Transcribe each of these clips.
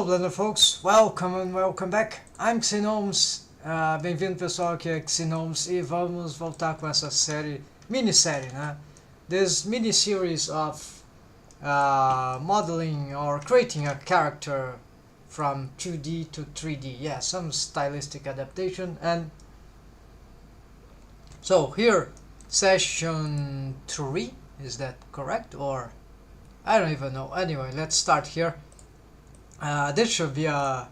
Hello Blender folks, welcome and welcome back. I'm Pxy-STREAM. Bem-vindo pessoal, aqui é Pxy-STREAM e vamos voltar com essa minissérie, né? This mini-series of modeling or creating a character from 2D to 3D. Yeah, some stylistic adaptation. And so here, session 3, is that correct? Or I don't even know. Anyway, let's start here. This should be a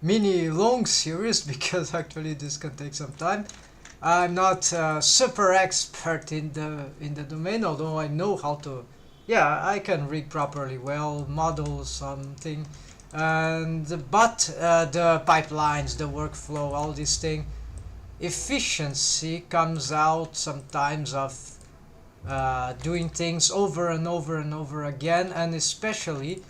mini long series because actually this can take some time. I'm not super expert in the domain, although I know how to, yeah, I can read properly well, model something, but the pipelines, the workflow, all this thing, efficiency comes out sometimes of doing things over and over and over again, and especially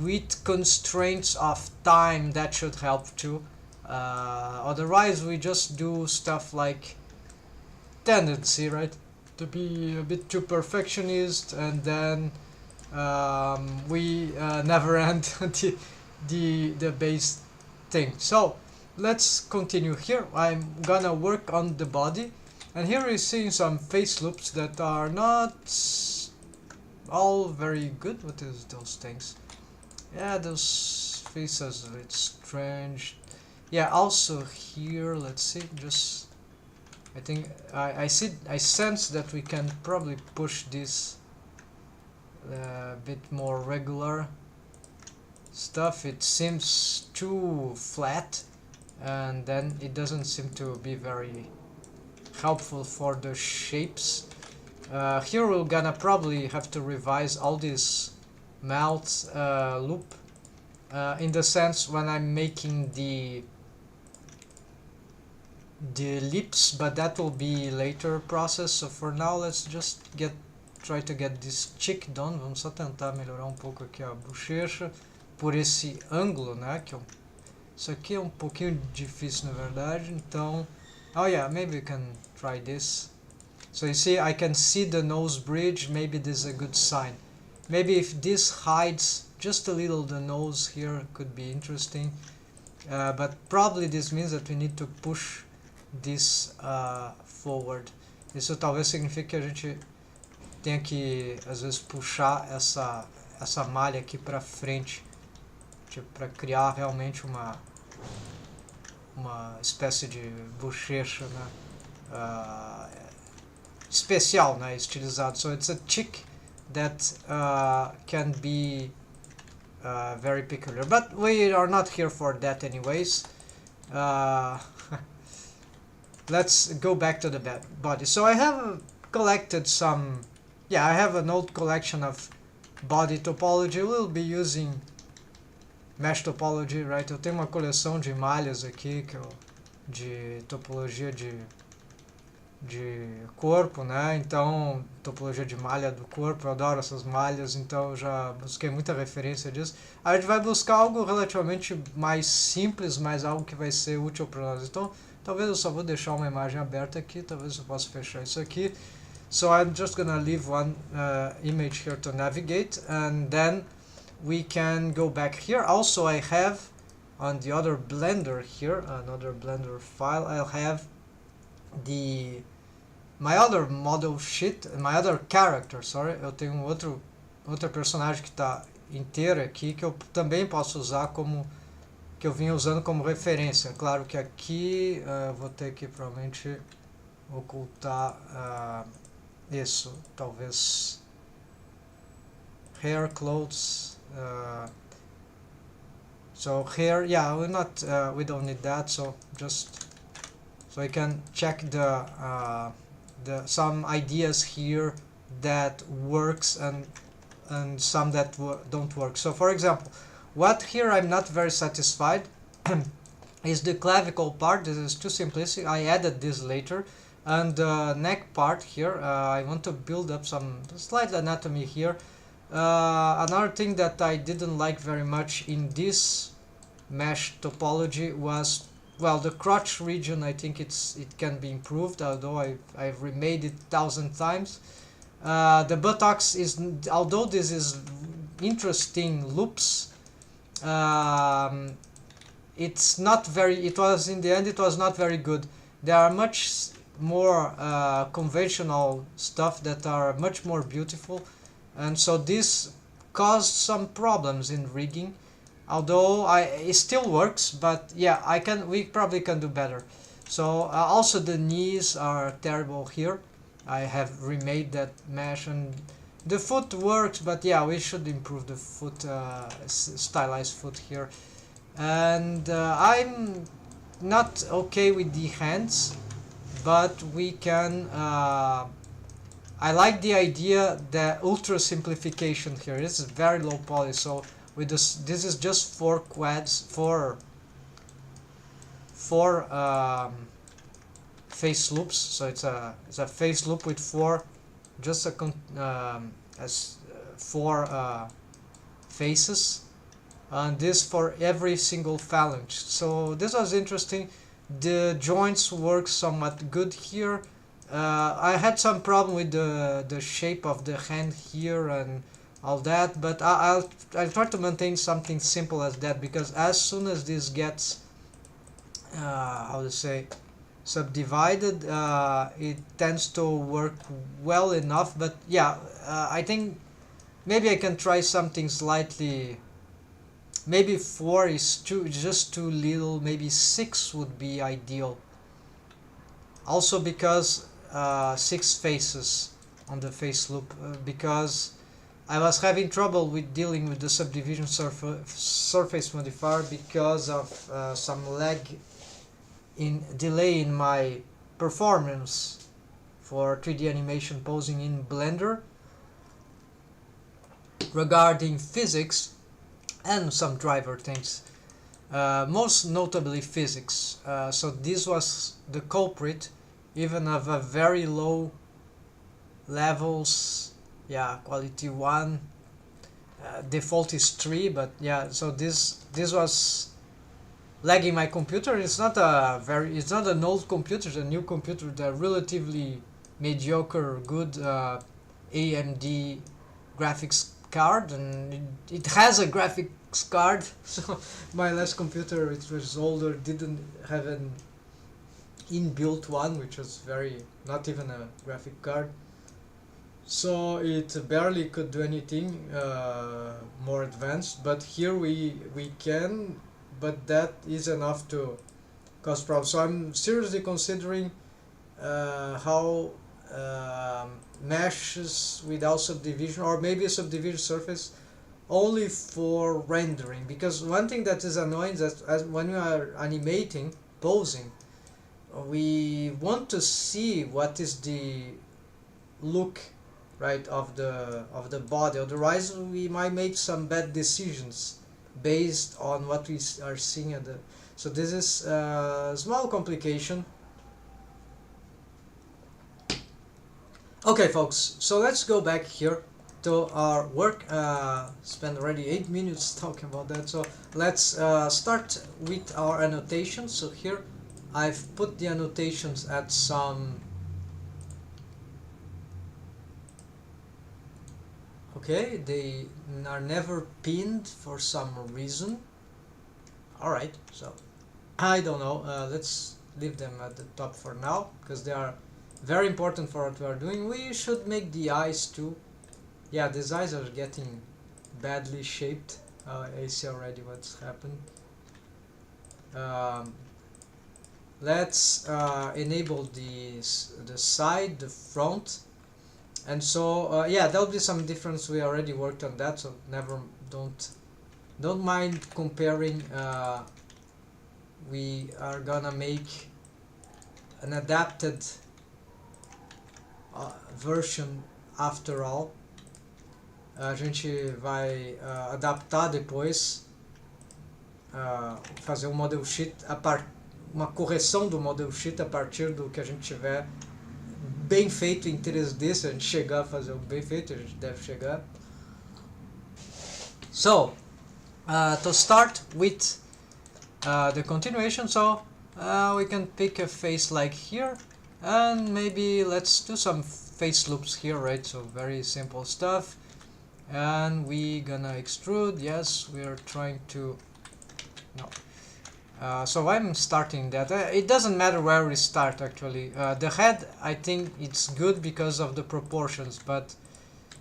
with constraints of time. That should help too. Otherwise we just do stuff like tendency, right, to be a bit too perfectionist, and then we never end the base thing. So let's continue here. I'm gonna work on the body, and here we're seeing some face loops that are not all very good. What is those things? Yeah, those faces, it's strange. Yeah, also here, let's see, just I think I sense that we can probably push this a bit more regular stuff. It seems too flat, and then it doesn't seem to be very helpful for the shapes. Here we're gonna probably have to revise all these mouth loop in the sense when I'm making the lips, but that will be later process. So for now let's just try to get this cheek done. Vamos só tentar melhorar um pouco aqui a bochecha por esse ângulo, né, que isso aqui é um pouquinho difícil na verdade. Então, oh yeah, maybe we can try this. So you see, I can see the nose bridge. Maybe this is a good sign. Maybe if this hides just a little the nose here, could be interesting, but probably this means that we need to push this forward. Isso talvez signifique que a gente tenha que às vezes puxar essa malha aqui para frente, tipo, para criar realmente uma espécie de bochecha, né, especial, né, estilizado. So it's a cheek that can be very peculiar, but we are not here for that anyways. Let's go back to the body. So I have collected some, yeah, I have an old collection of body topology. We'll be using mesh topology, right? Eu tenho uma coleção de malhas aqui de topologia de corpo, né? Então, topologia de malha do corpo, eu adoro essas malhas, então eu já busquei muita referência disso. A gente vai buscar algo relativamente mais simples, mas algo que vai ser útil para nós. Então, talvez eu só vou deixar uma imagem aberta aqui, talvez eu possa fechar isso aqui. So I'm just gonna leave one image here to navigate, and then we can go back here. Also, I have on the other Blender here, another Blender file, I'll have my other model sheet, my other character, sorry. Eu tenho outro personagem que está inteiro aqui, que eu também posso usar como, que eu vinha usando como referência. Claro que aqui vou ter que provavelmente ocultar isso, talvez hair, clothes. So here, yeah, we don't need that. So just so I can check some ideas here that works and some that don't work. So for example, what here I'm not very satisfied is the clavicle part. This is too simplistic. I added this later. And the neck part here, I want to build up some slight anatomy here. Another thing that I didn't like very much in this mesh topology was, well, the crotch region. I think it can be improved, although I've remade it 1,000 times. The buttocks is, although this is interesting loops, it's not very, it was, in the end it was not very good. There are much more conventional stuff that are much more beautiful, and so this caused some problems in rigging, although it still works, but yeah, we probably can do better. So also the knees are terrible here. I have remade that mesh, and the foot works, but yeah, we should improve the foot, stylized foot here. And I'm not okay with the hands, but we can I like the idea that ultra simplification here. This is very low poly, so with this is just four quads, four face loops. So it's a face loop with four, just four faces, and this for every single phalanx. So this was interesting. The joints work somewhat good here. I had some problem with the shape of the hand here and all that, but I'll try to maintain something simple as that, because as soon as this gets how to say, subdivided, it tends to work well enough. But yeah, I think maybe I can try something slightly. Maybe 4 is just too little. Maybe 6 would be ideal. Also because 6 faces on the face loop, because I was having trouble with dealing with the subdivision surface modifier because of some delay in my performance for 3D animation posing in Blender regarding physics and some driver things, most notably physics. So this was the culprit, even of a very low levels. Yeah, quality 1, default is 3, but yeah, so this was lagging my computer. It's not an old computer, it's a new computer, the relatively mediocre good AMD graphics card, and it has a graphics card. So my last computer, it was older, didn't have an inbuilt one, which was not even a graphic card, so it barely could do anything more advanced. But here we can, but that is enough to cause problems. So I'm seriously considering how meshes without subdivision, or maybe a subdivision surface only for rendering, because one thing that is annoying is that when we are animating, posing, we want to see what is the look, right, of the body. Otherwise we might make some bad decisions based on what we are seeing at the. So this is a small complication. Okay folks, so let's go back here to our work. Spent already 8 minutes talking about that, so let's start with our annotations. So here I've put the annotations at some. Okay, they are never pinned for some reason. Alright, so I don't know, let's leave them at the top for now, because they are very important for what we are doing. We should make the eyes too. Yeah, these eyes are getting badly shaped. I see already what's happened. Let's enable the side, the front. And so yeah, there'll be some difference. We already worked on that, so don't mind comparing. We are gonna make an adapted version after all. A gente vai adaptar depois, fazer um model sheet uma correção do model sheet a partir do que a gente tiver bem feito em 3D. Se a gente chegar a fazer o bem feito, a gente deve chegar. So, to start with the continuation, so we can pick a face like here, and maybe let's do some face loops here, right? So very simple stuff, and we gonna extrude. Yes, we're trying to, no. So I'm starting that. It doesn't matter where we start actually. The head, I think it's good because of the proportions, but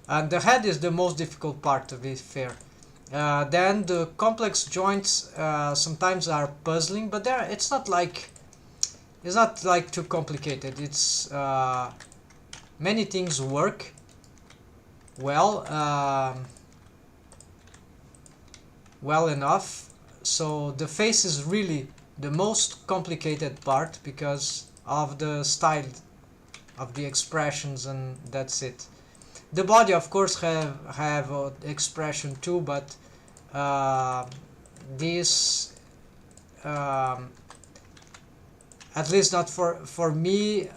the head is the most difficult part, to be fair. Then the complex joints sometimes are puzzling, but it's not like too complicated. It's many things work well well enough. So the face is really the most complicated part because of the style of the expressions, and that's it. The body, of course, have expression too, but this at least not for me,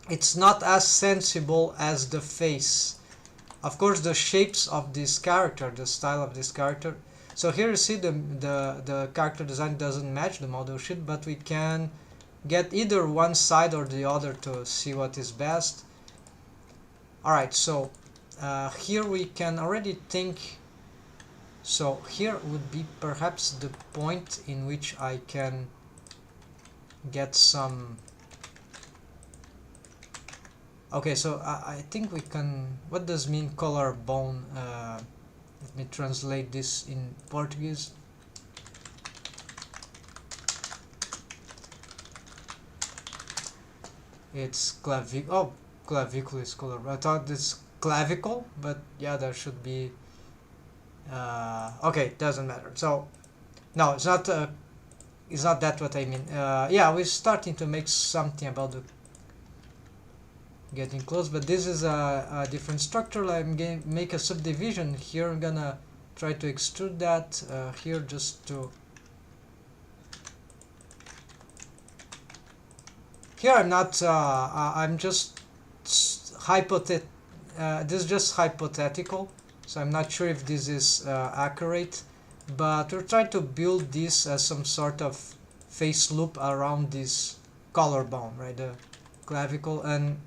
it's not as sensible as the face. Of course, the shapes of this character, the style of this character. So here you see the character design doesn't match the model sheet, but we can get either one side or the other to see what is best. Alright, so here we can already think. So here would be perhaps the point in which I can get some. Okay, so I think we can. What does mean collarbone? Let me translate this in Portuguese. It's clavicle. Oh, clavicle is collarbone. I thought it's clavicle, but yeah, there should be. Okay, doesn't matter. So no, it's not. It's not that what I mean. Yeah, we're starting to make something about the getting close, but this is a different structure. I'm going to make a subdivision here. I'm gonna try to extrude that here just to. Here I'm not. I'm just this is just hypothetical, so I'm not sure if this is accurate. But we're trying to build this as some sort of face loop around this collarbone, right? The clavicle, and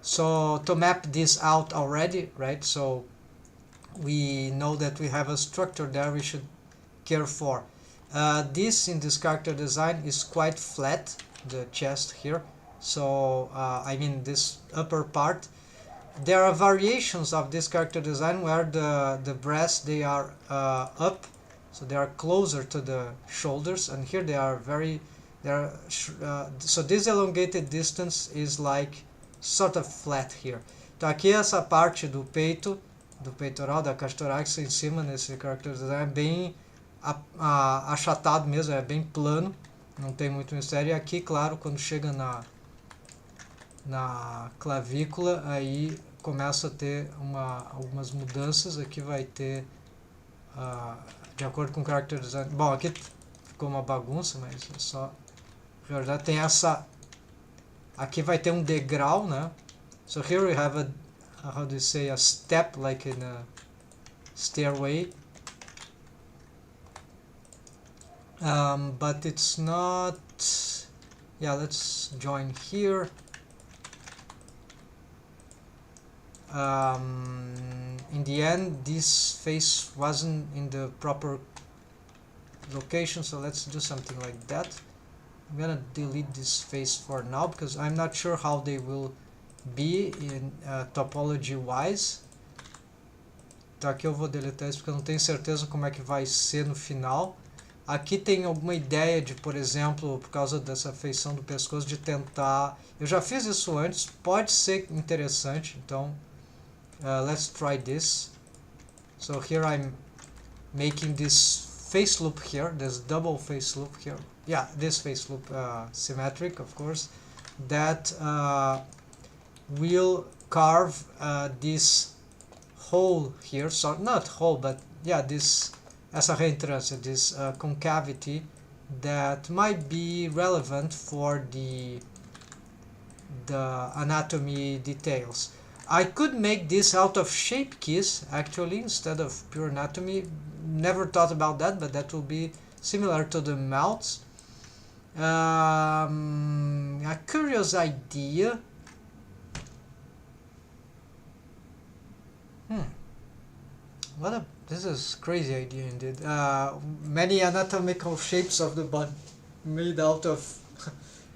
so to map this out already, right? So we know that we have a structure there we should care for. This in this character design is quite flat, the chest here. So I mean this upper part. There are variations of this character design where the breasts, they are up, so they are closer to the shoulders, and here they are so this elongated distance is like sort of flat here. Então aqui essa parte do peito, do peitoral, da caixa torácica em cima nesse character design é bem achatado mesmo, é bem plano, não tem muito mistério. E aqui, claro, quando chega na clavícula, aí começa a ter algumas mudanças. Aqui vai ter, de acordo com o character design. Bom, aqui ficou uma bagunça, mas é só. Na verdade, tem essa. Aqui vai ter um degrau, né? So here we have how do you say, a step, like in a stairway. But it's not. Yeah, let's join here. In the end, this face wasn't in the proper location, so let's do something like that. I'm gonna delete this face for now because I'm not sure how they will be in topology wise. Então aqui eu vou deletar isso porque eu não tenho certeza como é que vai ser no final. Aqui tem alguma ideia de, por exemplo, por causa dessa feição do pescoço, de tentar. Eu já fiz isso antes, pode ser interessante, então let's try this. So here I'm making this face loop here, this double face loop here. Yeah, this face loop, symmetric, of course, that will carve this hole here. So not hole, but yeah, this essa reentrância, this concavity that might be relevant for the anatomy details. I could make this out of shape keys actually instead of pure anatomy. Never thought about that, but that will be similar to the mouths. A curious idea. this is crazy idea indeed. Many anatomical shapes of the body made out of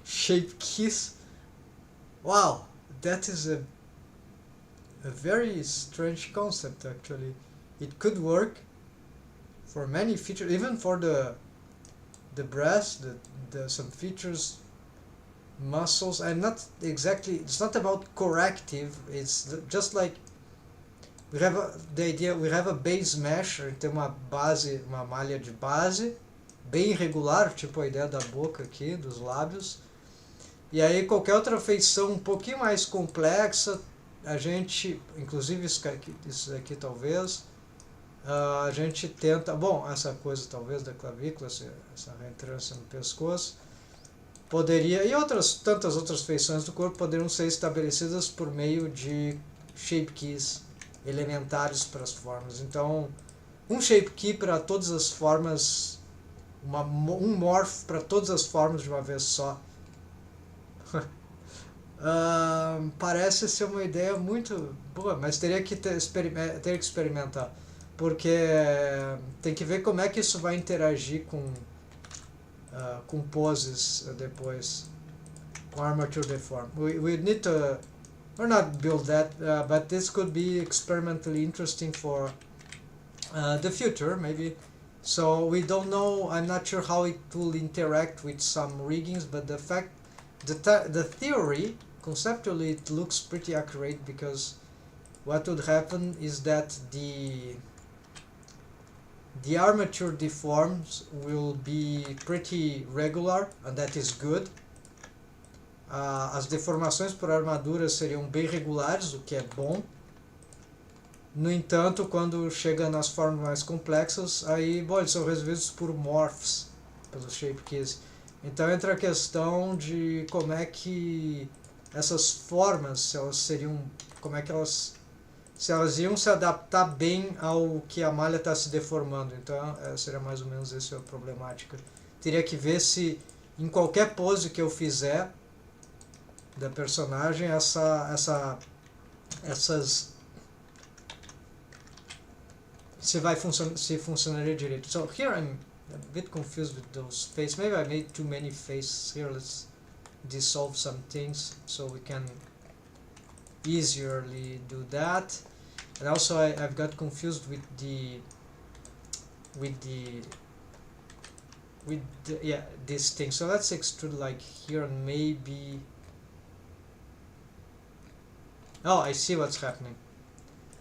shape keys. Wow, that is a very strange concept actually. It could work for many features, even for the breast, the some features, muscles. I'm not exactly. It's not about corrective. It's just like we have the idea. We have a base mesh. A gente tem uma base, uma malha de base bem regular, tipo a ideia da boca aqui, dos lábios. E aí qualquer outra feição um pouquinho mais complexa, a gente, inclusive isso aqui talvez, a gente tenta, bom, essa coisa talvez da clavícula, essa reentrância no pescoço, poderia, e tantas outras feições do corpo poderiam ser estabelecidas por meio de shape keys elementares para as formas. Então, um shape key para todas as formas, um morph para todas as formas de uma vez só. Parece ser uma ideia muito boa, mas teria que experimentar, porque tem que ver como é que isso vai interagir com poses depois, com armature deform. We need to, or not build that, but this could be experimentally interesting for the future maybe. So we don't know, I'm not sure how it will interact with some riggings, but the theory, conceptually it looks pretty accurate, because what would happen is that the armature deforms will be pretty regular, and that is good. As deformações por armadura seriam bem regulares, o que é bom. No entanto, quando chega nas formas mais complexas, aí, bom, eles são resolvidos por morphs, pelos shape keys. Então entra a questão de como é que essas formas, se elas seriam, como é que elas, se elas iam se adaptar bem ao que a malha está se deformando. Então seria mais ou menos essa a problemática. Teria que ver se em qualquer pose que eu fizer da personagem, essas se funcionaria direito. So here I'm a bit confused with those faces. Maybe I made too many faces here. Let's dissolve some things so we can easily do that. And also I've got confused with this thing. So let's extrude like here, and maybe, oh, I see what's happening.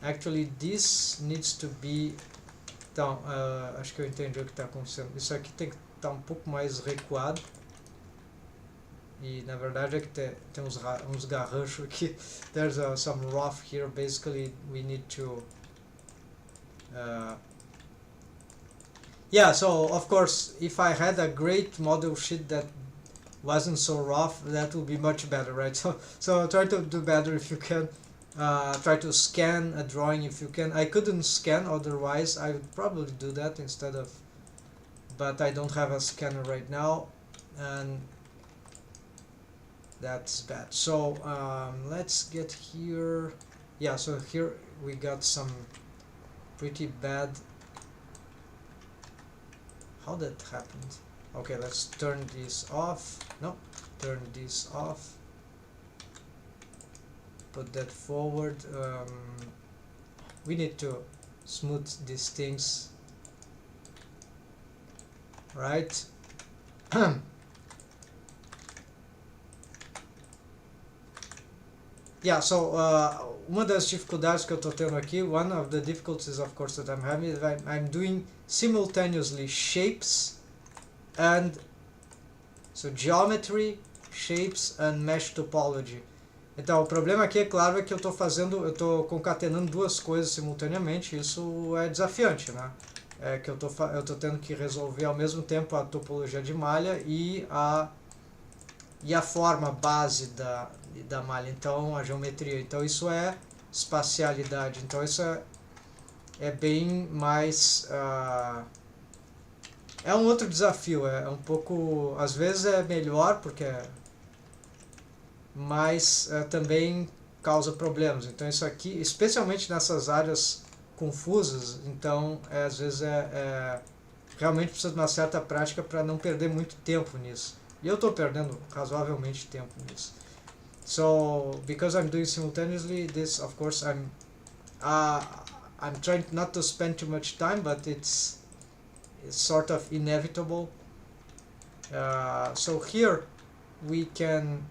Actually, this needs to be, então, acho que eu entendi o que está acontecendo. Isso aqui tem que estar um pouco mais recuado. E na verdade é que tem uns garranchos aqui. There's some rough here. Basically, we need to yeah, so of course, if I had a great model sheet that wasn't so rough, that would be much better, right? So try to do better if you can. Try to scan a drawing if you can. I couldn't scan, otherwise I would probably do that instead of, but I don't have a scanner right now, and that's bad. So let's get here. Yeah, so here we got some pretty bad, how that happened. Okay, let's turn this off. No, turn this off. Put that forward. We need to smooth these things, right? Yeah, so uma das dificuldades que eu tô tendo aqui, one of the difficulties of course that I'm having is I'm doing simultaneously shapes and so geometry, shapes and mesh topology. Então, o problema aqui, é claro, é que eu tô concatenando duas coisas simultaneamente. Isso é desafiante, né? É que eu tô tendo que resolver ao mesmo tempo a topologia de malha e a forma base da malha, então a geometria. Então isso é espacialidade. Então isso é bem mais é um outro desafio. É um pouco, às vezes é melhor porque mas também causa problemas. Então isso aqui, especialmente nessas áreas confusas, então às vezes realmente precisa de uma certa prática para não perder muito tempo nisso. E eu estou perdendo razoavelmente tempo nisso. So because I'm doing simultaneously this, of course I'm trying not to spend too much time, but it's sort of inevitable. So here we can,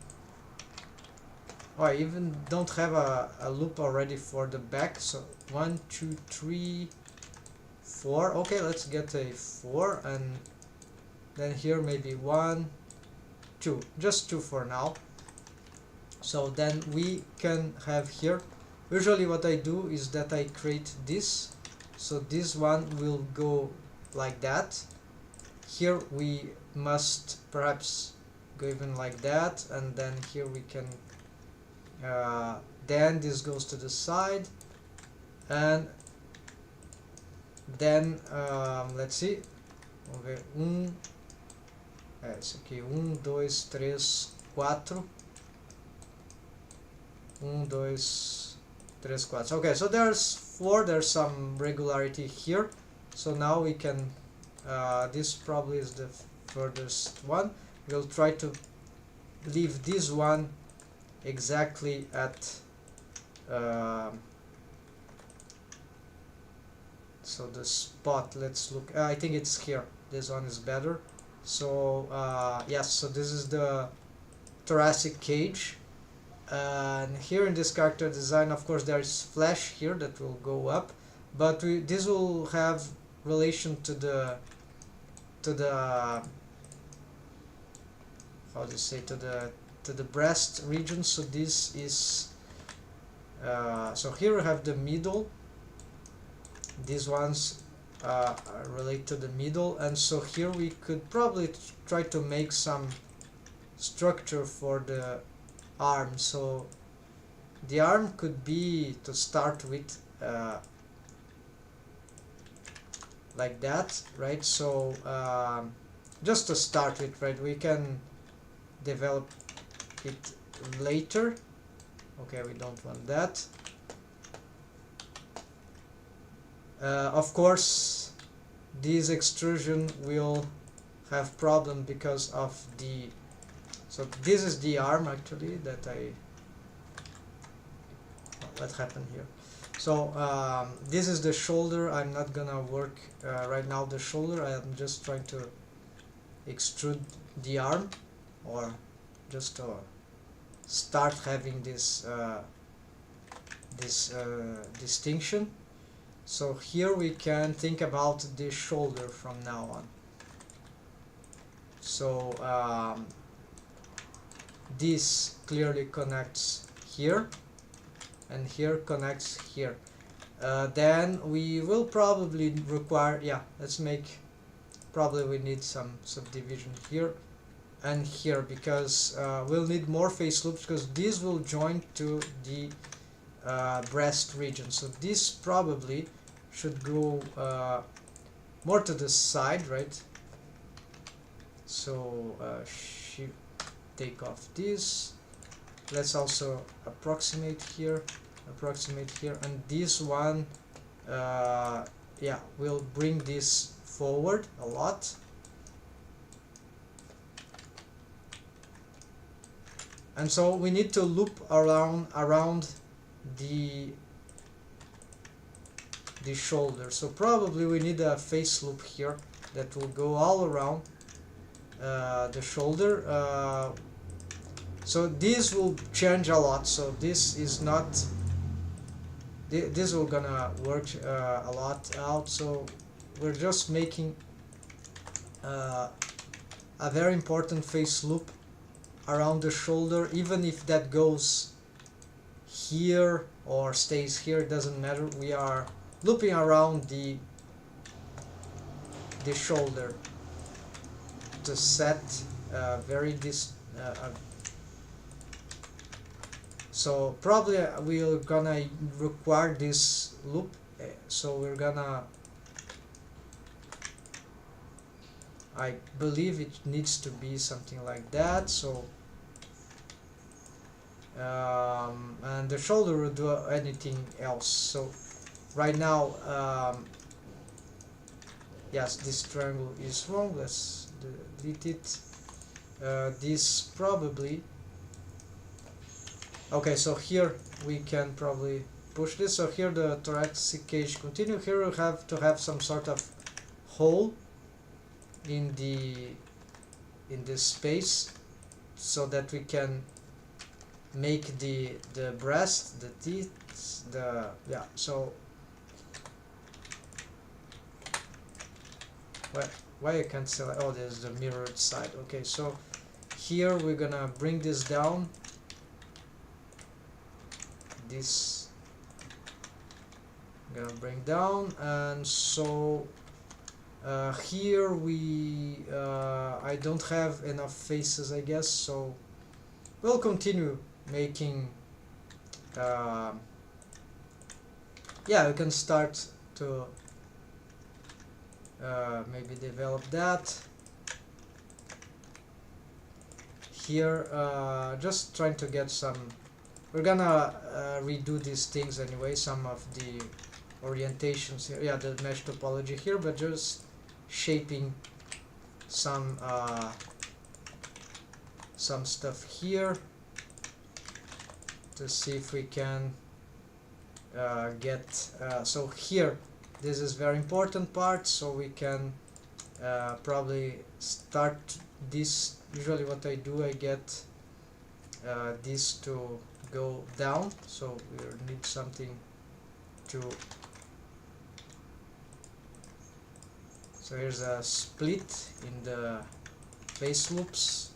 I even don't have a loop already for the back, so 1 2 3 4. Okay, let's get a 4, and then here maybe 1 2, just 2 for now. So then we can have here, usually what I do is that I create this, so this one will go like that. Here we must perhaps go even like that, and then here we can then this goes to the side, and then let's see, vamos ver, esse aqui, 1 2 3 4, 1 2 3 4. Okay, so there's 4, there's some regularity here, so now we can this probably is the furthest one. We'll try to leave this one exactly at so the spot, let's look, I think it's here, this one is better. So yes, so this is the thoracic cage, and here in this character design, of course, there is flesh here that will go up, but this will have relation to the how do you say, to the breast region. So this is so here we have the middle, these ones relate to the middle, and so here we could probably try to make some structure for the arm. So the arm could be, to start with, like that, right? So just to start with, right, we can develop it later. Okay, we don't want that. Of course, this extrusion will have problem because of the, so this is the arm actually that what happened here. So this is the shoulder. I'm not gonna work right now the shoulder. I am just trying to extrude the arm, or just to start having this distinction. So here we can think about the shoulder from now on. So this clearly connects here, and here connects here. Then we will probably require, yeah, let's make, probably we need some subdivision here and here, because we'll need more face loops, because these will join to the breast region. So this probably should go more to the side, right? So take off this. Let's also approximate here, and this one, yeah, will bring this forward a lot. And so we need to loop around the shoulder. So probably we need a face loop here that will go all around the shoulder. So this will change a lot. So this is not, this will gonna work a lot out. So we're just making a very important face loop around the shoulder. Even if that goes here or stays here, it doesn't matter. We are looping around the shoulder to set so probably we're gonna require this loop, so we're gonna, I believe it needs to be something like that. So and the shoulder will do anything else. So right now, yes, this triangle is wrong. Let's delete it. This probably, okay, so here we can probably push this. So here the thoracic cage continue. Here we have to have some sort of hole in this space, so that we can make the breast, the teeth, yeah. So why I can't select? Oh, there's the mirrored side. Okay, so here we're gonna bring this down. This gonna bring down, and so here we I don't have enough faces, I guess, so we'll continue making yeah, we can start to maybe develop that here. Just trying to get some, we're gonna redo these things anyway, some of the orientations here, yeah, the mesh topology here, but just shaping some stuff here to see if we can get so here this is very important part, so we can probably start this. Usually what I do, I get this to go down, so we need something to, so here's a split in the face loops.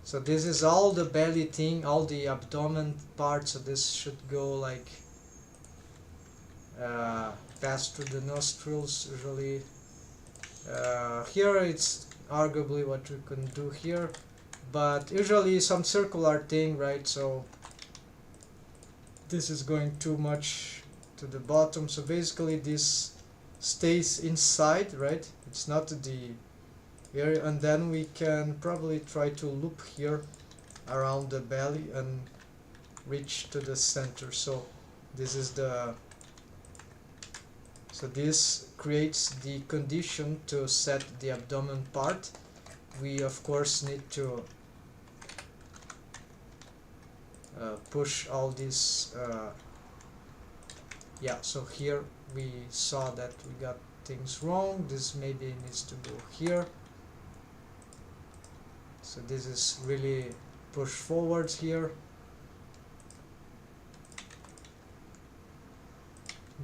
So this is all the belly thing, all the abdomen part, so this should go like past through the nostrils usually. Here it's arguably what we can do here, but usually some circular thing, right? So this is going too much to the bottom, so basically this stays inside, right? It's not the area, and then we can probably try to loop here around the belly and reach to the center. So this is the, so this creates the condition to set the abdomen part. We of course need to push all this yeah, so here we saw that we got things wrong. This maybe needs to go here, so this is really push forwards here.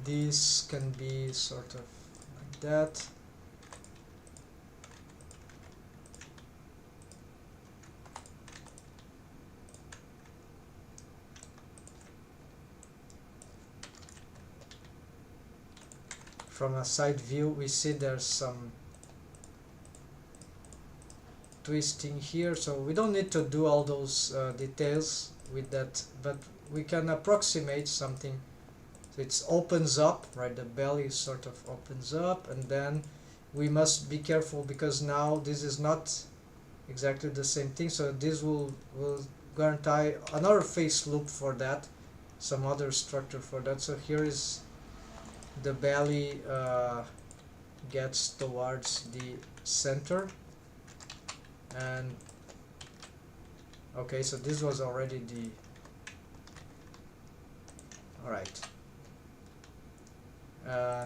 This can be sort of like that. From a side view we see there's some twisting here, so we don't need to do all those details with that, but we can approximate something. So it opens up, right? The belly sort of opens up, and then we must be careful because now this is not exactly the same thing, so this will guarantee another face loop for that, some other structure for that. So here is the belly gets towards the center, and okay, so this was already the, alright,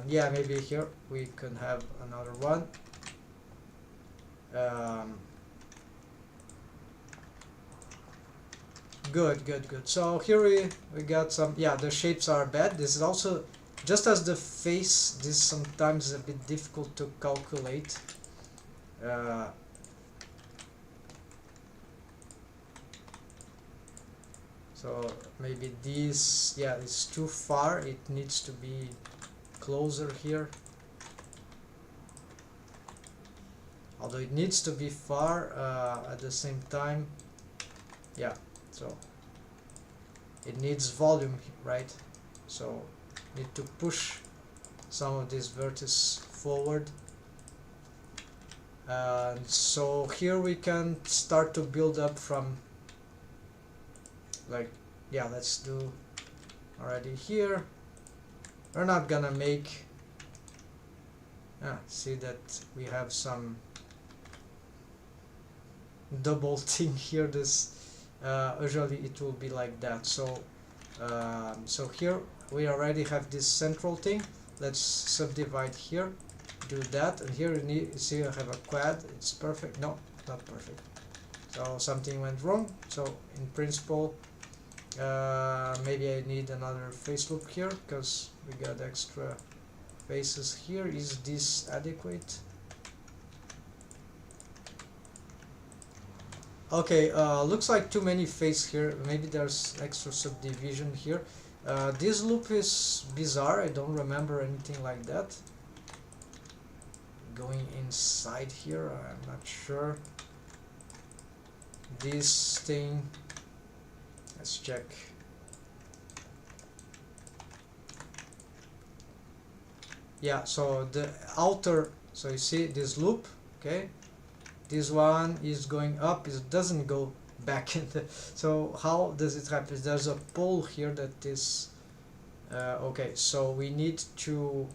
yeah, maybe here we can have another one. Good. So here we got some, yeah, the shapes are bad. This is also, just as the face, this sometimes is a bit difficult to calculate. So maybe this, yeah, it's too far. It needs to be closer here. Although it needs to be far at the same time. Yeah, so it needs volume, right? So need to push some of these vertices forward. And so here we can start to build up from, like, yeah, let's do already here. we're not gonna make see that we have some double thing here. This usually it will be like that. So so here we already have this central thing. Let's subdivide here, do that, and here you see I have a quad. It's perfect. No, not perfect. So something went wrong. So in principle, maybe I need another face loop here because we got extra faces here. Is this adequate? Okay, looks like too many faces here. Maybe there's extra subdivision here. This loop is bizarre. I don't remember anything like that. Going inside here, I'm not sure. This thing, let's check. Yeah, so the outer, so you see this loop, okay? This one is going up, it doesn't go back in the, so how does it happen? There's a pole here that is okay, so we need to,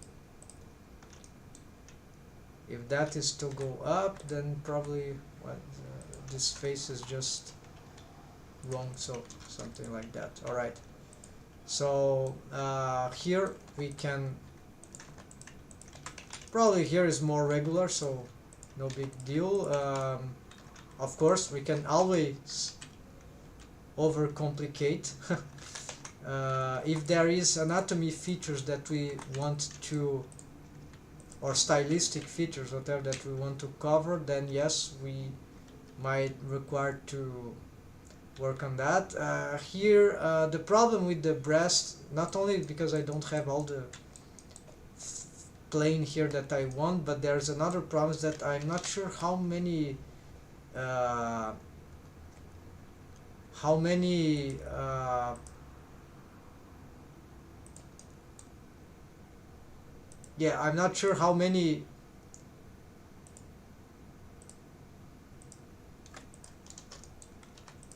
if that is to go up, then probably what this face is just wrong, so something like that. All right, so here we can, probably here is more regular, so no big deal. Of course we can always overcomplicate if there is anatomy features that we want to, or stylistic features, whatever, that we want to cover, then yes, we might require to work on that. Here the problem with the breast, not only because I don't have all the plane here that I want, but there's another problem, is that I'm not sure how many yeah, I'm not sure how many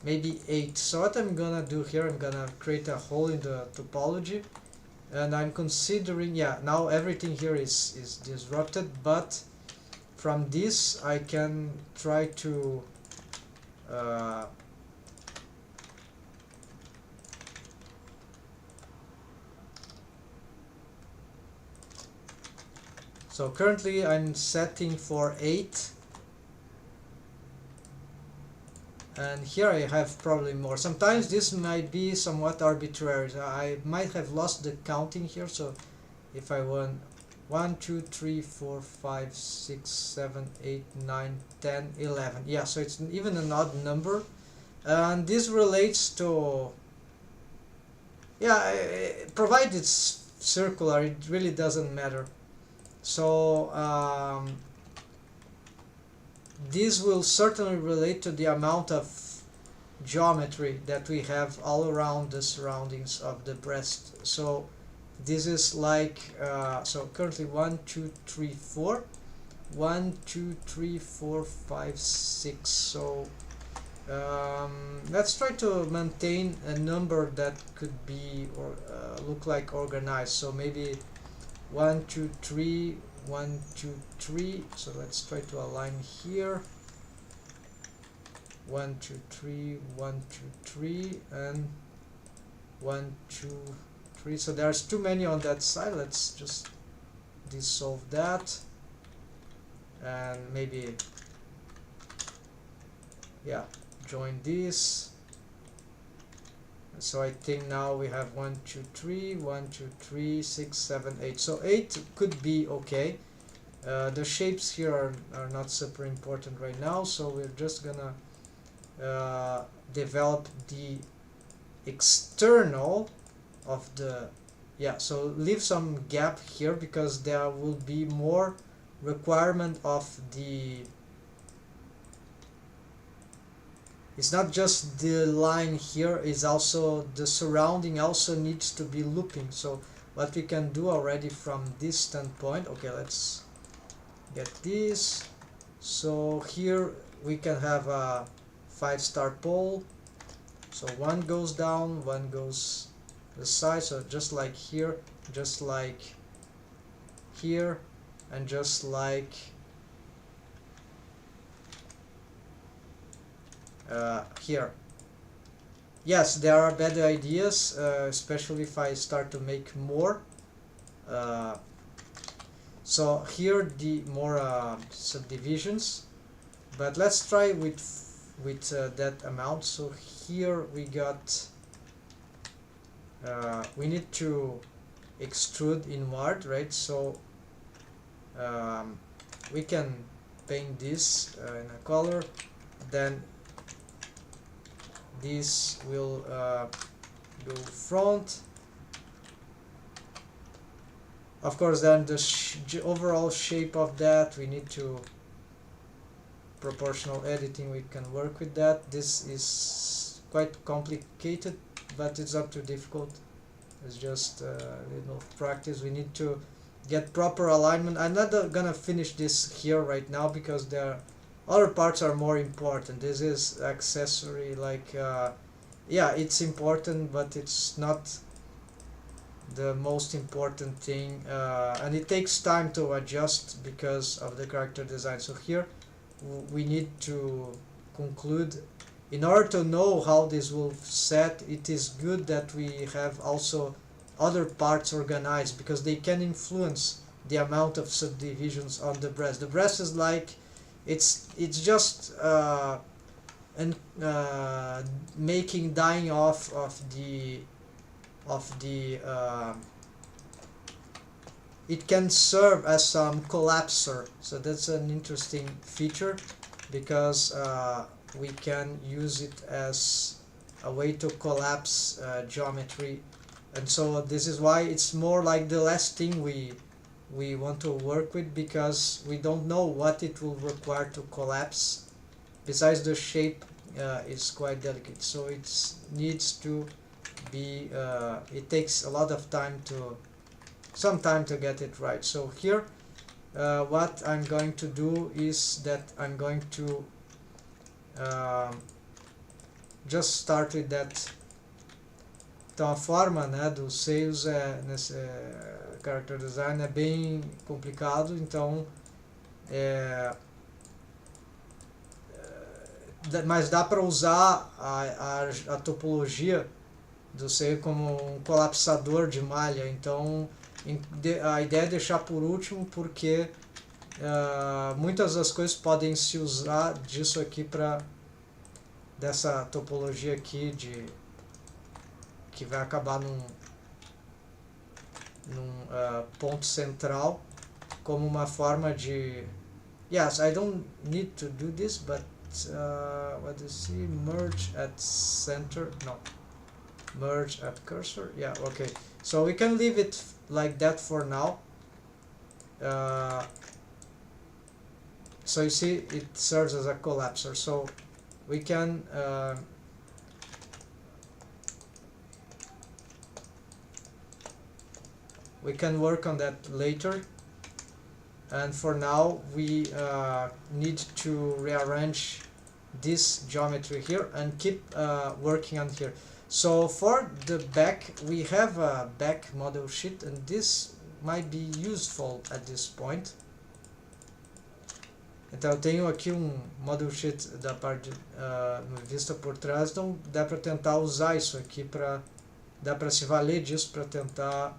maybe 8. So what I'm gonna do here, I'm gonna create a hole in the topology, and I'm considering, yeah, now everything here is disrupted, but from this I can try to so currently I'm setting for 8, and here I have probably more. Sometimes this might be somewhat arbitrary. I might have lost the counting here, so if I want 1, 2, 3, 4, 5, 6, 7, 8, 9, 10, 11. Yeah, so it's even an odd number, and this relates to, yeah, provided it's circular, it really doesn't matter. So this will certainly relate to the amount of geometry that we have all around the surroundings of the breast. So this is like so currently 1, 2, 3, 4, 1, 2, 3, 4, 5, 6. So let's try to maintain a number that could be, or look like organized. So maybe 1, 2, 3, 1, 2, 3. So let's try to align here. 1, 2, 3, 1, 2, 3, and 1, 2, 3. So there's too many on that side. Let's just dissolve that, and maybe, yeah, join this. So I think now we have 1, 2, 3, 1, 2, 3, 6, 7, 8. So 8 could be okay. The shapes here are not super important right now, so we're just gonna develop the external of the, yeah, so leave some gap here because there will be more requirement of the, it's not just the line here, is also the surrounding also needs to be looping. So what we can do already from this standpoint, okay, let's get this. So here we can have a 5-star pole, so one goes down, one goes the side, so just like here, just like here, and just like here. Yes, there are better ideas, especially if I start to make more. So here the more subdivisions, but let's try with that amount. So here we got we need to extrude inward, right? So we can paint this in a color, then this will go front. Of course, then the overall shape of that, we need to proportional editing, we can work with that. This is quite complicated, but it's not too difficult. It's just a little practice. We need to get proper alignment. I'm not gonna finish this here right now because there other parts are more important. This is accessory, like yeah, it's important, but it's not the most important thing, and it takes time to adjust because of the character design. So here we need to conclude. In order to know how this will set, it is good that we have also other parts organized, because they can influence the amount of subdivisions on the breast. The breast is like, it's just making dying off of the it can serve as some collapser. So that's an interesting feature, because we can use it as a way to collapse geometry. And so this is why it's more like the last thing we want to work with, because we don't know what it will require to collapse. Besides, the shape is quite delicate, so it needs to be it takes a lot of time to get it right. So here what I'm going to do is that I'm going to just start with that. Então a forma, né, dos seios nesse character design é bem complicado, então mas dá para usar a topologia do seio como um colapsador de malha. Então a ideia é deixar por último, porque muitas das coisas podem se usar disso aqui, dessa topologia aqui que vai acabar num ponto central, como uma forma de yes, I don't need to do this, but what do you see? Merge at center, no, merge at cursor. Yeah, okay, so we can leave it like that for now. So you see, it serves as a collapser, so we can work on that later. And for now we need to rearrange this geometry here and keep working on here. So for the back, we have a back model sheet, and this might be useful at this point. Então eu tenho aqui model sheet da parte vista por trás, então dá para tentar usar isso aqui, dá para se valer disso para tentar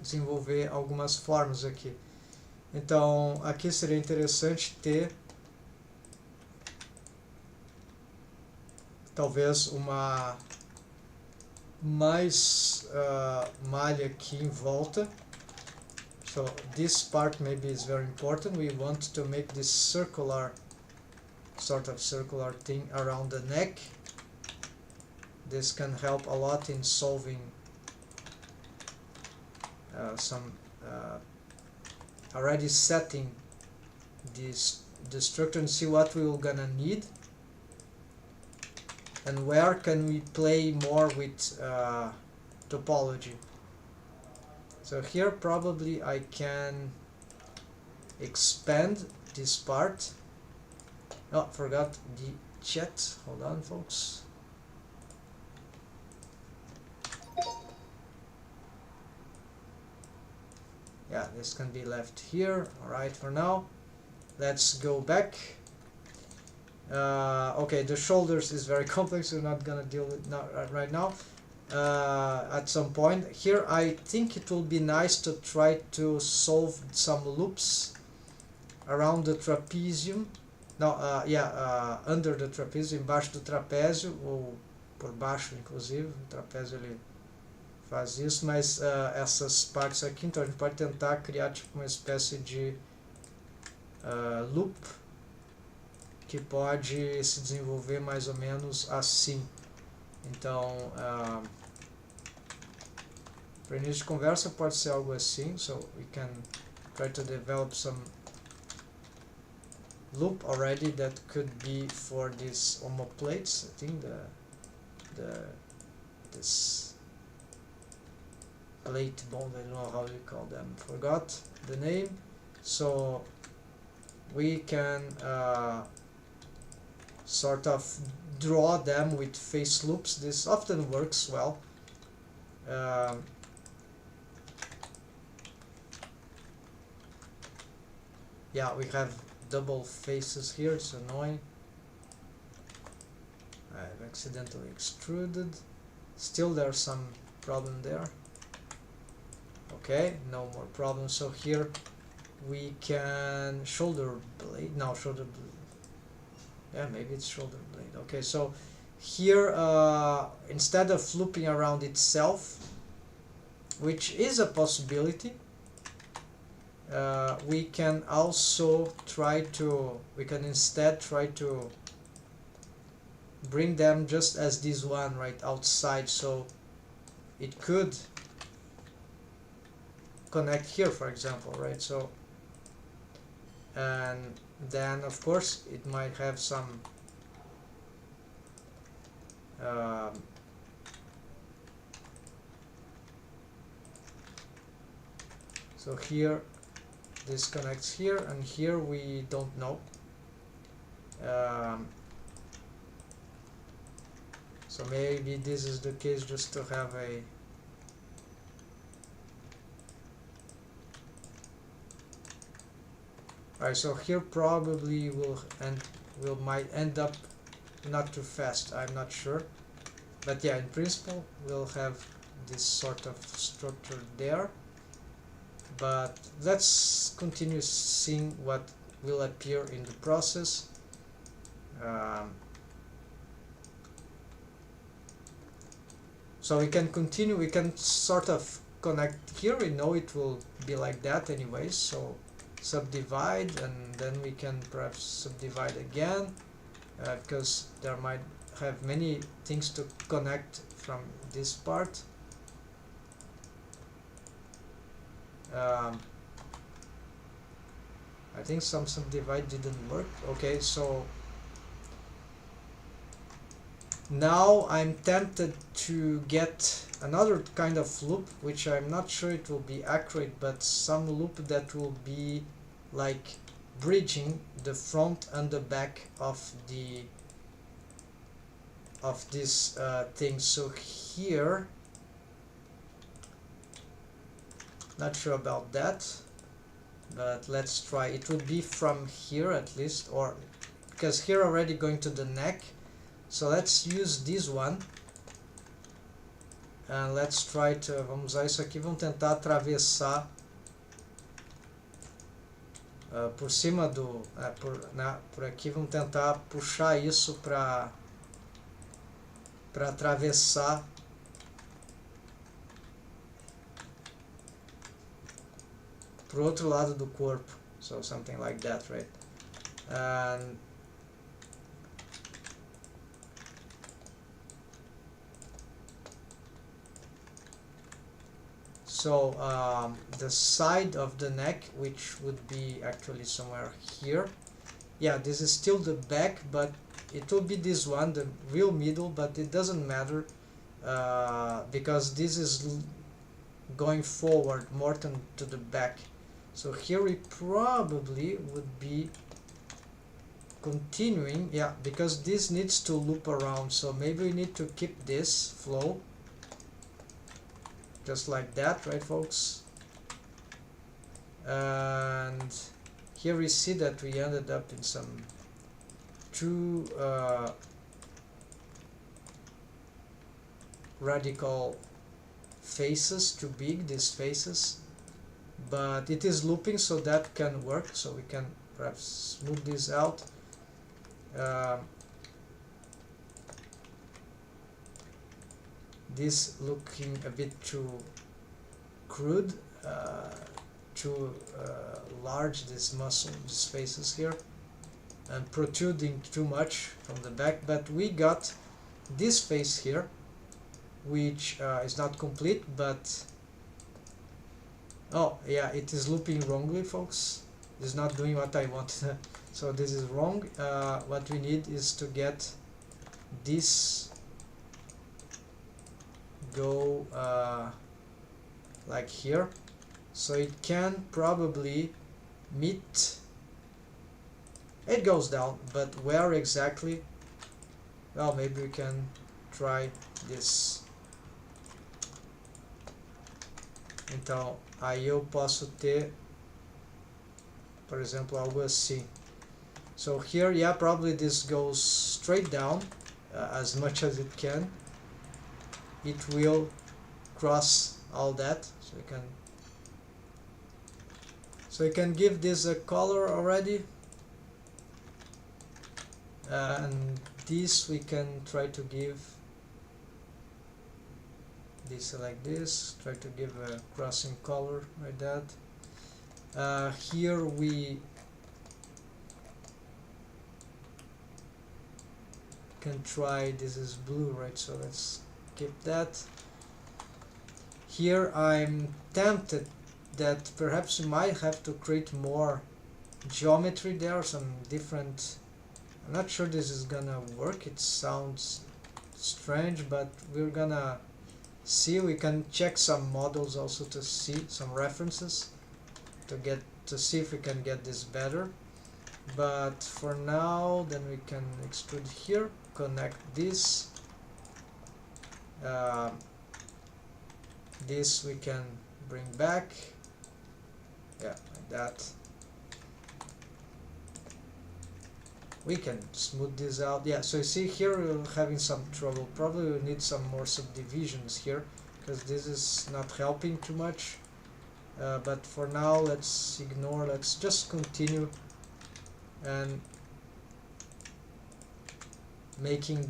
desenvolver algumas formas aqui. Então aqui seria interessante ter talvez uma mais malha aqui em volta. So this part maybe is very important. We want to make this circular, sort of circular thing around the neck. This can help a lot in solving some already setting the structure and see what we will gonna need, and where can we play more with topology. So here probably I can expand this part. Oh, forgot the chat. Hold on, folks. yeah, this can be left here. All right, for now. Let's go back. Okay, the shoulders is very complex. We're not gonna deal with right now. At some point here, I think it will be nice to try to solve some loops around the trapezium. Não, under the trapezium, embaixo do trapézio, ou por baixo, inclusive. O trapézio ele faz isso, mas essas partes aqui, então a gente pode tentar criar tipo uma espécie de loop que pode se desenvolver mais ou menos assim. Então, para início de conversa pode ser algo assim. So we can try to develop some loop already that could be for these omoplates. I think this plate bond, I don't know how you call them, forgot the name. So we can sort of draw them with face loops. This often works well. Yeah, we have double faces here, it's annoying. I've accidentally extruded. Still there's some problem there. Okay, no more problem. So here we can shoulder blade. No, shoulder blade. Yeah, maybe it's shoulder blade. Okay, so here instead of looping around itself, which is a possibility, we can also try to, we can instead try to bring them just as this one right outside, so it could connect here, for example, right? So, and then of course it might have some so here this connects here, and here we don't know. So maybe this is the case just to have a alright, so here probably might end up not too fast, I'm not sure, but yeah, in principle we'll have this sort of structure there. But let's continue seeing what will appear in the process. So we can continue, we can sort of connect here, we know it will be like that anyways, so subdivide, and then we can perhaps subdivide again, because there might have many things to connect from this part. I think some subdivide didn't work. Okay, so now I'm tempted to get another kind of loop, which I'm not sure it will be accurate, but some loop that will be like bridging the front and the back of this thing. So here, not sure about that, but let's try. It would be from here at least, or because here already going to the neck, so let's use this one and let's try to, vamos usar isso aqui, vamos tentar atravessar por cima do, por aqui, vamos tentar puxar isso para atravessar pro outro lado do corpo, so something like that, right? And so the side of the neck, which would be actually somewhere here, yeah, this is still the back, but it will be this one, the real middle, but it doesn't matter because this is going forward more than to the back. So here we probably would be continuing, yeah, because this needs to loop around, so maybe we need to keep this flow just like that, right folks? And here we see that we ended up in some two radical faces, too big, these faces, but it is looping, so that can work. So we can perhaps smooth this out. This looking a bit too crude, too large, this muscle, these faces here, and protruding too much from the back. But we got this face here, which is not complete, but oh yeah, it is looping wrongly, folks. It's not doing what I want. So this is wrong. What we need is to get this go like here, so it can probably meet. It goes down, but where exactly? Well, maybe we can try this. Então, aí eu posso ter, por exemplo, algo assim. So here, yeah, probably this goes straight down as much as it can. It will cross all that, so you can give this a color already, and this we can try to give this like this, try to give a crossing color like that. Here we can try, this is blue, right? So let's keep that. Here I'm tempted that perhaps we might have to create more geometry there, some different. I'm not sure this is gonna work. It sounds strange, but we're gonna see. We can check some models also to see some references to see if we can get this better. But for now, then we can extrude here, connect this. This we can bring back, yeah, like that. We can smooth this out. Yeah, so you see here we're having some trouble. Probably we need some more subdivisions here, because this is not helping too much. But for now, let's ignore. Let's just continue and making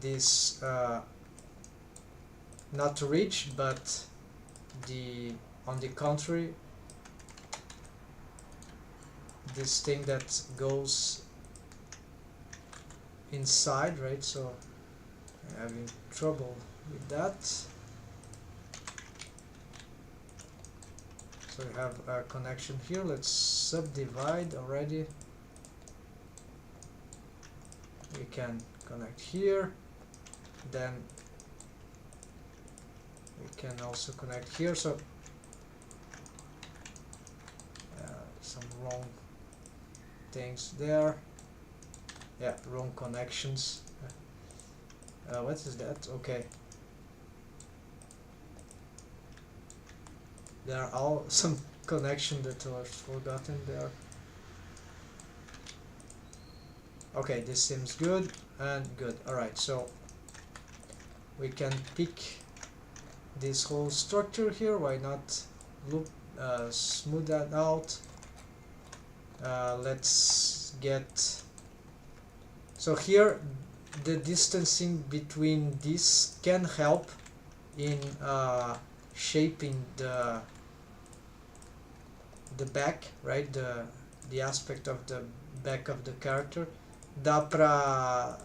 this not ridge, but on the contrary, this thing that goes inside, right? So I'm having trouble with that. So we have a connection here. Let's subdivide already. We can connect here, then we can also connect here. So some wrong things there. Yeah, wrong connections. What is that? Okay. There are all some connection that was forgotten there. Okay, this seems good and good. Alright, so we can pick this whole structure here. Why not loop, smooth that out? Let's get. So here, the distancing between this can help in shaping the back, right? The aspect of the back of the character. Dá pra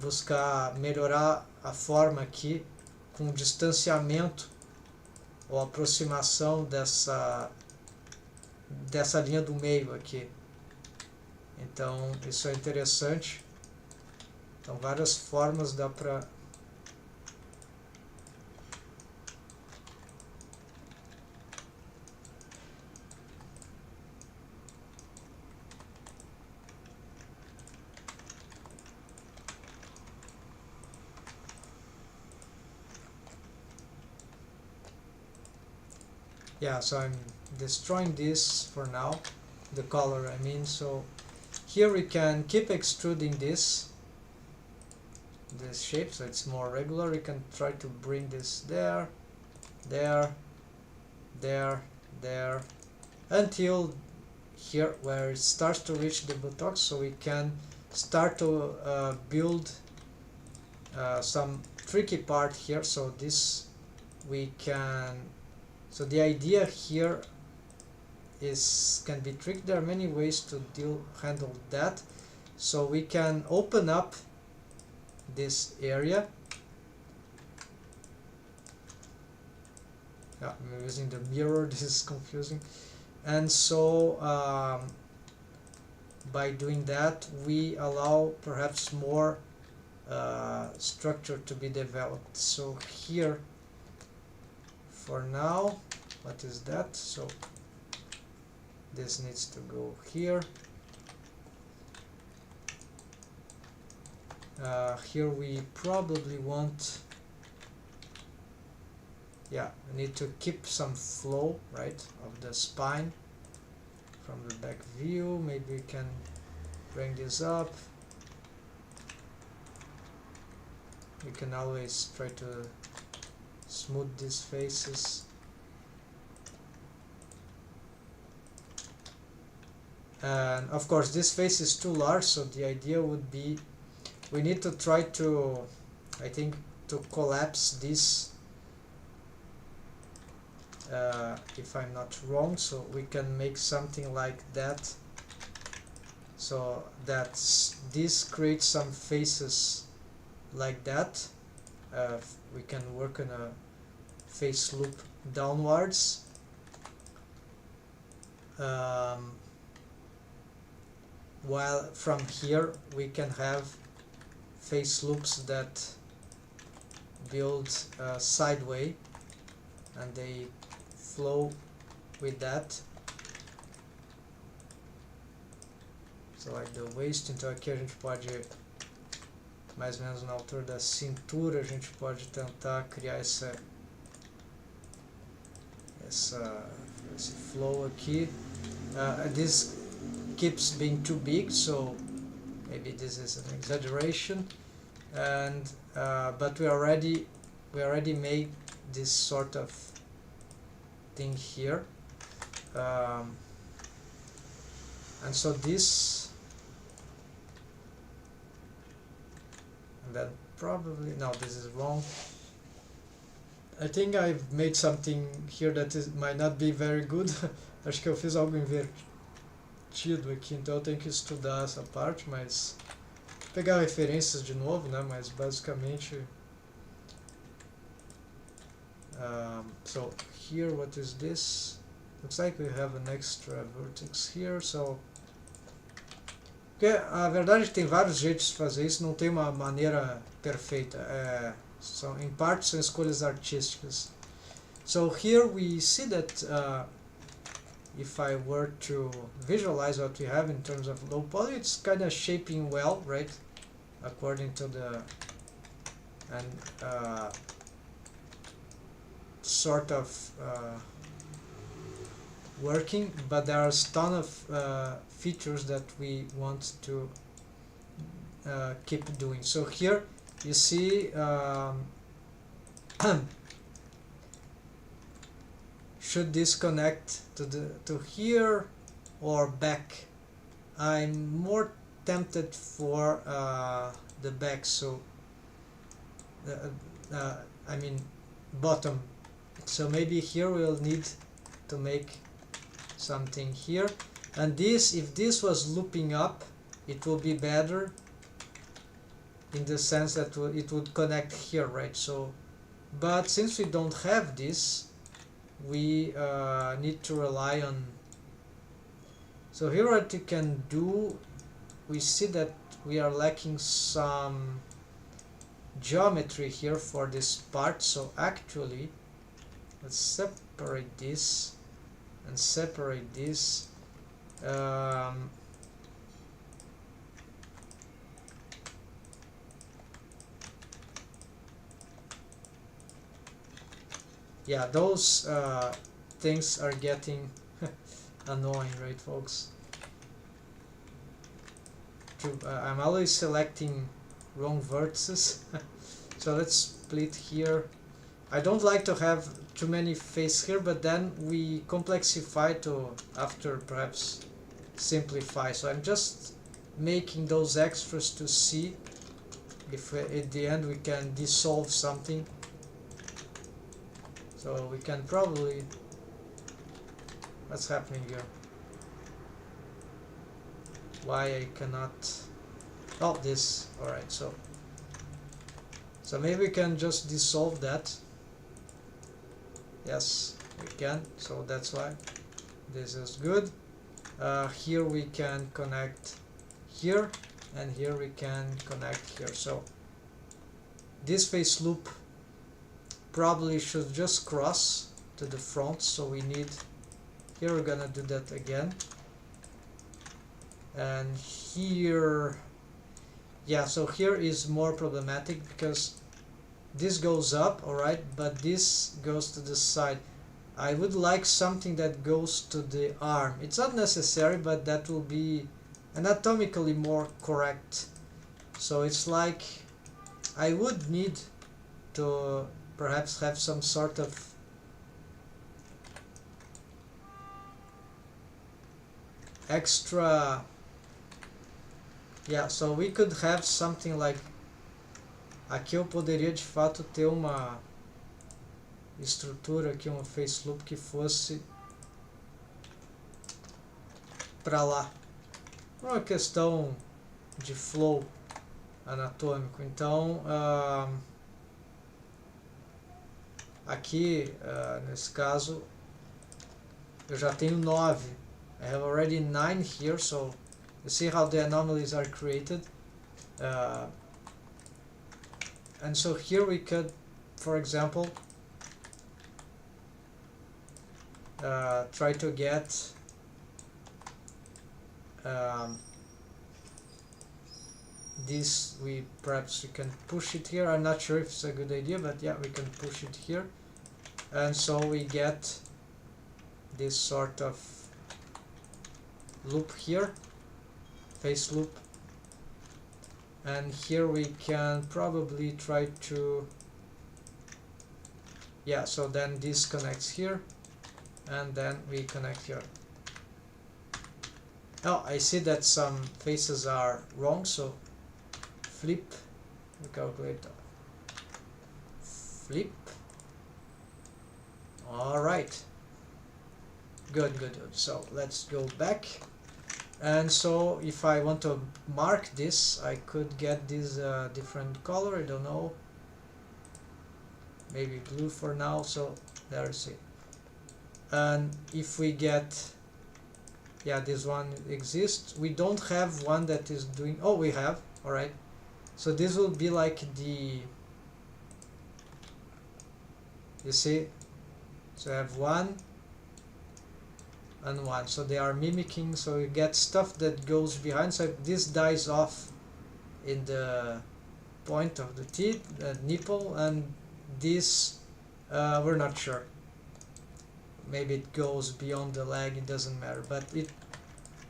buscar melhorar a forma aqui com distanciamento ou aproximação dessa linha do meio aqui. Então isso é interessante. Então várias formas dá pra Yeah, so I'm destroying this for now, the color I mean. So here we can keep extruding this shape so it's more regular. We can try to bring this there, there, there, there, until here where it starts to reach the buttocks, so we can start to build some tricky part here. So this we can, so the idea here is can be tricky. There are many ways to handle that. So we can open up this area. Yeah, I'm using the mirror, this is confusing. And so by doing that we allow perhaps more structure to be developed. So here for now, what is that? So this needs to go here. Here we probably want, yeah, we need to keep some flow, right, of the spine from the back view. Maybe we can bring this up. We can always try to smooth these faces. And of course this face is too large, so the idea would be we need to try to, I think, to collapse this, if I'm not wrong. So we can make something like that, so that this creates some faces like that. We can work on a face loop downwards. While from here we can have face loops that build sideways and they flow with that. So like the waist, então aqui a gente pode, mais ou menos na altura da cintura, a gente pode tentar criar esse flow aqui. This keeps being too big, so maybe this is an exaggeration, and but we already made this sort of thing here, and so this, and then probably, no, this is wrong. I think I've made something here that might not be very good. Acho que eu fiz algo invertido aqui, então eu tenho que estudar essa parte, mas pegar referências de novo, né? Mas basicamente, so here, what is this? Looks like we have an extra vertex here. So, porque a verdade tem vários jeitos de fazer isso, não tem uma maneira perfeita. Em parte são escolhas artísticas. So here we see that if I were to visualize what we have in terms of low poly, it's kind of shaping well, right? According to the, and sort of working, but there are a ton of features that we want to keep doing. So here you see should this connect to here or back? I'm more tempted for the back, so I mean bottom. So maybe here we'll need to make something here, and this, if this was looping up, it will be better in the sense that it would connect here, right? So, but since we don't have this, we need to rely on, so here what you can do, we see that we are lacking some geometry here for this part. So actually let's separate this and separate this. Yeah, those things are getting annoying, right, folks? I'm always selecting wrong vertices. So let's split here. I don't like to have too many faces here, but then we complexify to after perhaps simplify. So I'm just making those extras to see if at the end we can dissolve something. So we can probably... What's happening here? Why I cannot... Oh, this. Alright, so maybe we can just dissolve that. Yes, we can. So that's why this is good. Here we can connect here, and here we can connect here. So this face loop probably should just cross to the front, so we need... Here we're gonna do that again. And here... Yeah, so here is more problematic because this goes up, alright, but this goes to the side. I would like something that goes to the arm. It's not necessary, but that will be anatomically more correct. So it's like I would need to perhaps have some sort of extra... Yeah, so we could have something like... Aqui eu poderia de fato ter uma estrutura aqui, uma face loop que fosse para lá. Uma questão de flow anatômico. Então, aqui, nesse caso, eu já tenho 9. I have already 9 here, so you see how the anomalies are created. And so here we could, for example, try to get this. Perhaps we can push it here. I'm not sure if it's a good idea, but yeah, we can push it here, and so we get this sort of loop here, face loop. And here we can probably try to... Yeah, so then this connects here, and then we connect here. Oh, I see that some faces are wrong, so flip the calculator. Flip. Alright. Good. So let's go back. And so if I want to mark this, I could get this different color, I don't know, maybe blue for now. So there's it. And if we get... Yeah, this one exists. We don't have one that is doing... Oh, we have. Alright. So this will be like the... You see? So I have 1 and 1, so they are mimicking, so you get stuff that goes behind. So if this dies off in the point of the teeth, nipple, and this we're not sure, maybe it goes beyond the leg, it doesn't matter, but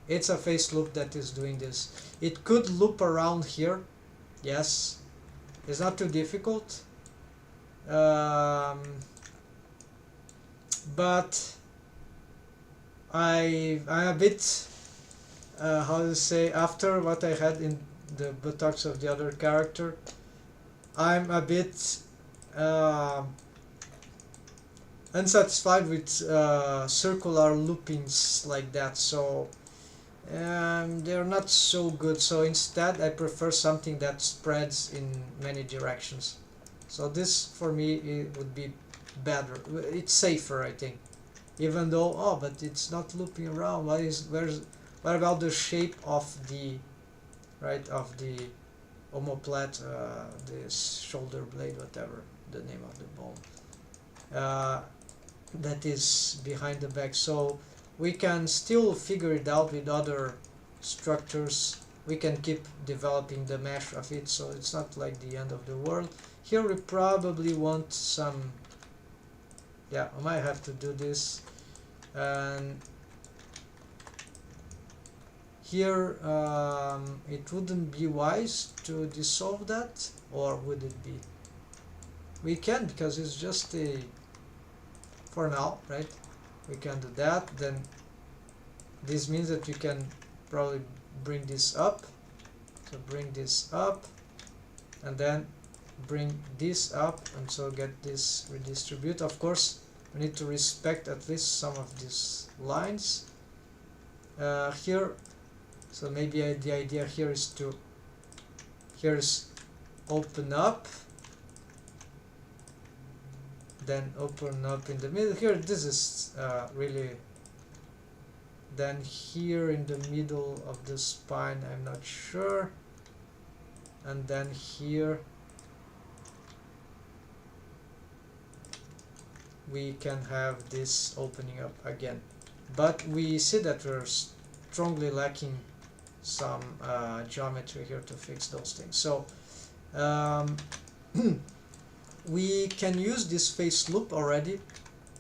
it's a face loop that is doing this. It could loop around here, yes, it's not too difficult, but I'm a bit, how to say, after what I had in the buttocks of the other character, I'm a bit unsatisfied with circular loopings like that, so they're not so good. So instead I prefer something that spreads in many directions. So this for me it would be better, it's safer, I think. Even though, oh, but it's not looping around. What about the shape of the, right, of the omoplate, the shoulder blade, whatever the name of the bone, that is behind the back? So we can still figure it out with other structures. We can keep developing the mesh of it, so it's not like the end of the world. Here we probably want some... Yeah, I might have to do this. and here it wouldn't be wise to dissolve that, or would it be? We can, because it's just a for now, right? We can do that. Then this means that we can probably bring this up, so bring this up and then bring this up, and so get this redistribute. Of course we need to respect at least some of these lines here. So maybe the idea here is to here's open up, then open up in the middle here. This is really, then here in the middle of the spine I'm not sure, and then here we can have this opening up again, but we see that we're strongly lacking some geometry here to fix those things. So we can use this face loop already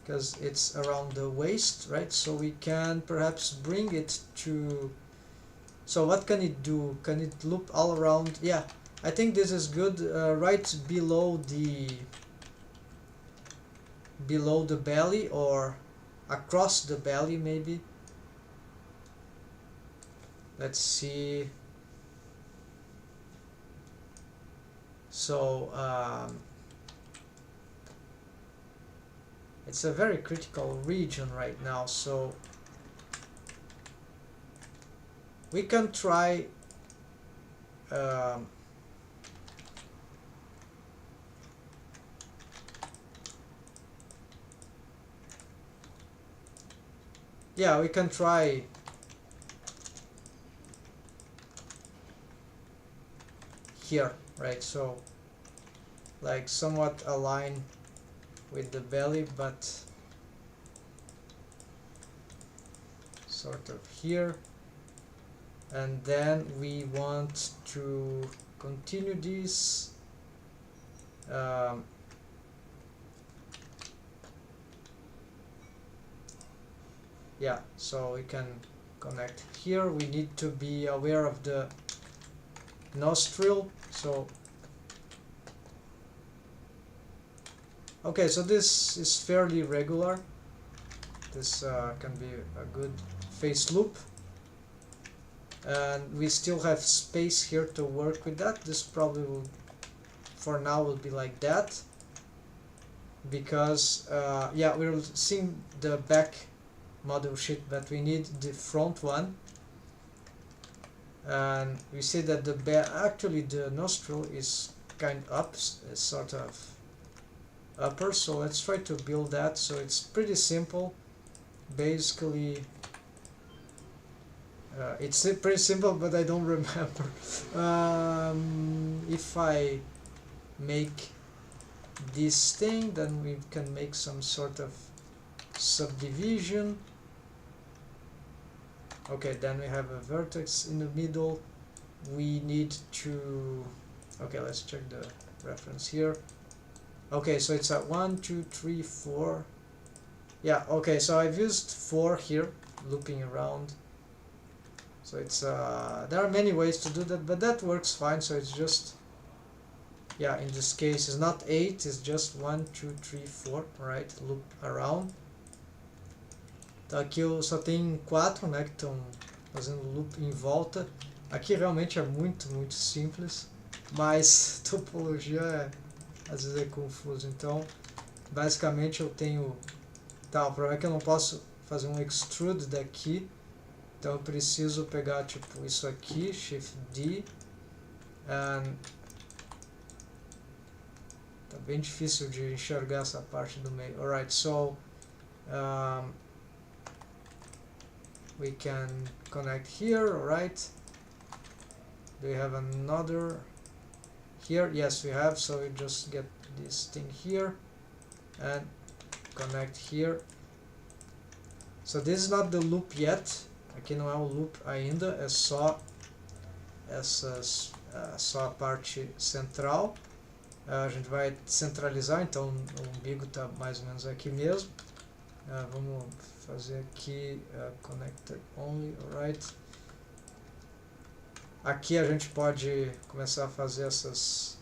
because it's around the waist, right? So we can perhaps bring it to, so what can it do? Can it loop all around? Yeah, I think this is good, right below the belly, or across the belly maybe. Let's see. So it's a very critical region right now, so we can try yeah, we can try here, right? So like somewhat align with the belly, but sort of here, and then we want to continue this yeah, so we can connect here. We need to be aware of the nostril. So okay, so this is fairly regular. This can be a good face loop, and we still have space here to work with that. This probably will, for now, will be like that, because yeah, we're seeing the back model sheet, but we need the front one, and we see that actually the nostril is kind of up, sort of upper. So let's try to build that. So it's pretty simple, basically. It's pretty simple, but I don't remember. If I make this thing, then we can make some sort of subdivision. Okay, then we have a vertex in the middle. We need to, okay, let's check the reference here. Okay, so it's at 1, 2, 3, 4. Yeah, okay, so I've used 4 here, looping around. So it's there are many ways to do that, but that works fine. So it's just, yeah, in this case it's not 8, it's just 1, 2, 3, 4, right? Loop around. Então aqui eu só tem 4, né, que estão fazendo loop em volta. Aqui realmente é muito simples, mas topologia às vezes é confuso. Então basicamente eu tenho, tá, o problema é que eu não posso fazer um extrude daqui. Então eu preciso pegar tipo isso aqui, Shift D, and tá bem difícil de enxergar essa parte do meio. Alright, so we can connect here. Alright, do we have another here? Yes, we have. So we just get this thing here and connect here. So this is not the loop yet. Aqui não é o loop ainda, é só só a parte central. A gente vai centralizar, então o umbigo está mais ou menos aqui mesmo. Vamos fazer aqui connected only, alright. Aqui a gente pode começar a fazer essas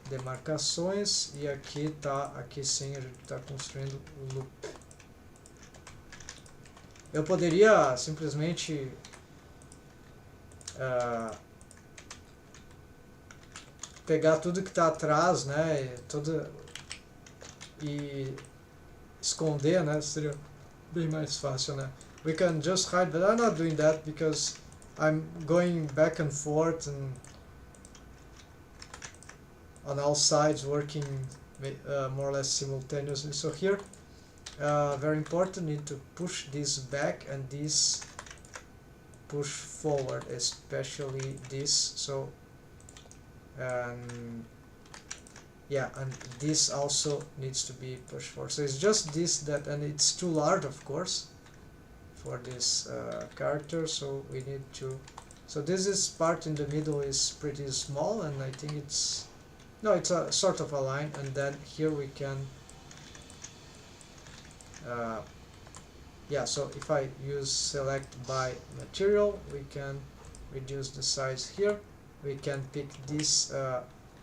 demarcações e aqui sim a gente está construindo o loop. Eu poderia simplesmente pegar tudo que está atrás, né, e esconder, né, seria bem mais fácil, né. We can just hide, but I'm not doing that because I'm going back and forth and on all sides working more or less simultaneously. So here, very important, need to push this back and this push forward, especially this. So yeah, and this also needs to be pushed forward. So it's just this, that, and it's too large, of course, for this character, so we need to, so this part in the middle is pretty small, and I think it's, no, it's a sort of a line, and then here we can yeah, so if I use select by material, we can reduce the size here. We can pick this,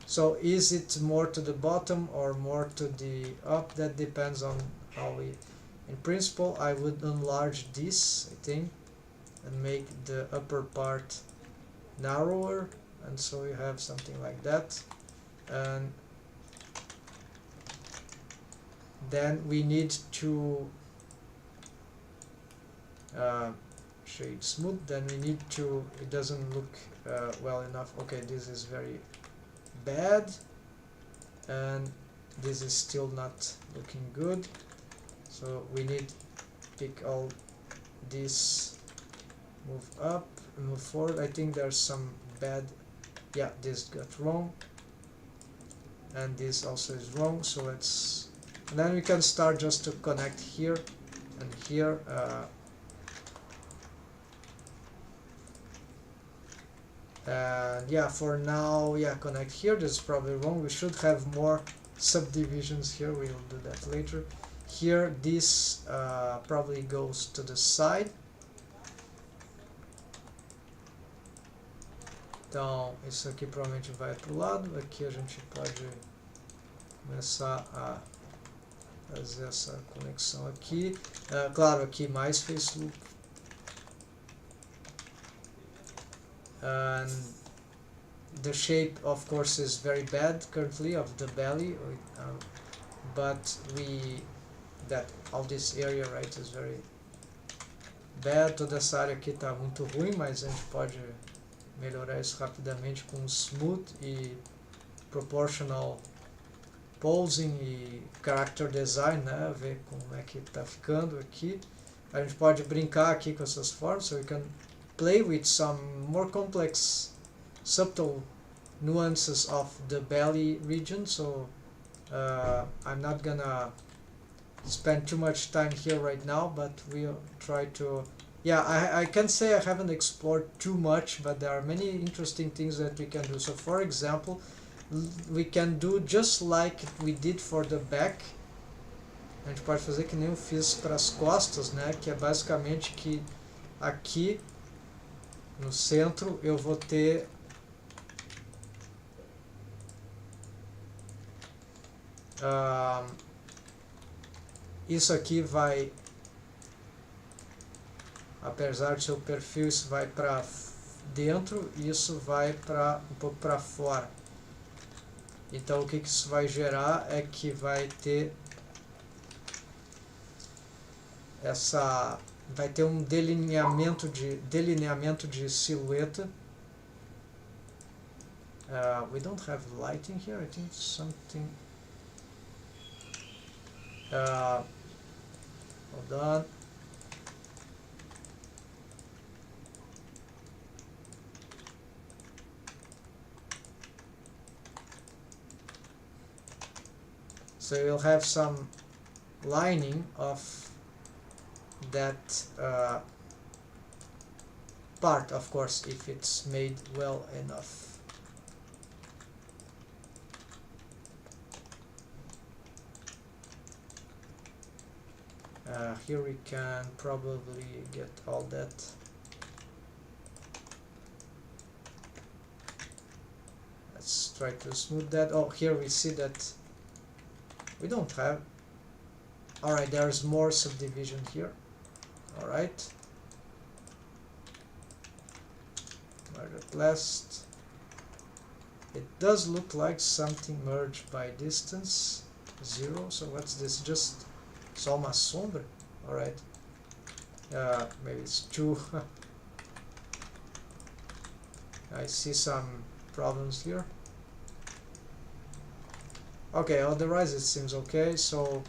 so is it more to the bottom or more to the up? That depends on how we, in principle I would enlarge this, I think, and make the upper part narrower, and so you have something like that. And then we need to shade smooth, then we need to, it doesn't look well enough. Okay, this is very bad, and this is still not looking good, so we need pick all this, move up, move forward. I think there's some bad, yeah, this got wrong, and this also is wrong, so let's, and then we can start just to connect here and here. And yeah, for now, yeah, connect here. This is probably wrong. We should have more subdivisions here. We'll do that later. Here, this probably goes to the side. Então, isso aqui provavelmente vai para o lado. Aqui a gente pode começar a fazer essa conexão aqui. Claro, aqui mais face loop. And the shape, of course, is very bad currently of the belly, but all this area, right, is very bad. Toda essa área aqui está muito ruim, mas a gente pode melhorar isso rapidamente com smooth e proportional posing e character design, né, ver como é que está ficando aqui. A gente pode brincar aqui com essas formas, so we can play with some more complex, subtle nuances of the belly region. So I'm not gonna spend too much time here right now, but we'll try to, yeah, I can say I haven't explored too much, but there are many interesting things that we can do. So for example, we can do just like we did for the back. A gente pode fazer que nem eu fiz para as costas, né, que é basicamente que aqui no centro eu vou ter isso aqui vai, apesar de ser o perfil, isso vai para dentro e isso vai para um pouco para fora. Então o que isso vai gerar é que vai ter essa, vai ter um delineamento de silhueta. We don't have lighting here. I think something. Hold on. So you'll have some lining of that part, of course, if it's made well enough. Here we can probably get all that. Let's try to smooth that. Oh, here we see that we don't have. Alright, there's more subdivision here. Alright. Merge at last. It does look like something merged by distance. 0. So what's this? Just só uma sombra? Alright. Maybe it's 2. I see some problems here. Okay, otherwise it seems okay, so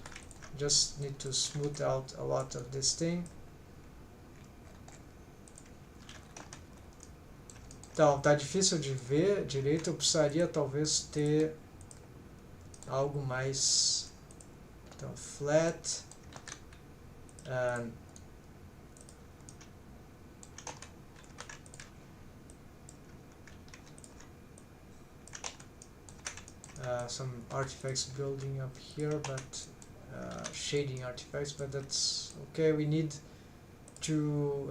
just need to smooth out a lot of this thing. Então, tá difícil de ver direito, eu precisaria talvez ter algo mais, então, flat, and some artifacts building up here, but shading artifacts, but that's okay. We need to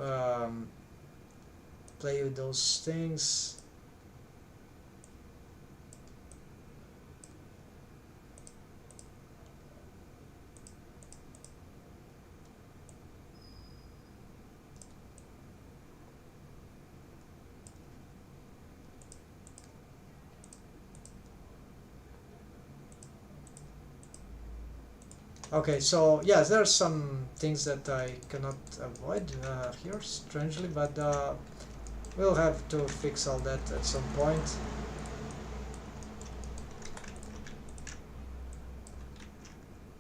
play with those things. Okay, so yes, there are some things that I cannot avoid here, strangely, but we'll have to fix all that at some point.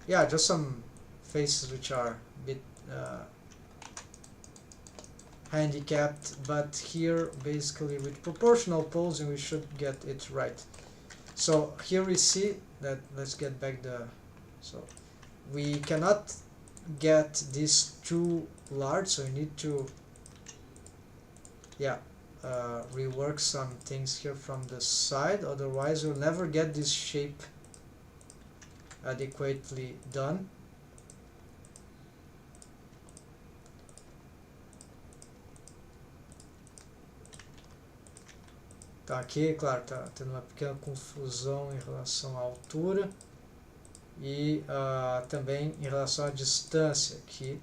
Yeah, just some faces which are a bit handicapped, but here basically with proportional posing we should get it right. So here we see that, let's get back so we cannot get this too large, so we need to rework some things here from the side, otherwise we'll never get this shape adequately done. Tá, aqui, claro, tá tendo uma pequena confusão em relação à altura e também em relação à distância, que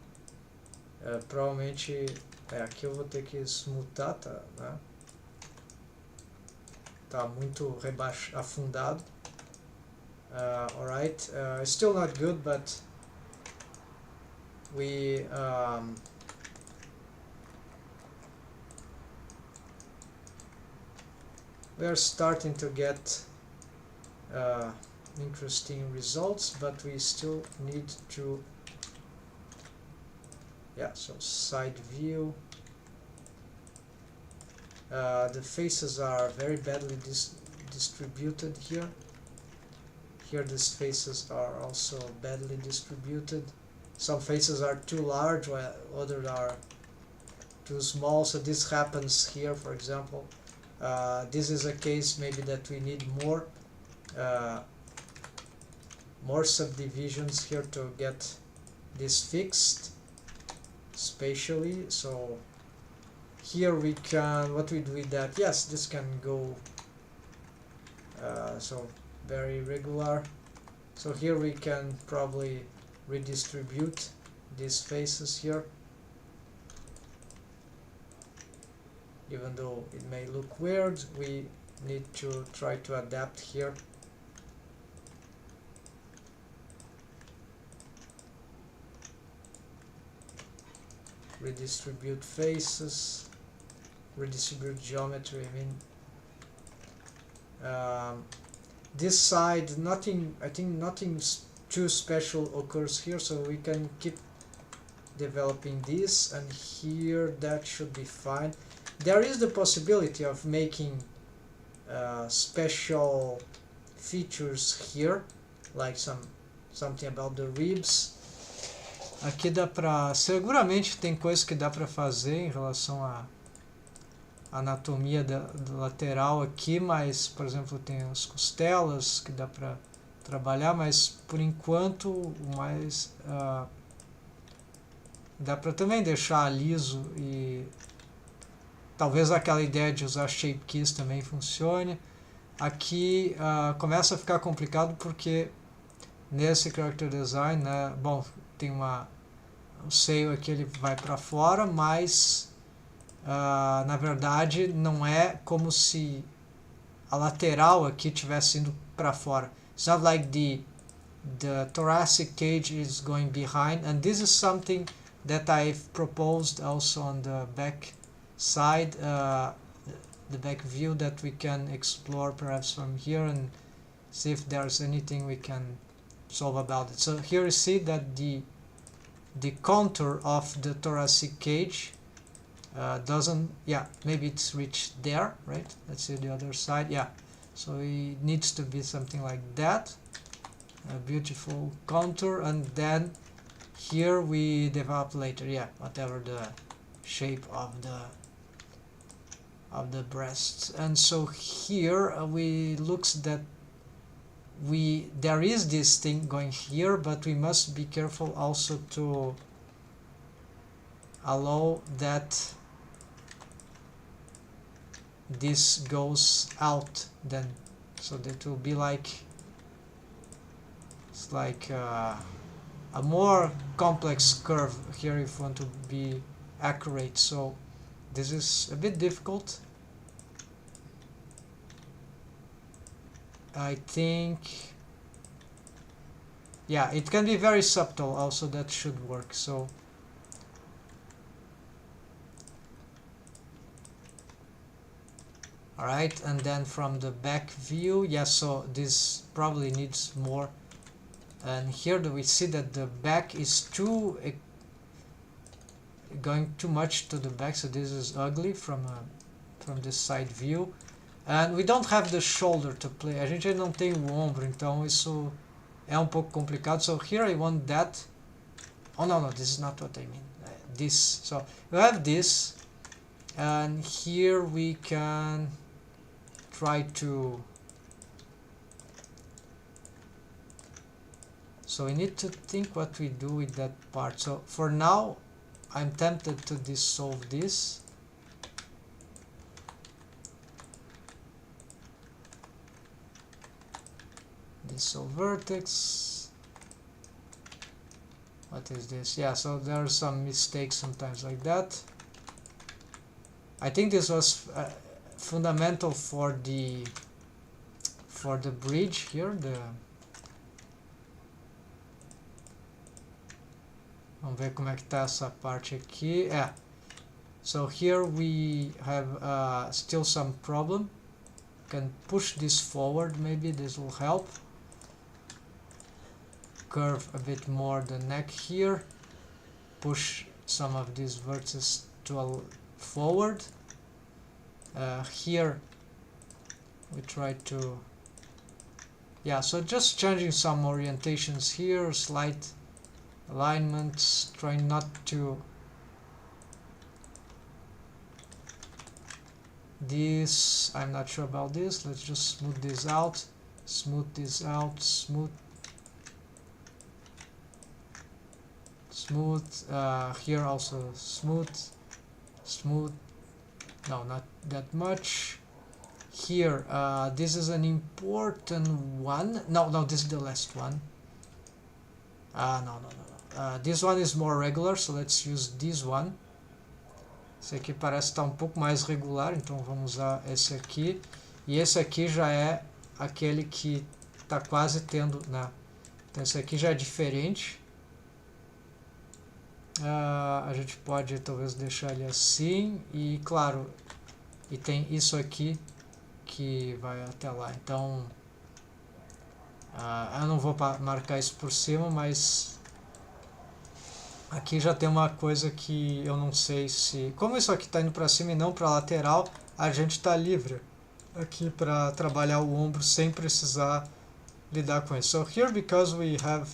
provavelmente aqui eu vou ter que smutar, tá, né? Tá muito afundado. Alright, still not good, but we are starting to get interesting results, but we still need to, so side view. The faces are very badly distributed here. Here these faces are also badly distributed. Some faces are too large while others are too small, so this happens here, for example. This is a case maybe that we need more subdivisions here to get this fixed spatially. So here we can, what we do with that, yes, this can go so very regular. So here we can probably redistribute these faces here, even though it may look weird. We need to try to adapt here. Redistribute faces, redistribute geometry, I mean. This side, I think nothing too special occurs here, so we can keep developing this, and here that should be fine. There is the possibility of making special features here, like something about the ribs. Aqui dá pra, seguramente tem coisa que dá pra fazer em relação à anatomia do lateral aqui, mas, por exemplo, tem as costelas que dá pra trabalhar, mas por enquanto o mais Dá para também deixar liso e talvez aquela ideia de usar shape keys também funcione. Aqui começa a ficar complicado porque nesse character design, né, bom, tem o seio aqui, ele vai para fora, mas na verdade não é como se a lateral aqui tivesse indo para fora. It's not like the thoracic cage is going behind, and this is something that I've proposed also on the back side, the back view, that we can explore perhaps from here and see if there's anything we can solve about it. So here you see that the contour of the thoracic cage doesn't, yeah, maybe it's reached there, right? Let's see the other side, yeah. So it needs to be something like that, a beautiful contour, and then here we develop later, yeah, whatever the shape of the breasts. And so here we looks that there is this thing going here, but we must be careful also to allow that this goes out then, so that will be like, it's like a more complex curve here if you want to be accurate. So this is a bit difficult. I think, yeah, it can be very subtle also, that should work. So alright, and then from the back view, yeah, so this probably needs more. And here we see that the back is going too much to the back, so this is ugly from this side view. And we don't have the shoulder to play. A gente não tem o ombro, então isso é pouco complicado. So here I want that. Oh no, this is not what I mean. This. So we have this, and here we can try to. So we need to think what we do with that part. So for now, I'm tempted to dissolve this. Dissolve vertex. What is this? Yeah, so there are some mistakes sometimes like that. I think this was fundamental for the bridge here. Vamos ver como é que tá essa parte aqui. Yeah. So here we have still some problem. Can push this forward, maybe this will help. Curve a bit more the neck here. Push some of these vertices forward. Here we try to, yeah, so just changing some orientations here, slight alignments, trying not to this, I'm not sure about this. Let's just smooth this out, smooth this out, smooth, here also smooth, no, not that much. Here, this is an important one. No, this is the last one. No. This one is more regular, so let's use this one. Esse aqui parece estar pouco mais regular, então vamos usar esse aqui. E esse aqui já é aquele que está quase tendo, né? Então esse aqui já é diferente. A gente pode talvez deixar ele assim, e claro, e tem isso aqui que vai até lá. Então eu não vou marcar isso por cima, mas aqui já tem uma coisa que eu não sei se, como isso aqui está indo para cima e não para lateral, a gente está livre aqui para trabalhar o ombro sem precisar lidar com isso. So here, because we have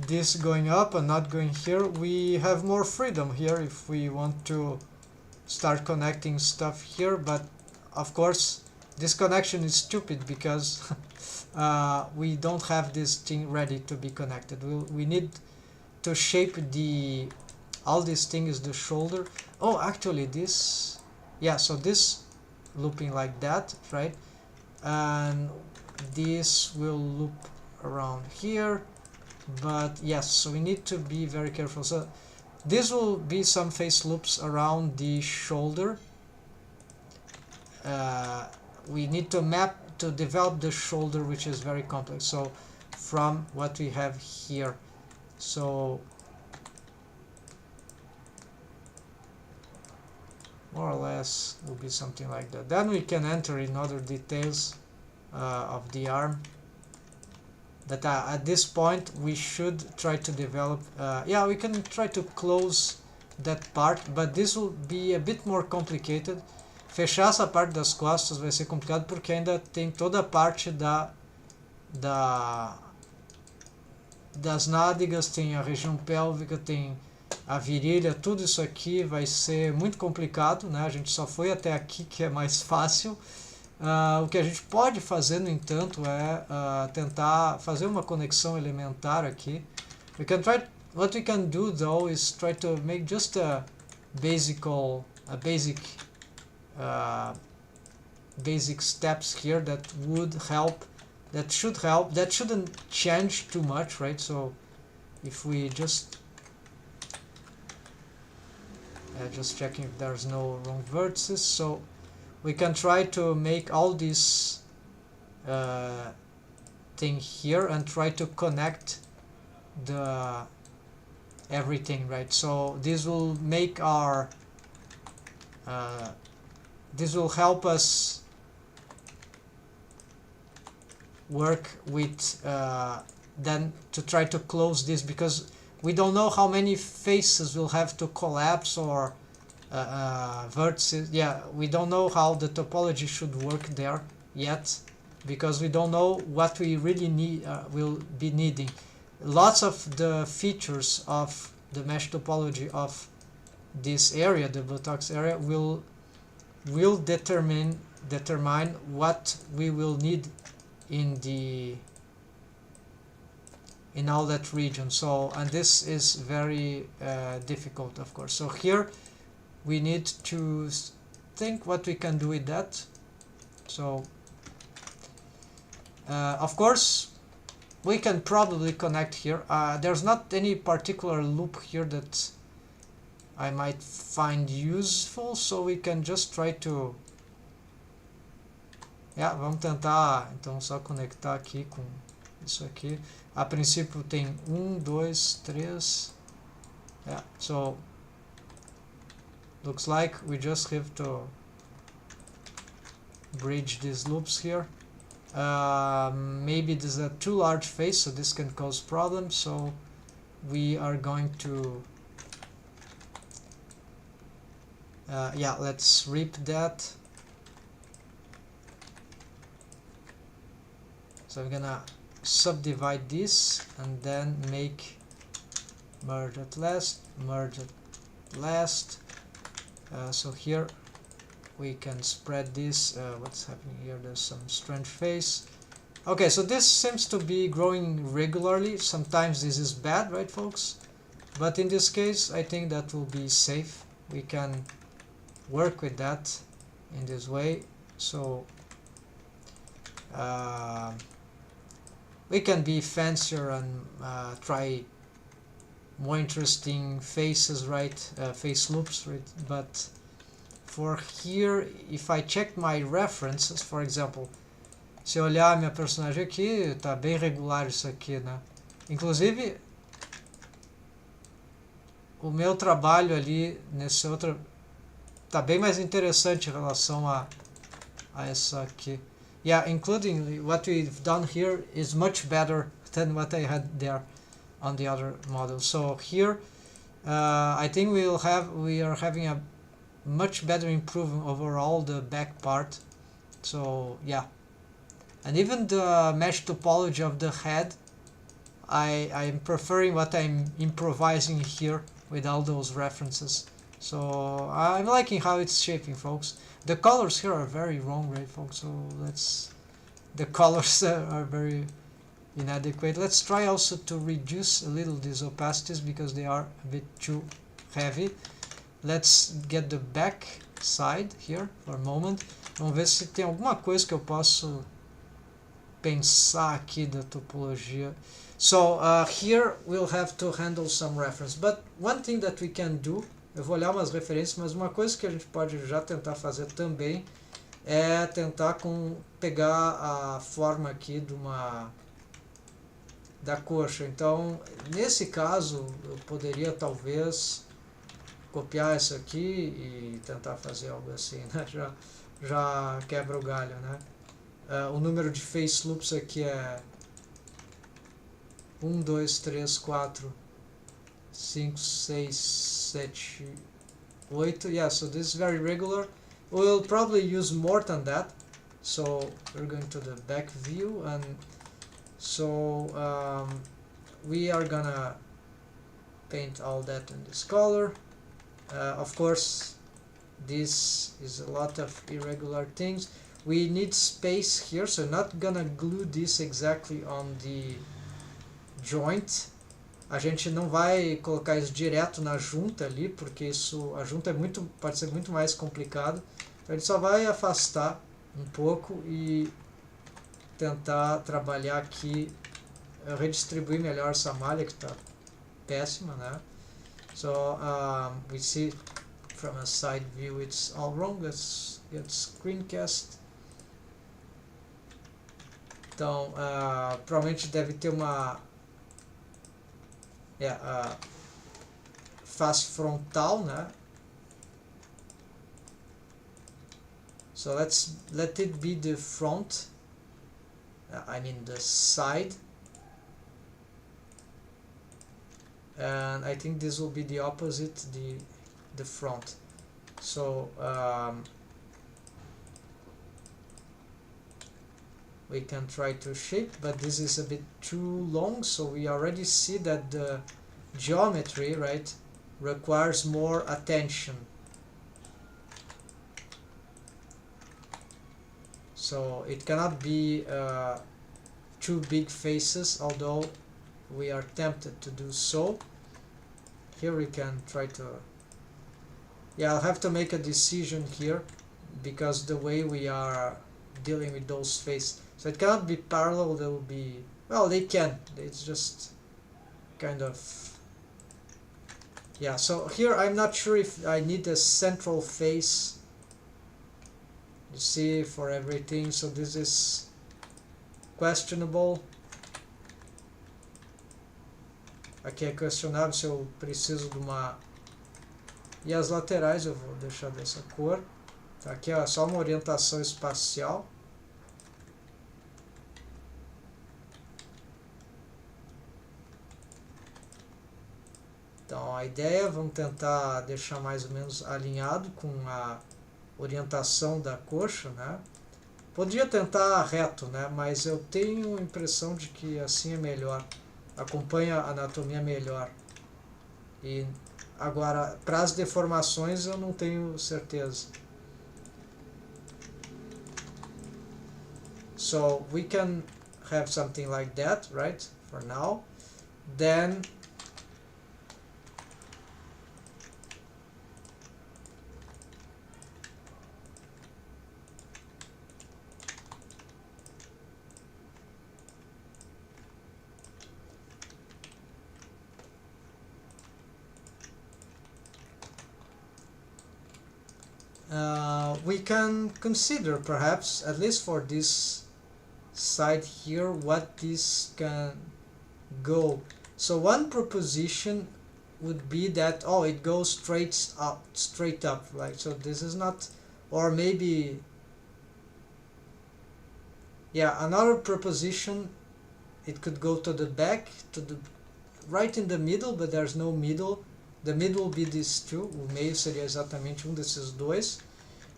this going up and not going here, we have more freedom here if we want to start connecting stuff here. But of course this connection is stupid because we don't have this thing ready to be connected. We need to shape the all this thing is the shoulder. Oh, actually this, yeah, so this looping like that, right? And this will loop around here, but yes, so we need to be very careful. So this will be some face loops around the shoulder. We need to map to develop the shoulder, which is very complex. So from what we have here, so more or less will be something like that. Then we can enter in other details of the arm. That at this point we should try to develop. Yeah, we can try to close that part, but this will be a bit more complicated. Fechar essa parte das costas vai ser complicado porque ainda tem toda a parte das nádegas, tem a região pélvica, tem a virilha, tudo isso aqui vai ser muito complicado, né? A gente só foi até aqui, que é mais fácil. O que a gente pode fazer, no entanto, é tentar fazer uma conexão elementar aqui. What we can do though is try to make just a basic steps here that would help, that shouldn't change too much, right? So if we just checking if there's no wrong vertices, so we can try to make all this thing here and try to connect the everything, right? So this will make our this will help us work with then to try to close this, because we don't know how many faces will have to collapse or vertices. Yeah, we don't know how the topology should work there yet, because we don't know what we really need will be needing. Lots of the features of the mesh topology of this area, the buttocks area, will determine what we will need in all that region. So, and this is very difficult, of course. So here we need to think what we can do with that. So of course we can probably connect here. There's not any particular loop here that I might find useful, so we can just try to, yeah, vamos tentar então só conectar aqui com isso aqui. A princípio tem 1, 2, 3. Yeah, so looks like we just have to bridge these loops here. Maybe this is a too large face, so this can cause problems, so we are going to yeah, let's rip that. So I'm gonna subdivide this and then make merge at last, merge at last. So here we can spread this. What's happening here? There's some strange face. Okay, so this seems to be growing regularly. Sometimes this is bad, right, folks? But in this case, I think that will be safe. We can work with that in this way. So we can be fancier and try more interesting faces, right? Face loops, right? But for here, if I check my references, for example, se eu olhar minha personagem aqui, tá bem regular isso aqui, né? Inclusive, o meu trabalho ali nesse outro tá bem mais interessante em relação a essa aqui. Yeah, including what we've done here is much better than what I had there on the other model. So here, I think we are having a much better improvement overall the back part. So yeah, and even the mesh topology of the head, I'm preferring what I'm improvising here with all those references. So I'm liking how it's shaping, folks. The colors here are very wrong, right, folks? So the colors are very inadequate. Let's try also to reduce a little these opacities because they are a bit too heavy. Let's get the back side here for a moment. Vamos ver se tem alguma coisa que eu posso pensar aqui da topologia. So here we'll have to handle some reference, but one thing that we can do, eu vou olhar umas referências, mas uma coisa que a gente pode já tentar fazer também é tentar pegar a forma aqui da coxa. Então, nesse caso, eu poderia talvez copiar isso aqui e tentar fazer algo assim, né? Já quebra o galho, né? O número de face loops aqui é 1, 2, 3, 4, 5, 6, 7, 8. Yeah, so this is very regular. We'll probably use more than that. So we're going to the back view, and so we are gonna paint all that in this color. Of course, this is a lot of irregular things. We need space here, so not gonna glue this exactly on the joint. A gente não vai colocar isso direto na junta ali, porque a junta pode ser muito mais complicado. Então a gente só vai afastar um pouco e tentar trabalhar aqui, redistribuir melhor essa malha que está péssima, né? So we see from a side view it's all wrong. Let's get screencast. Então provavelmente deve ter uma face frontal, né? So let it be the front, I mean the side, and I think this will be the opposite, the front. So we can try to shape, but this is a bit too long, so we already see that the geometry, right, requires more attention. So it cannot be two big faces, although we are tempted to do so. Here we can try to, I'll have to make a decision here because the way we are dealing with those faces. So it cannot be parallel, they will be, well, they can, it's just kind of, so here I'm not sure if I need a central face, you see, for everything, so this is questionable. Aqui é questionável se eu preciso de uma... E as laterais eu vou deixar dessa cor. Tá, aqui é só uma orientação espacial. Então a ideia, vamos tentar deixar mais ou menos alinhado com a orientação da coxa, né? Poderia tentar reto, né? Mas eu tenho a impressão de que assim é melhor, acompanha a anatomia melhor. E agora, para as deformações eu não tenho certeza. So we can have something like that, right? For now. Then we can consider, perhaps, at least for this side here, what this can go. So one proposition would be that, oh, it goes straight up, like, so this is not, or maybe, another proposition, it could go to the back, to the right in the middle, but there's no middle. The middle will be these two, o meio seria exatamente desses dois.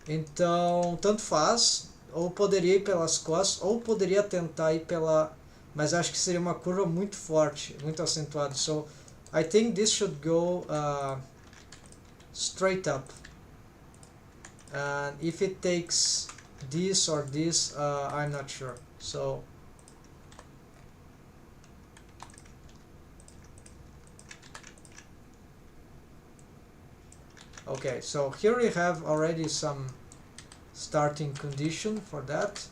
Então, tanto faz, ou poderia ir pelas costas, ou poderia tentar ir pela... Mas acho que seria uma curva muito forte, muito acentuada. So, I think this should go straight up. And if it takes this or this, I'm not sure. So, Okay, so here we have already some starting condition for that.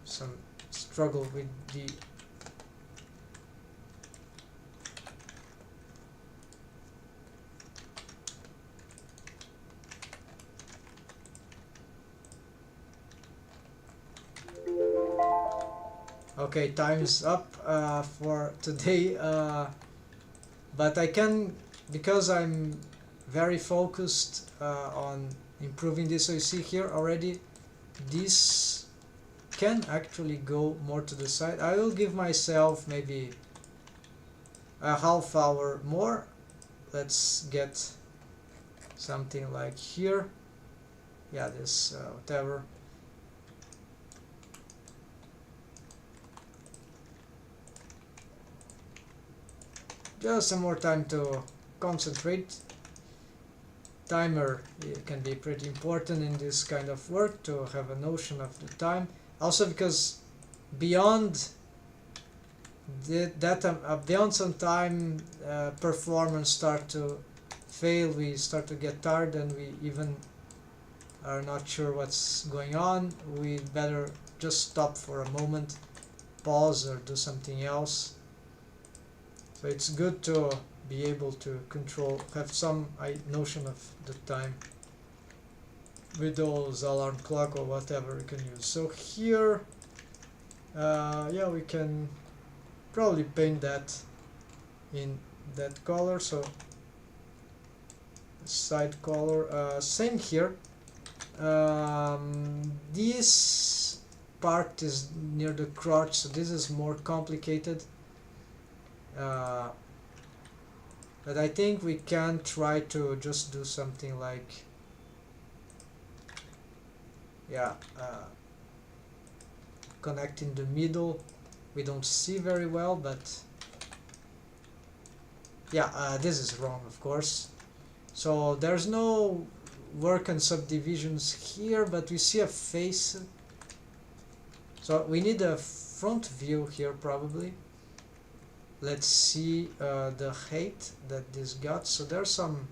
Some struggle with the okay, time's up for today, but I can, because I'm very focused on improving this. So you see here already this can actually go more to the side. I will give myself maybe a half hour more. Let's get something like here. Yeah, this whatever. Just some more time to concentrate. Timer can be pretty important in this kind of work, to have a notion of the time. Also because beyond beyond some time, performance start to fail, we start to get tired, and we even are not sure what's going on. We better just stop for a moment, pause, or do something else. So it's good to be able to control, have some notion of the time with those alarm clock or whatever we can use. So here, yeah, we can probably paint that in that color. So side color, same here. This part is near the crotch, so this is more complicated. But I think we can try to just do something like, yeah, connect in the middle. We don't see very well, but yeah, this is wrong, of course. So there's no work on subdivisions here, but we see a face. So we need a front view here probably. Let's see the height that this got. So there's some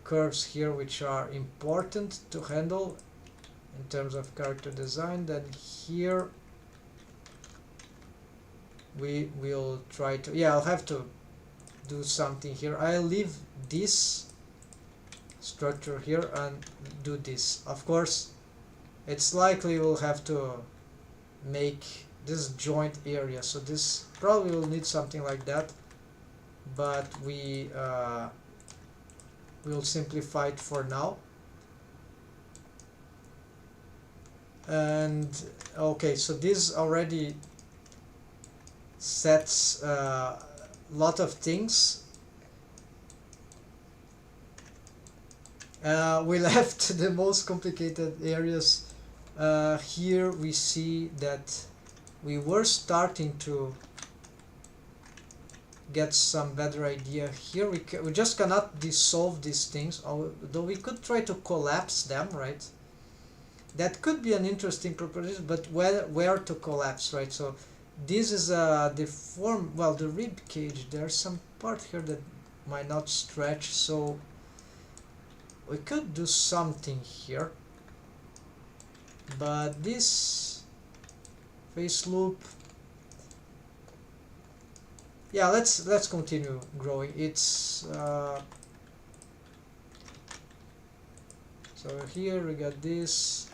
curves here which are important to handle in terms of character design. Then here we will try to, yeah, I'll have to do something here. I'll leave this structure here and do this. Of course, it's likely we'll have to make this joint area, so this probably will need something like that, but we will simplify it for now. And okay, so this already sets a lot of things. We left the most complicated areas. Here we see that we were starting to get some better idea. Here we just cannot dissolve these things, although we could try to collapse them, right? That could be an interesting proposition, but where to collapse, right? So this is the form, well, the rib cage, there's some part here that might not stretch, so we could do something here. But this face loop, yeah, let's continue growing. It's so here we got this,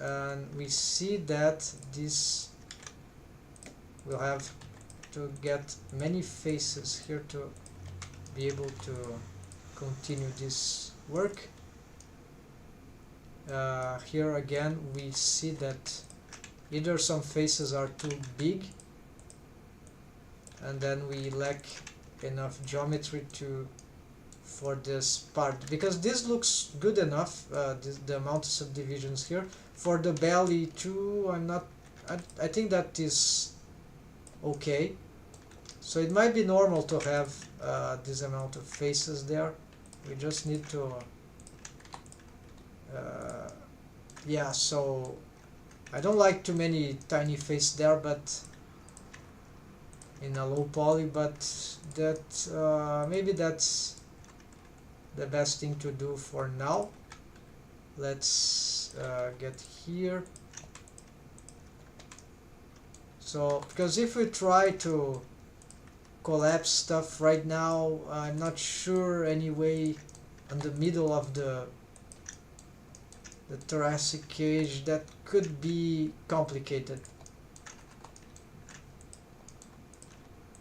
and we see that this will have to get many faces here to be able to continue this work. Here again we see that either some faces are too big, and then we lack enough geometry for this part, because this looks good enough, the amount of subdivisions here. For the belly too, I think that is okay. So it might be normal to have this amount of faces there. We just need to yeah, so I don't like too many tiny faces there, but in a low poly, but that maybe that's the best thing to do for now. Let's get here. So because if we try to collapse stuff right now, I'm not sure anyway on the middle of the thoracic cage, that could be complicated.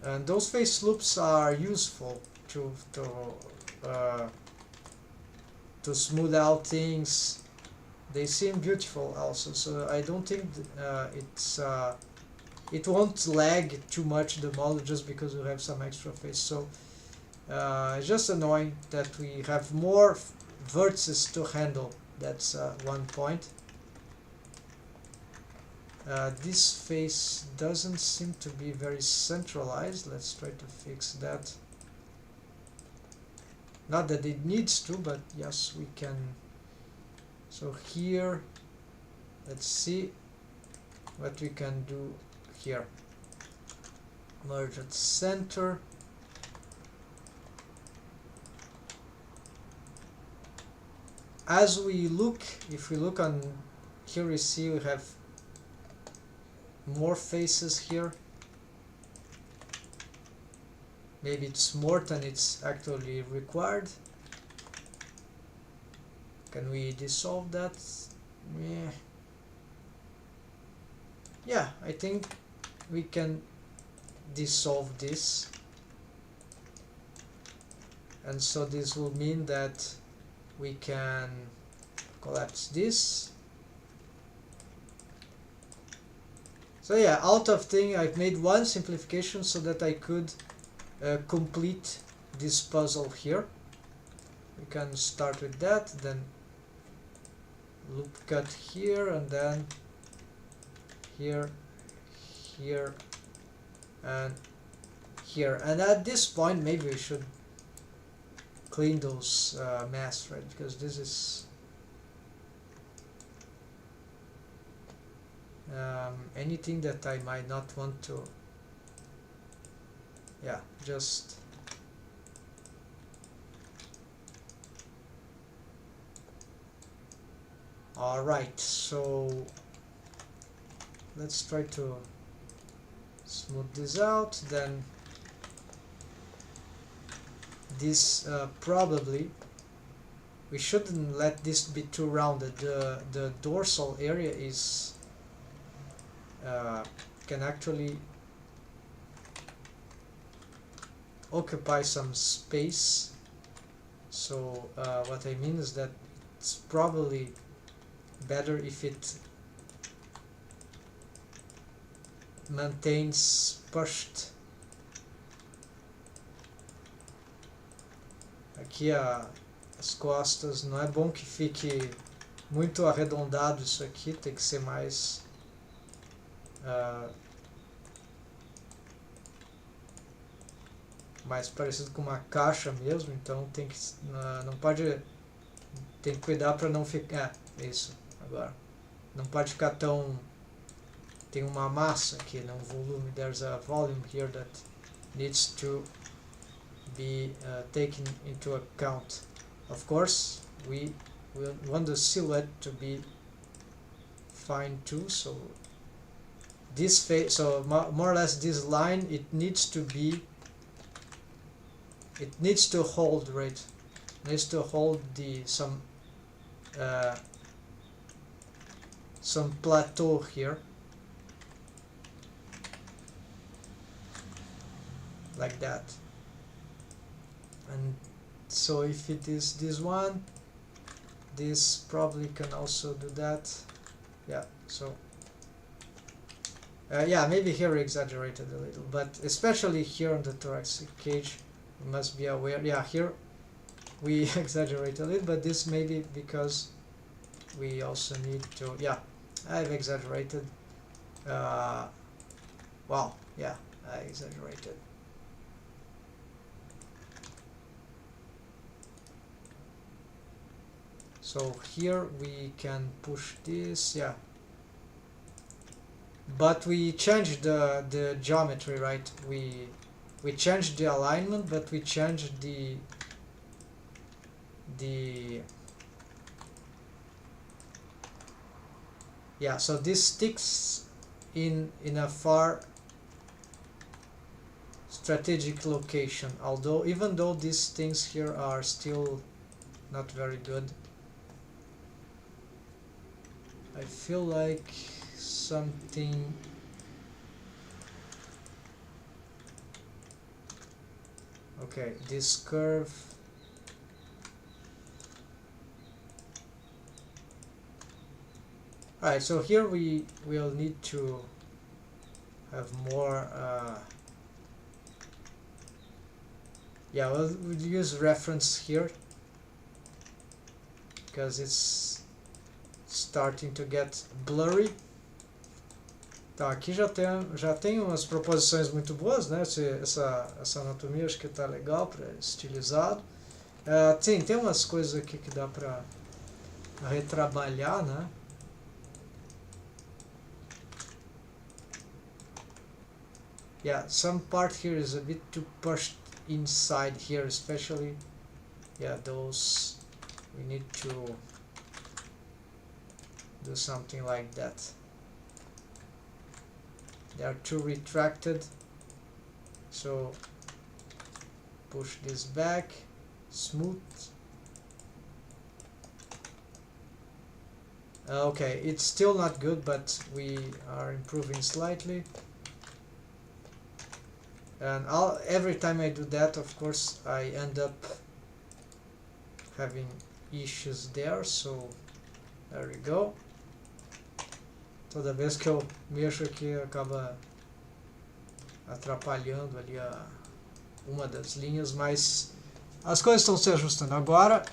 And those face loops are useful to smooth out things. They seem beautiful also, so I don't think it won't lag too much the model just because we have some extra face. So it's just annoying that we have more vertices to handle. That's one point. This face doesn't seem to be very centralized. Let's try to fix that. Not that it needs to, but yes, we can. So here, let's see what we can do here. Merge at center. As we look, if we look on here, we see we have more faces here. Maybe it's more than it's actually required. Can we dissolve that? Yeah, I think we can dissolve this. And so this will mean that we can collapse this. So yeah, out of thing, I've made one simplification so that I could complete this puzzle here. We can start with that, then loop cut here, and then here, here, and here. And at this point, maybe we should clean those masks, right? Because this is anything that I might not want to. Yeah, just alright, so let's try to smooth this out. Then this probably we shouldn't let this be too rounded. The dorsal area is can actually occupy some space. So what I mean is that it's probably better if it maintains pushed. Aqui as costas, não é bom que fique muito arredondado isso aqui, tem que ser mais mais parecido com uma caixa mesmo, então tem que não pode, tem que cuidar para não ficar isso agora, não pode ficar tão, tem uma massa aqui, não volume, there's a volume here that needs to be taken into account. Of course we want the silhouette to be fine too, so this face, so more or less this line, it needs to be, it needs to hold, right? It needs to hold some plateau here, like that. And so if it is this one, this probably can also do that. Yeah, so yeah, maybe here we exaggerated a little, but especially here on the thoracic cage, you must be aware. Yeah, here we exaggerate a little, but this may be because we also need to, yeah, I've exaggerated. Wow, yeah, I exaggerated. So here we can push this, yeah. but we changed the geometry, right? We changed the alignment, but we changed the yeah, so this sticks in a far strategic location, although even though these things here are still not very good. I feel like something. Okay, this curve. Alright, so here we will need to have more yeah, we'll use reference here because it's starting to get blurry. Então aqui já tem umas proposições muito boas, né? Essa anatomia acho que está legal para estilizado. Sim, tem umas coisas aqui que dá para retrabalhar, né? Yeah, some part here is a bit too pushed inside here, especially. Yeah, those we need to do something like that. They are too retracted, so push this back, smooth. Okay, it's still not good, but we are improving slightly. And every time I do that, of course, I end up having issues there, so there we go. Toda vez que eu mexo aqui, acaba atrapalhando ali uma das linhas, mas as coisas estão se ajustando. Agora,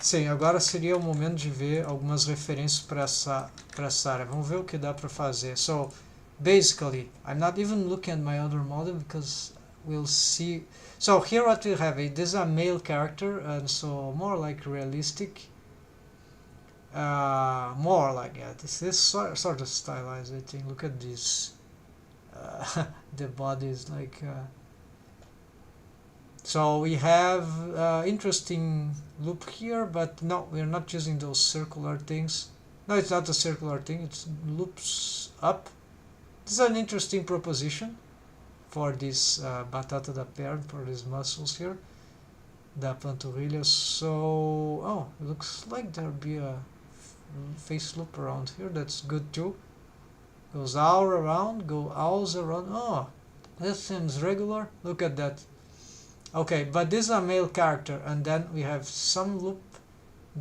sim, agora seria o momento de ver algumas referências para essa área. Vamos ver o que dá para fazer. So, basically, I'm not even looking at my other model because we'll see. So here what we have, this is a male character, and so more like realistic. More like, yeah, this is sort of stylized, I think. Look at this. The body is like... So we have interesting loop here, but no, we're not using those circular things. No, it's not a circular thing, it's loops up. This is an interesting proposition for this batata da perna, for these muscles here, da panturrilha. So, oh, it looks like there'll be a face loop around here. That's good too. Goes all around, go alls around. Oh, that seems regular. Look at that. Okay, but this is a male character, and then we have some loop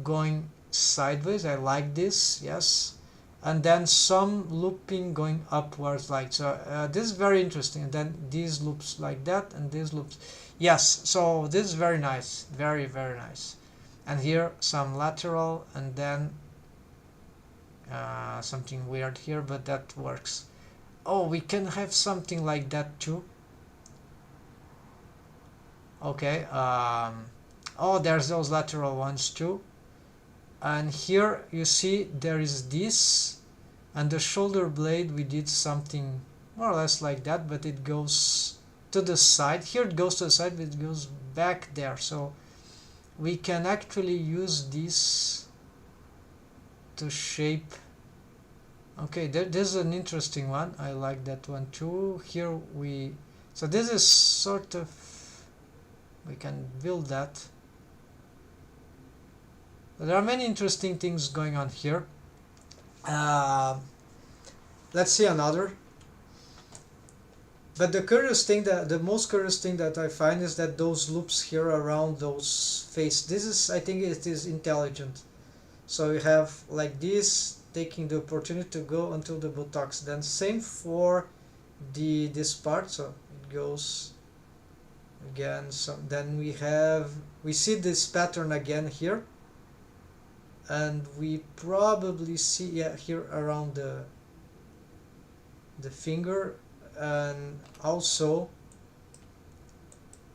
going sideways. I like this, yes. And then some looping going upwards, like so. This is very interesting. And then these loops like that, and these loops. Yes, so this is very nice, very, very nice. And here some lateral, and then something weird here, but that works. Oh, we can have something like that too. Okay, oh, there's those lateral ones too. And here you see there is this, and the shoulder blade we did something more or less like that, but it goes to the side. Here it goes to the side, but it goes back there. So we can actually use this to shape. Okay, this is an interesting one. I like that one too. Here so this is sort of, we can build that. There are many interesting things going on here. Let's see another. But the most curious thing that I find is that those loops here around those face. This is, I think it is intelligent. So you have like this, taking the opportunity to go until the buttocks. Then same for this part. So it goes again. So then we see this pattern again here. And we probably see, yeah, here around the finger, and also,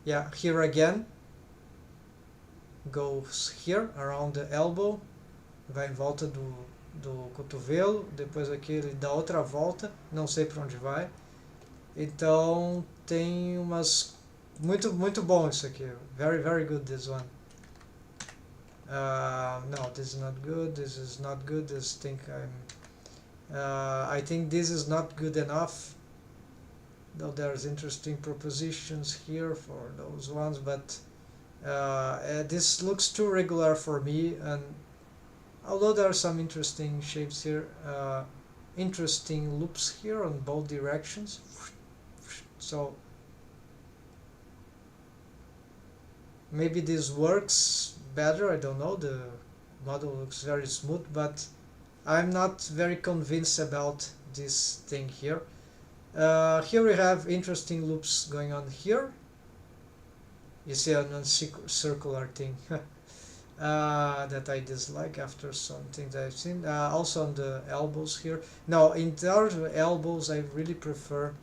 yeah, here again, goes here around the elbow, vai em volta do cotovelo, depois aqui ele dá outra volta, não sei para onde vai. Então tem umas muito bom isso aqui. Very good this one. No, this is not good. This is not good. I think this is not good enough. Though there's interesting propositions here for those ones, but this looks too regular for me. And although there are some interesting shapes here, interesting loops here on both directions. So maybe this works better, I don't know, the model looks very smooth, but I'm not very convinced about this thing here. Here we have interesting loops going on here. You see a non-circular thing that I dislike after some things I've seen. Also on the elbows here. Now in terms of elbows, I really prefer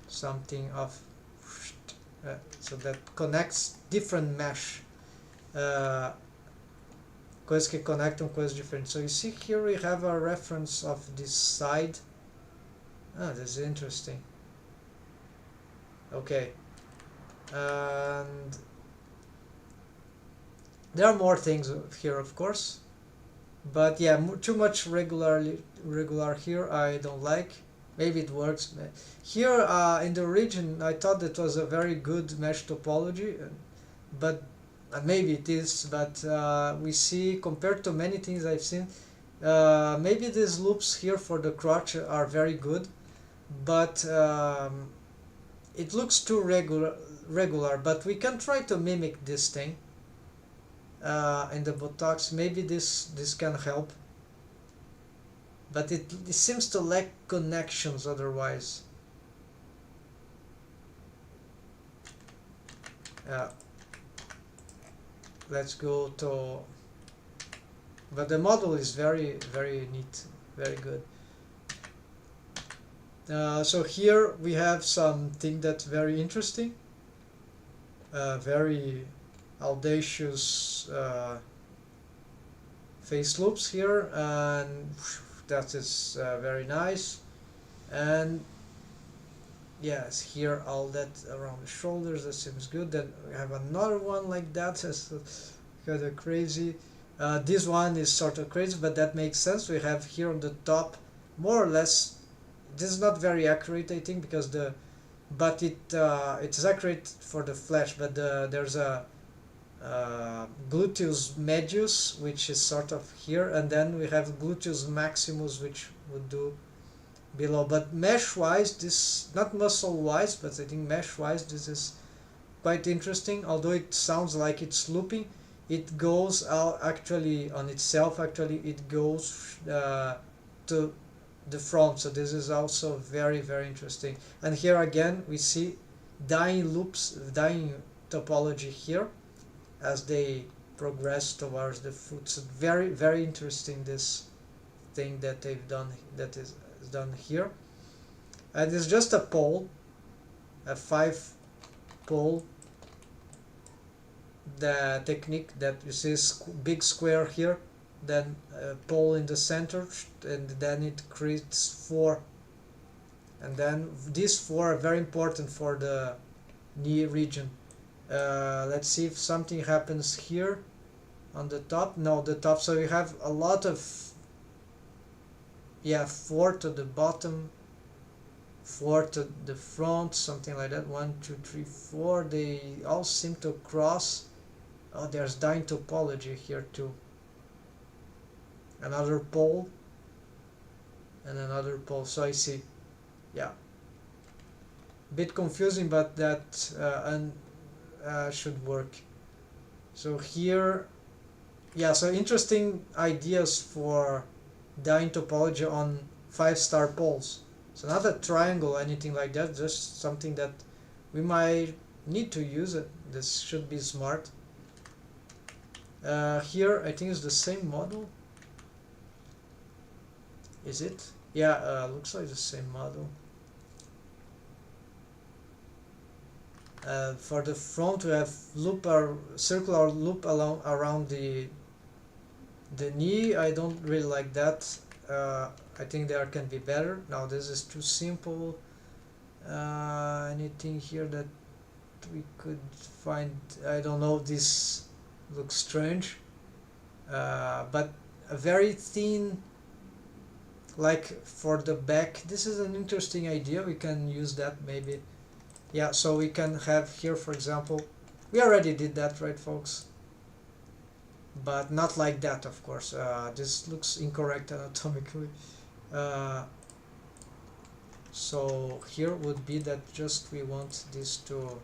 something of so that connects different mesh, coisas que conectam coisas diferentes. So you see here we have a reference of this side. This is interesting. Okay, and there are more things here, of course, but yeah, too much regular here I don't like. Maybe it works. Here in the region, I thought that was a very good mesh topology, but maybe it is, but we see, compared to many things I've seen, maybe these loops here for the crotch are very good, but it looks too regular, but we can try to mimic this thing in the buttocks. Maybe this can help. But it seems to lack connections otherwise. Let's go to... But the model is very neat, very good. So here we have something that's very interesting. Very audacious face loops here, and that is very nice. And yes, here all that around the shoulders, that seems good. Then we have another one like that. That's kind of crazy. This one is sort of crazy, but that makes sense. We have here on the top, more or less, this is not very accurate, I think, because it's accurate for the flesh, but there's a gluteus medius, which is sort of here, and then we have gluteus maximus, which would do below. But mesh wise, this, not muscle wise, but I think mesh wise, this is quite interesting. Although it sounds like it's looping, it goes out actually on itself. Actually, it goes to the front. So this is also very interesting. And here again we see dying loops, dying topology here as they progress towards the foot. So very interesting, this thing that they've done, that is done here. And it's just a pole, a 5-pole, the technique that you see big square here, then a pole in the center, and then it creates 4, and then these 4 are very important for the knee region. Let's see if something happens here on the top. No, the top. So you have a lot of 4 to the bottom, 4 to the front, something like that. 1, 2, 3, 4. They all seem to cross. Oh, there's dying topology here too. Another pole and another pole. So I see, bit confusing, but that should work. So here, so interesting ideas for dying topology on 5-star poles. So not a triangle or anything like that, just something that we might need to use it. This should be smart. Here I think it's the same model. Is it? Yeah, looks like the same model. For the front we have circular loop around the The knee, I don't really like that. I think there can be better. Now this is too simple. Anything here that we could find? I don't know, this looks strange. But a very thin, like for the back, this is an interesting idea. We can use that maybe. Yeah, so we can have here, for example, we already did that, right, folks? But not like that, of course. This looks incorrect anatomically. So here would be that just we want this to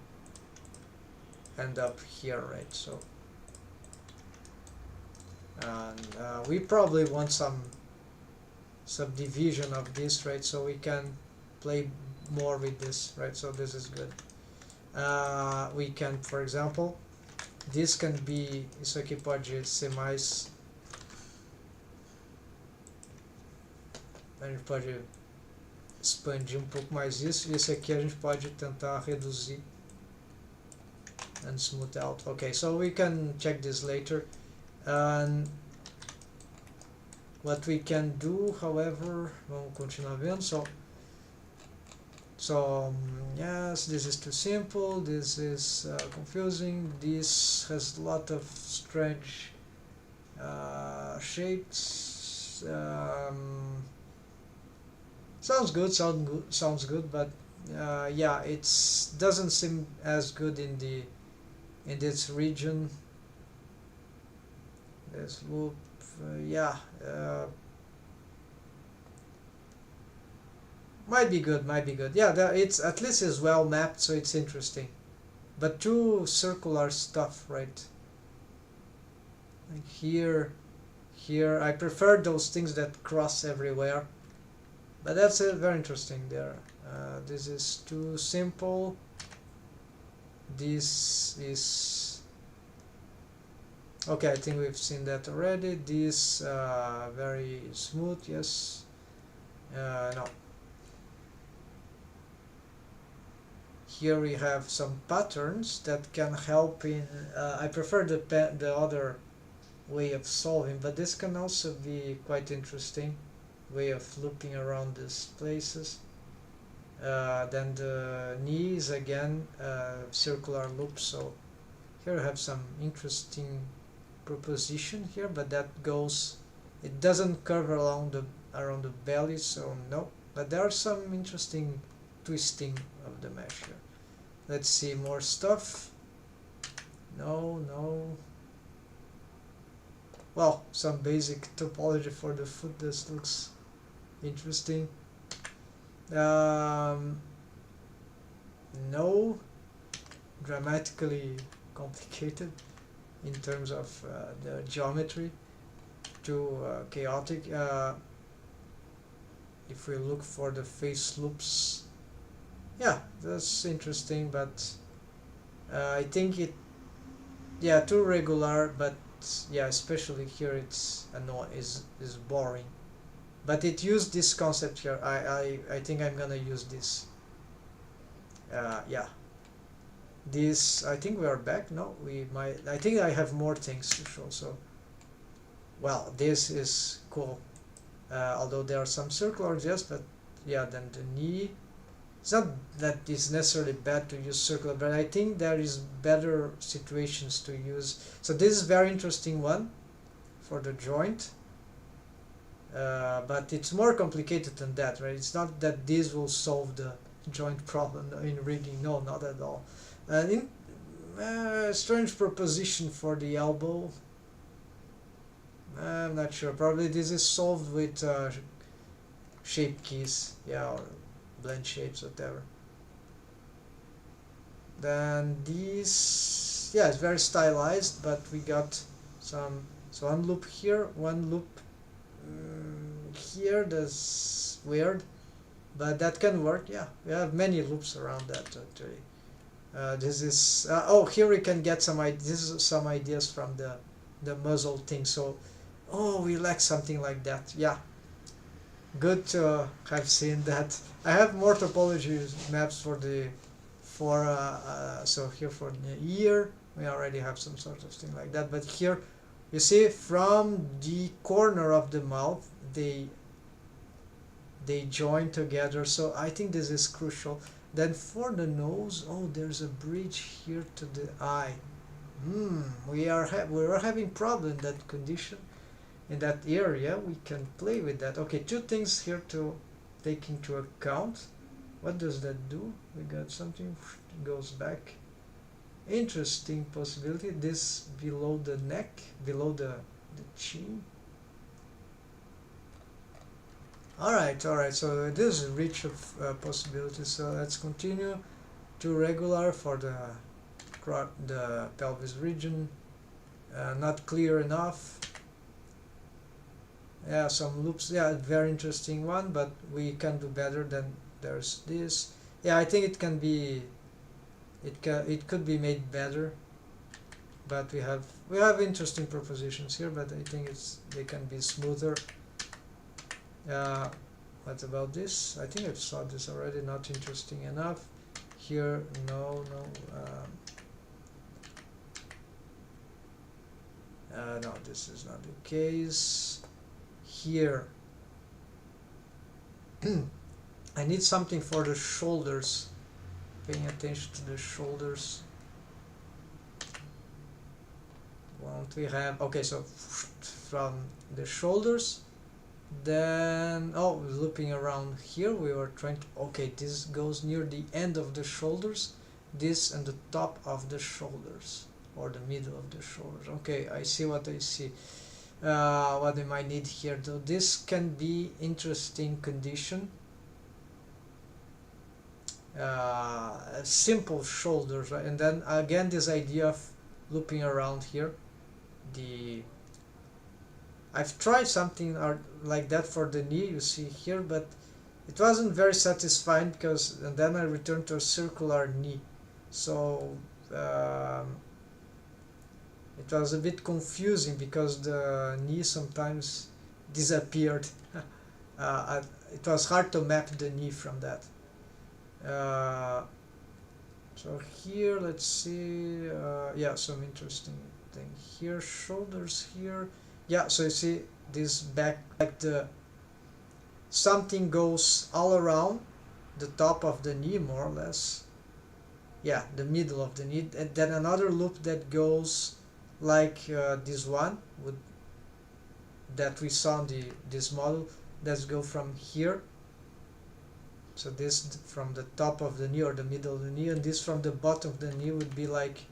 end up here, right? So and we probably want some subdivision of this, right? So we can play more with this, right? So this is good. We can, for example, this can be, isso aqui pode ser mais, a gente pode expandir pouco mais isso, e esse aqui a gente pode tentar reduzir and smooth out. Okay, so we can check this later. And what we can do, however, vamos continuar vendo. So yes, this is too simple, this is confusing, this has a lot of strange shapes. Sounds good, but yeah, it doesn't seem as good in this region. This loop, yeah, might be good. Yeah, it's at least is well mapped, so it's interesting. But too circular stuff, right? Like here, I prefer those things that cross everywhere. But that's very interesting there. This is too simple. This is okay. I think we've seen that already. This very smooth. Yes. No. Here we have some patterns that can help in. I prefer the other way of solving, but this can also be quite interesting way of looping around these places. Then the knees again, circular loop. So here we have some interesting proposition here, but that goes. It doesn't curve around the belly, so no. But there are some interesting twisting of the mesh here. Let's see more stuff. No. Well, some basic topology for the foot. This looks interesting. No, dramatically complicated in terms of the geometry. Too chaotic. If we look for the face loops, yeah, that's interesting, but I think it, yeah, too regular. But yeah, especially here, it's is boring. But it used this concept here. I think I'm gonna use this. Yeah. This, I think we are back. No, we might. I think I have more things to show. So, well, this is cool. Although there are some circular, yes, but yeah, then the knee. It's not that it's necessarily bad to use circular, but I think there is better situations to use. So this is very interesting one for the joint. But it's more complicated than that, right? It's not that this will solve the joint problem in rigging. No, not at all. Strange proposition for the elbow. I'm not sure. Probably this is solved with shape keys, yeah, or blend shapes, whatever. Then these, yeah, it's very stylized, but we got some. So one loop here, one loop here. That's weird, but that can work. Yeah, we have many loops around that actually. This is oh, here we can get some ideas from the muzzle thing. So oh, we lack something like that. Yeah, good to have seen that. I have more topology maps for so here for the ear we already have some sort of thing like that, but here You see, from the corner of the mouth, they join together. So I think this is crucial. Then for the nose, oh, there's a bridge here to the eye. We are having problem in that condition, in that area. We can play with that. Okay, two things here to take into account. What does that do? We got something, goes back. Interesting possibility. This below the neck, below the chin. Alright, so this is rich of possibilities. So let's continue to regular for the pelvis region. Not clear enough. Yeah, some loops. Yeah, very interesting one, but we can do better. Then there's this. Yeah, I think it can be. It could be made better, but we have interesting propositions here. But I think they can be smoother. What about this? I think I've saw this already. Not interesting enough. Here, no. No, this is not the case. Here, I need something for the shoulders. Paying attention to the shoulders. Won't we have? Okay, so from the shoulders, then looping around here. We were trying to. Okay, this goes near the end of the shoulders. This and the top of the shoulders, or the middle of the shoulders. Okay, I see what I see. What we might need here, though, this can be interesting condition. Simple shoulders, right? And then again this idea of looping around here. I've tried something like that for the knee, you see here, but it wasn't very satisfying and then I returned to a circular knee. So it was a bit confusing because the knee sometimes disappeared. It was hard to map the knee from that. So here, let's see. Yeah, some interesting thing here. Shoulders here. Yeah, so you see this back, like something goes all around the top of the knee, more or less. Yeah, the middle of the knee, and then another loop that goes like this one that we saw in this model. Let's go from here. So this from the top of the knee or the middle of the knee, and this from the bottom of the knee would be like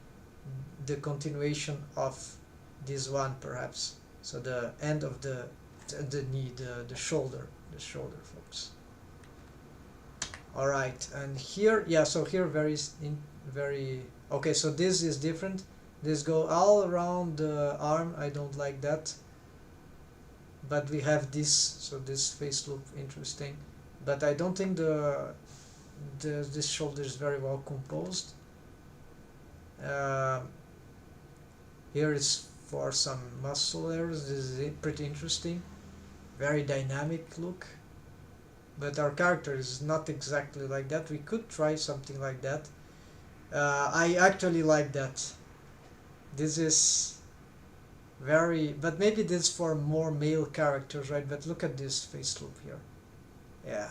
the continuation of this one, perhaps. So the end of the knee, the shoulder, folks. All right, and here, yeah. So here, very okay. So this is different. This go all around the arm. I don't like that. But we have this. So this face loop, interesting. But I don't think this shoulder is very well composed. Here is for some muscle areas. This is pretty interesting, very dynamic look. But our character is not exactly like that. We could try something like that. I actually like that. This is very, but maybe this for more male characters, right? But look at this face loop here. Yeah,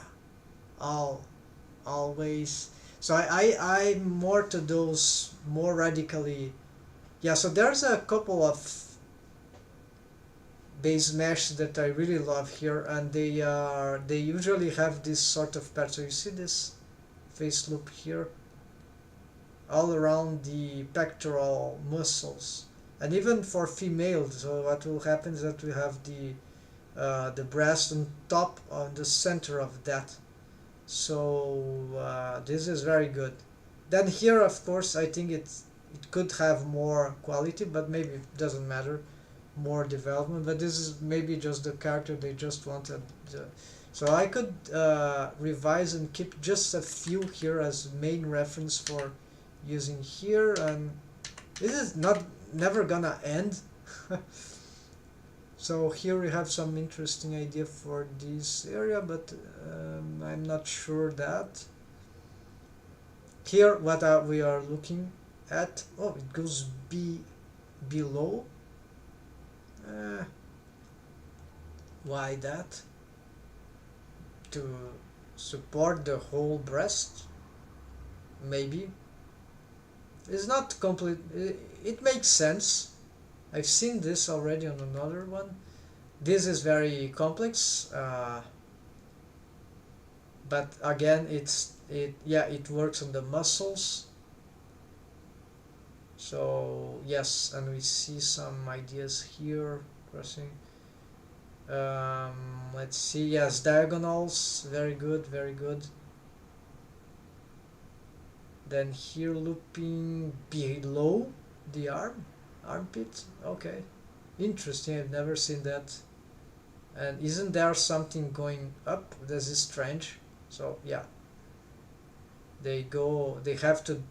always. So I'm more to those more radically. Yeah, so there's a couple of base mesh that I really love here, and they usually have this sort of pattern. So you see this face loop here all around the pectoral muscles, and even for females. So what will happen is that we have the breast on top, on the center of that. So this is very good. Then here, of course, I think it could have more quality, but maybe it doesn't matter, more development. But this is maybe just the character they just wanted. So I could revise and keep just a few here as main reference for using here, and this is never gonna end. So here we have some interesting idea for this area, but I'm not sure that. Here what we are looking at, it goes below. Why that? To support the whole breast? Maybe. It's not complete. It makes sense. I've seen this already on another one. This is very complex, but again, it works on the muscles. So yes, and we see some ideas here crossing. Let's see. Yes, diagonals. Very good. Very good. Then here looping below the armpit. Okay, interesting. I've never seen that. And isn't there something going up? This is strange. So yeah, they have to.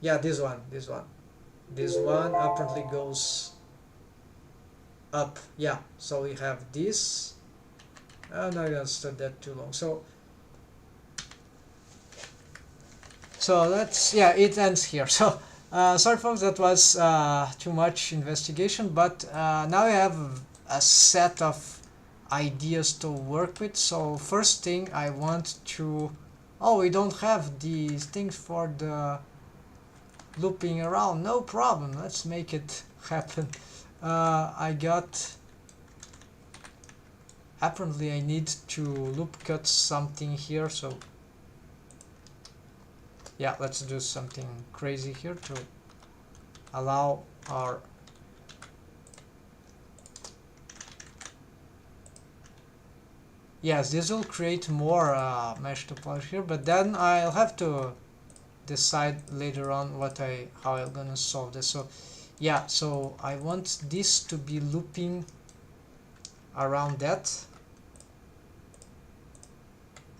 Yeah, this one apparently goes up. Yeah, so we have this. I'm not gonna study that too long. So that's, yeah, it ends here. So sorry folks, that was too much investigation, but now we have a set of ideas to work with. So first thing I want to, oh, we don't have these things for the looping around. No problem, let's make it happen. I got, apparently I need to loop cut something here, so yeah, let's do something crazy here to allow our yes, this will create more mesh topology here, but then I'll have to decide later on how I'm gonna solve this. So yeah, so I want this to be looping around that,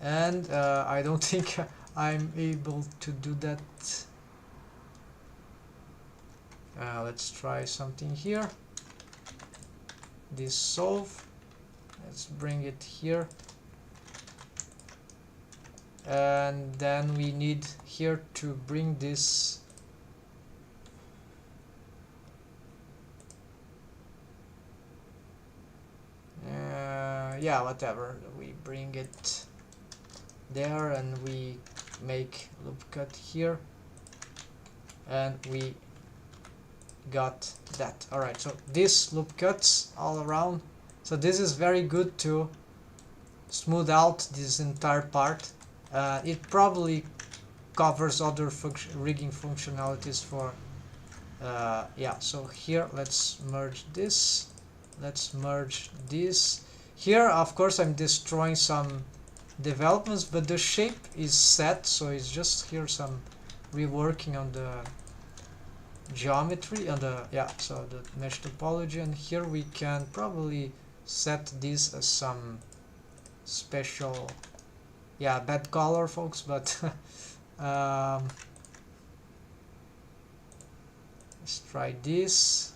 and I don't think I'm able to do that. Let's try something here. This solve. Let's bring it here. And then we need here to bring this yeah, whatever. We bring it there and we make loop cut here, and we got that. Alright, so this loop cuts all around. So this is very good to smooth out this entire part. It probably covers other rigging functionalities for yeah, so here let's merge this, let's merge this. Here of course I'm destroying some developments, but the shape is set, so it's just here some reworking on the geometry, on the, yeah, so the mesh topology, and here we can probably set this as some special, yeah, bad color folks, but let's try this.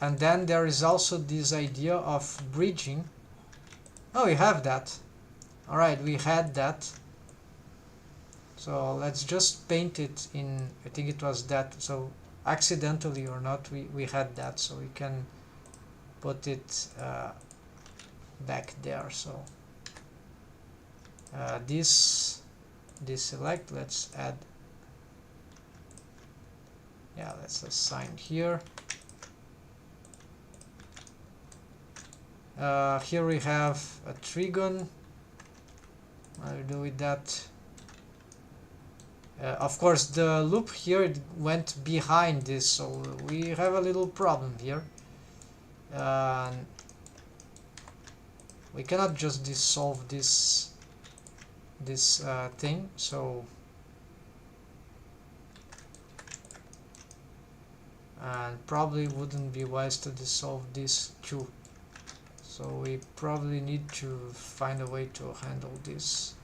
And then there is also this idea of bridging. Oh, we have that. Alright, we had that. So let's just paint it in, I think it was that. So accidentally or not, we had that. So we can put it back there. So this select, let's add, yeah, let's assign here. Here we have a trigon. What do we do with that? Of course, the loop here, it went behind this, so we have a little problem here. We cannot just dissolve this thing, so and probably wouldn't be wise to dissolve this too. So we probably need to find a way to handle this.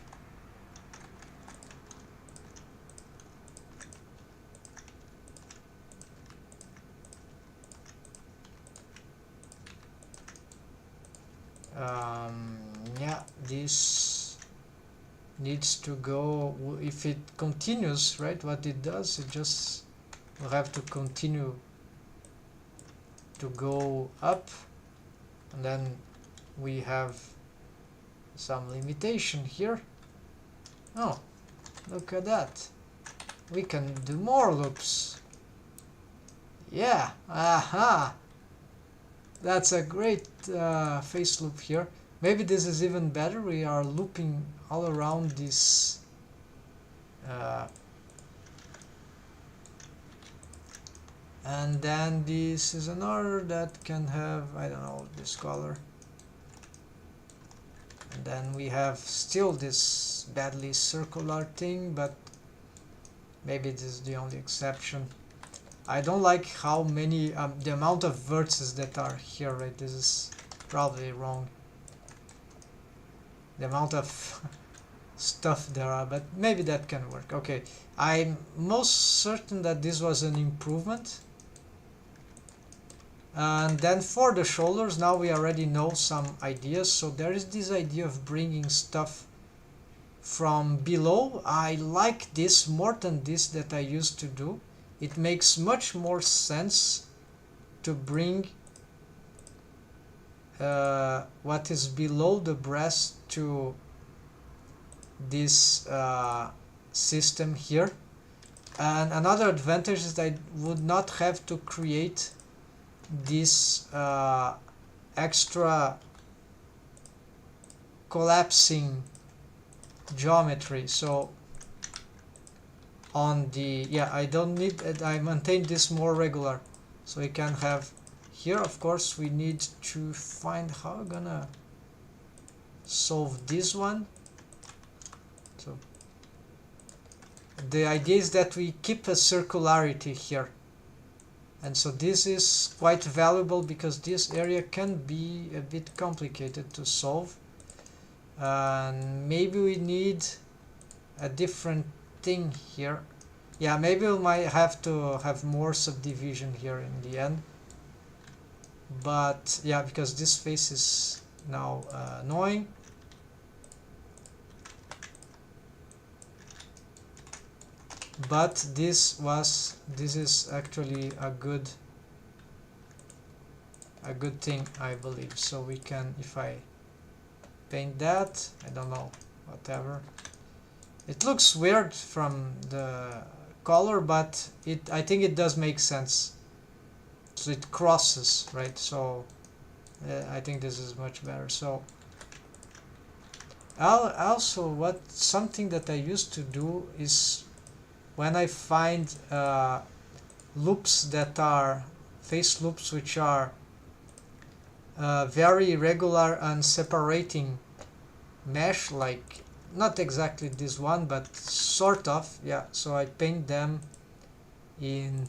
Yeah, this needs to go, if it continues, right, what it does, it just will have to continue to go up, and then we have some limitation here. Oh, look at that, we can do more loops. Yeah, aha, that's a great face loop here. Maybe this is even better, we are looping all around this and then this is another that can have, I don't know, this color. And then we have still this badly circular thing, but maybe this is the only exception. I don't like how many, the amount of vertices that are here, right? This is probably wrong. The amount of stuff there are, but maybe that can work. Okay, I'm most certain that this was an improvement. And then for the shoulders, now we already know some ideas. So there is this idea of bringing stuff from below. I like this more than this that I used to do. It makes much more sense to bring what is below the breast to this system here. And another advantage is that I would not have to create this extra collapsing geometry. So on the, yeah, I don't need it, I maintain this more regular, so we can have here. Of course we need to find how I'm gonna solve this one. So the idea is that we keep a circularity here, and so this is quite valuable because this area can be a bit complicated to solve, and maybe we need a different thing here. Yeah, maybe we might have to have more subdivision here in the end, but yeah, because this face is now annoying. But this is actually a good thing, I believe. So we can, if I paint that, I don't know, whatever. It looks weird from the color, but I think it does make sense. So it crosses, right? So I think this is much better. So also something that I used to do is, when I find loops that are face loops which are very irregular and separating mesh, like not exactly this one, but sort of, yeah, so I paint them in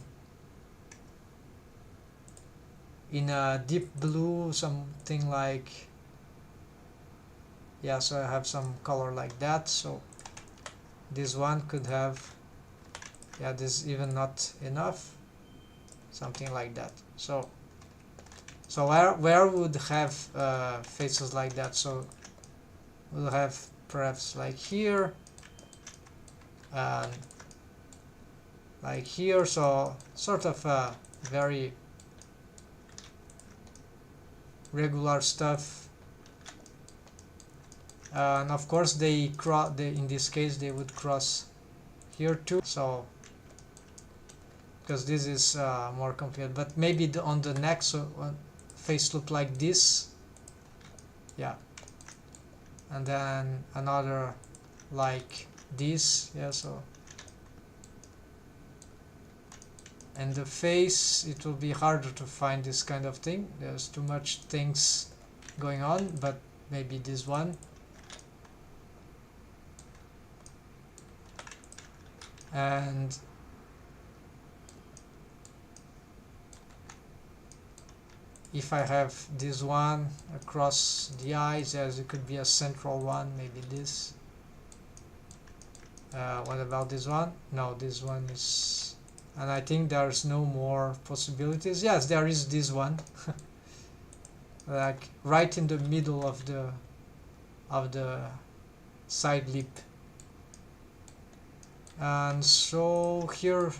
a deep blue, something like, yeah, so I have some color like that. So this one could have, yeah, this is even not enough, something like that. So where would have faces like that? So we'll have perhaps like here and like here, so sort of very regular stuff. And of course they in this case they would cross here too, so because this is more complicated. But maybe on the next face loop like this, yeah, and then another like this, yeah. So and the face, it will be harder to find this kind of thing, there's too much things going on, but maybe this one. And if I have this one across the eyes, as it could be a central one, maybe this. What about this one? No, this one is, and I think there's no more possibilities. Yes, there is this one, like right in the middle of the side lip. And so here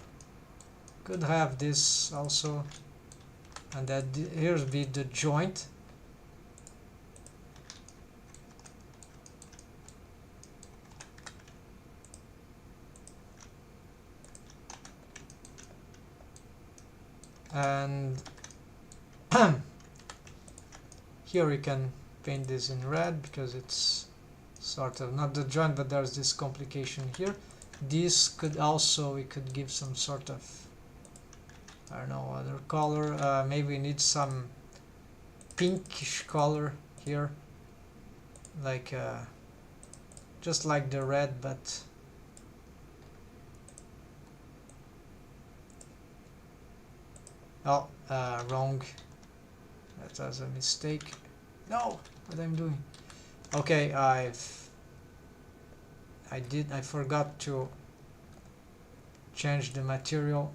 could have this also, and that here's be the joint. And here we can paint this in red because it's sort of not the joint, but there's this complication here. This could also, we could give some sort of, I don't know, other color. Maybe we need some pinkish color here, like just like the red, but oh, wrong. That was a mistake. No, what I'm doing? Okay, I forgot to change the material.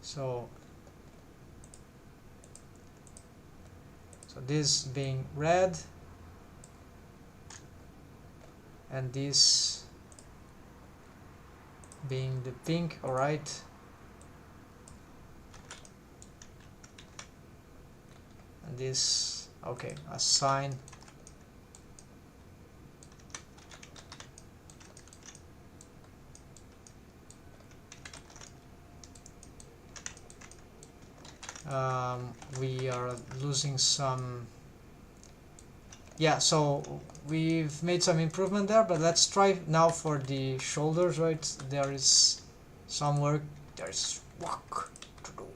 So this being red and this being the pink, all right. And this, okay, assign we are losing some, yeah, so we've made some improvement there, but let's try now for the shoulders, right? There is some work, there's work to do.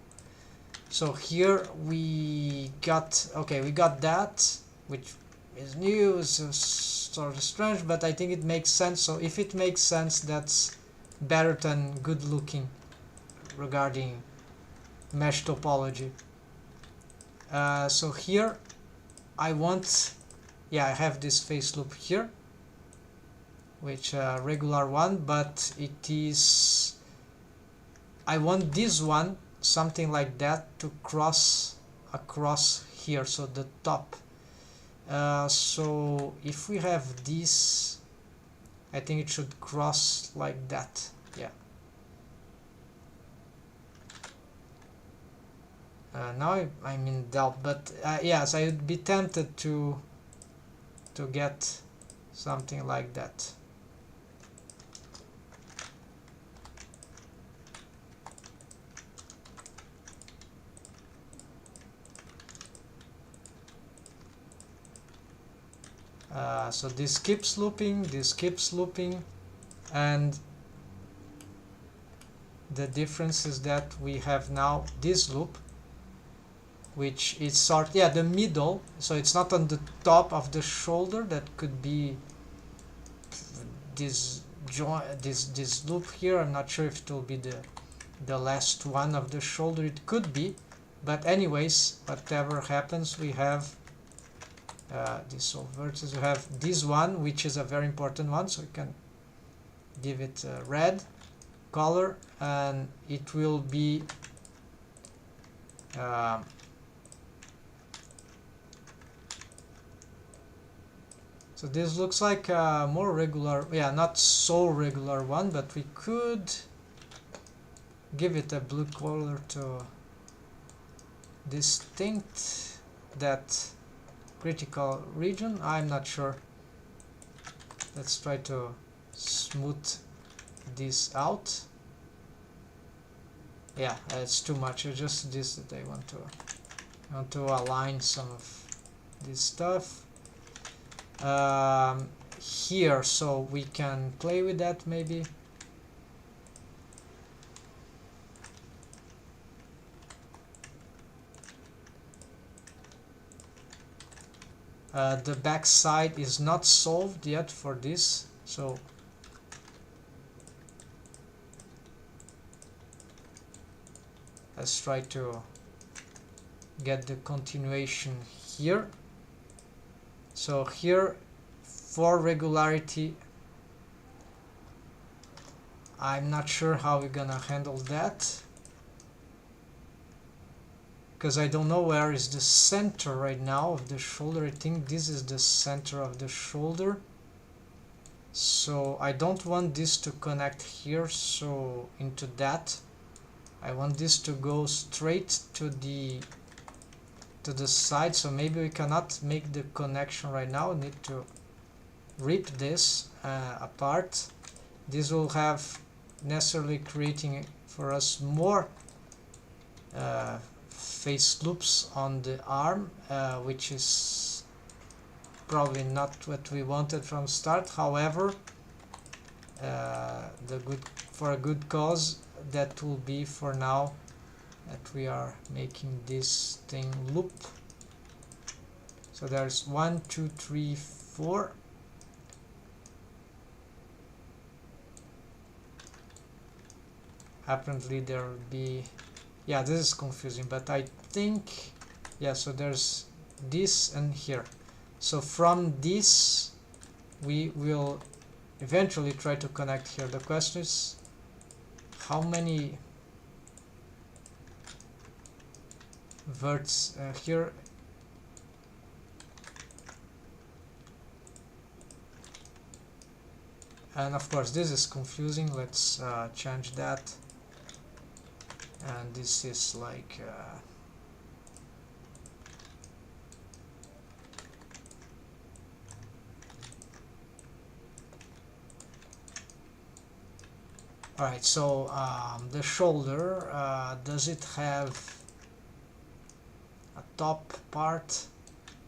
So here we got, okay, we got that, which is new, is sort of strange, but I think it makes sense. So if it makes sense, that's better than good looking regarding mesh topology. So here I want, yeah, I have this face loop here, which regular one, but it is, I want this one, something like that, to cross across here, so the top. So if we have this, I think it should cross like that, yeah. Now I'm in doubt, but yes, I would be tempted to get something like that. So this keeps looping, and the difference is that we have now this loop, which is sort, yeah, the middle, so it's not on the top of the shoulder. That could be this this loop here. I'm not sure if it will be the last one of the shoulder. It could be, but anyways, whatever happens, we have this all vertices. We have this one, which is a very important one, so we can give it a red color, and it will be so this looks like a more regular, yeah, not so regular one, but we could give it a blue color to distinct that critical region. I'm not sure. Let's try to smooth this out. Yeah, it's too much. It's just this that I want to align some of this stuff here, so we can play with that maybe. The back side is not solved yet for this, so let's try to get the continuation here. So here, for regularity, I'm not sure how we're gonna handle that, because I don't know where is the center right now of the shoulder. I think this is the center of the shoulder. So I don't want this to connect here, so into that I want this to go straight to the side. So maybe we cannot make the connection right now. We need to rip this apart. This will have necessarily creating for us more face loops on the arm, which is probably not what we wanted from start. However, for a good cause, that will be for now that we are making this thing loop. So there's 1, 2, 3, 4. Apparently there will be, yeah, this is confusing, but I think, yeah, so there's this and here. So from this we will eventually try to connect here. The question is how many verts here. And of course this is confusing. Let's change that. And this is like alright, so the shoulder, does it have a top part?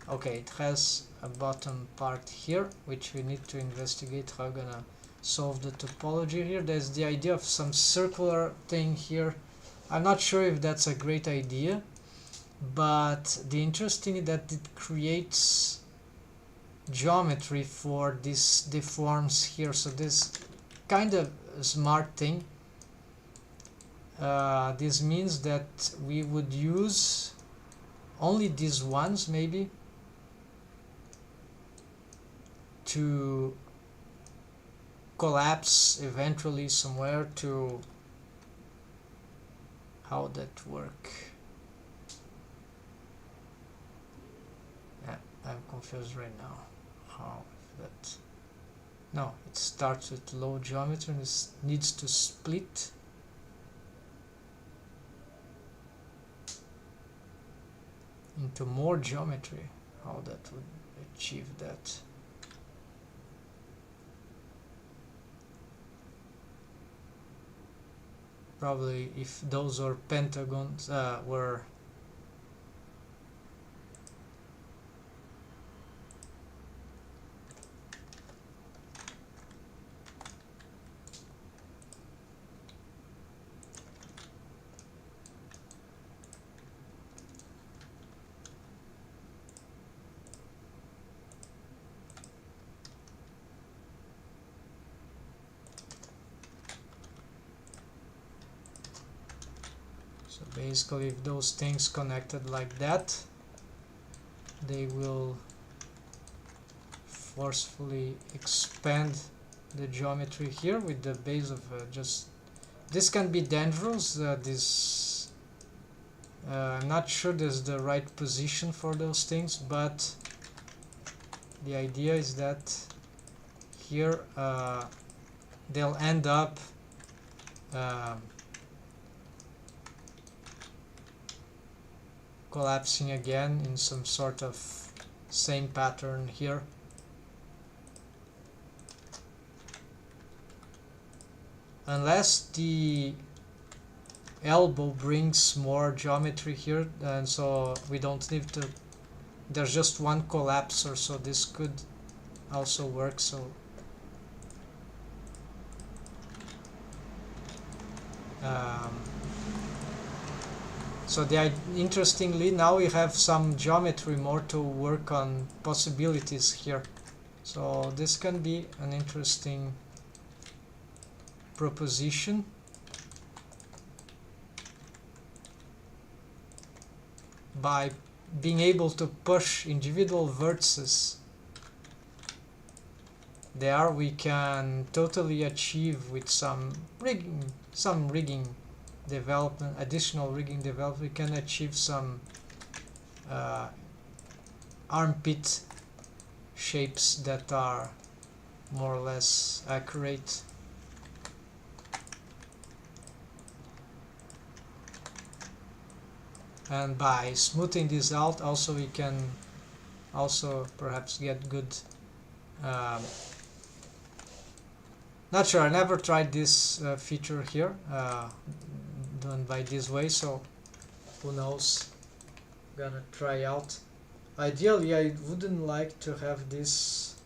Okay, it has a bottom part here, which we need to investigate how we're gonna solve the topology here. There's the idea of some circular thing here. I'm not sure if that's a great idea, but the interesting is that it creates geometry for these deforms here. So this kind of smart thing. This means that we would use only these ones maybe to collapse eventually somewhere to how that work. Yeah, I'm confused right now. How that? No, it starts with low geometry and it needs to split. Into more geometry. How that would achieve that? Probably if those are pentagons were basically if those things connected like that, they will forcefully expand the geometry here with the base of just this can be dangerous. I'm not sure this is the right position for those things, but the idea is that here they'll end up collapsing again in some sort of same pattern here. Unless the elbow brings more geometry here, and so we don't need to, there's just one collapser, so this could also work. So interestingly, now we have some geometry more to work on possibilities here. So this can be an interesting proposition. By being able to push individual vertices there, we can totally achieve with some rigging development, additional rigging development, we can achieve some armpit shapes that are more or less accurate. And by smoothing this out also we can also perhaps get good not sure, I never tried this feature here done by this way, so who knows, gonna try out. Ideally I wouldn't like to have this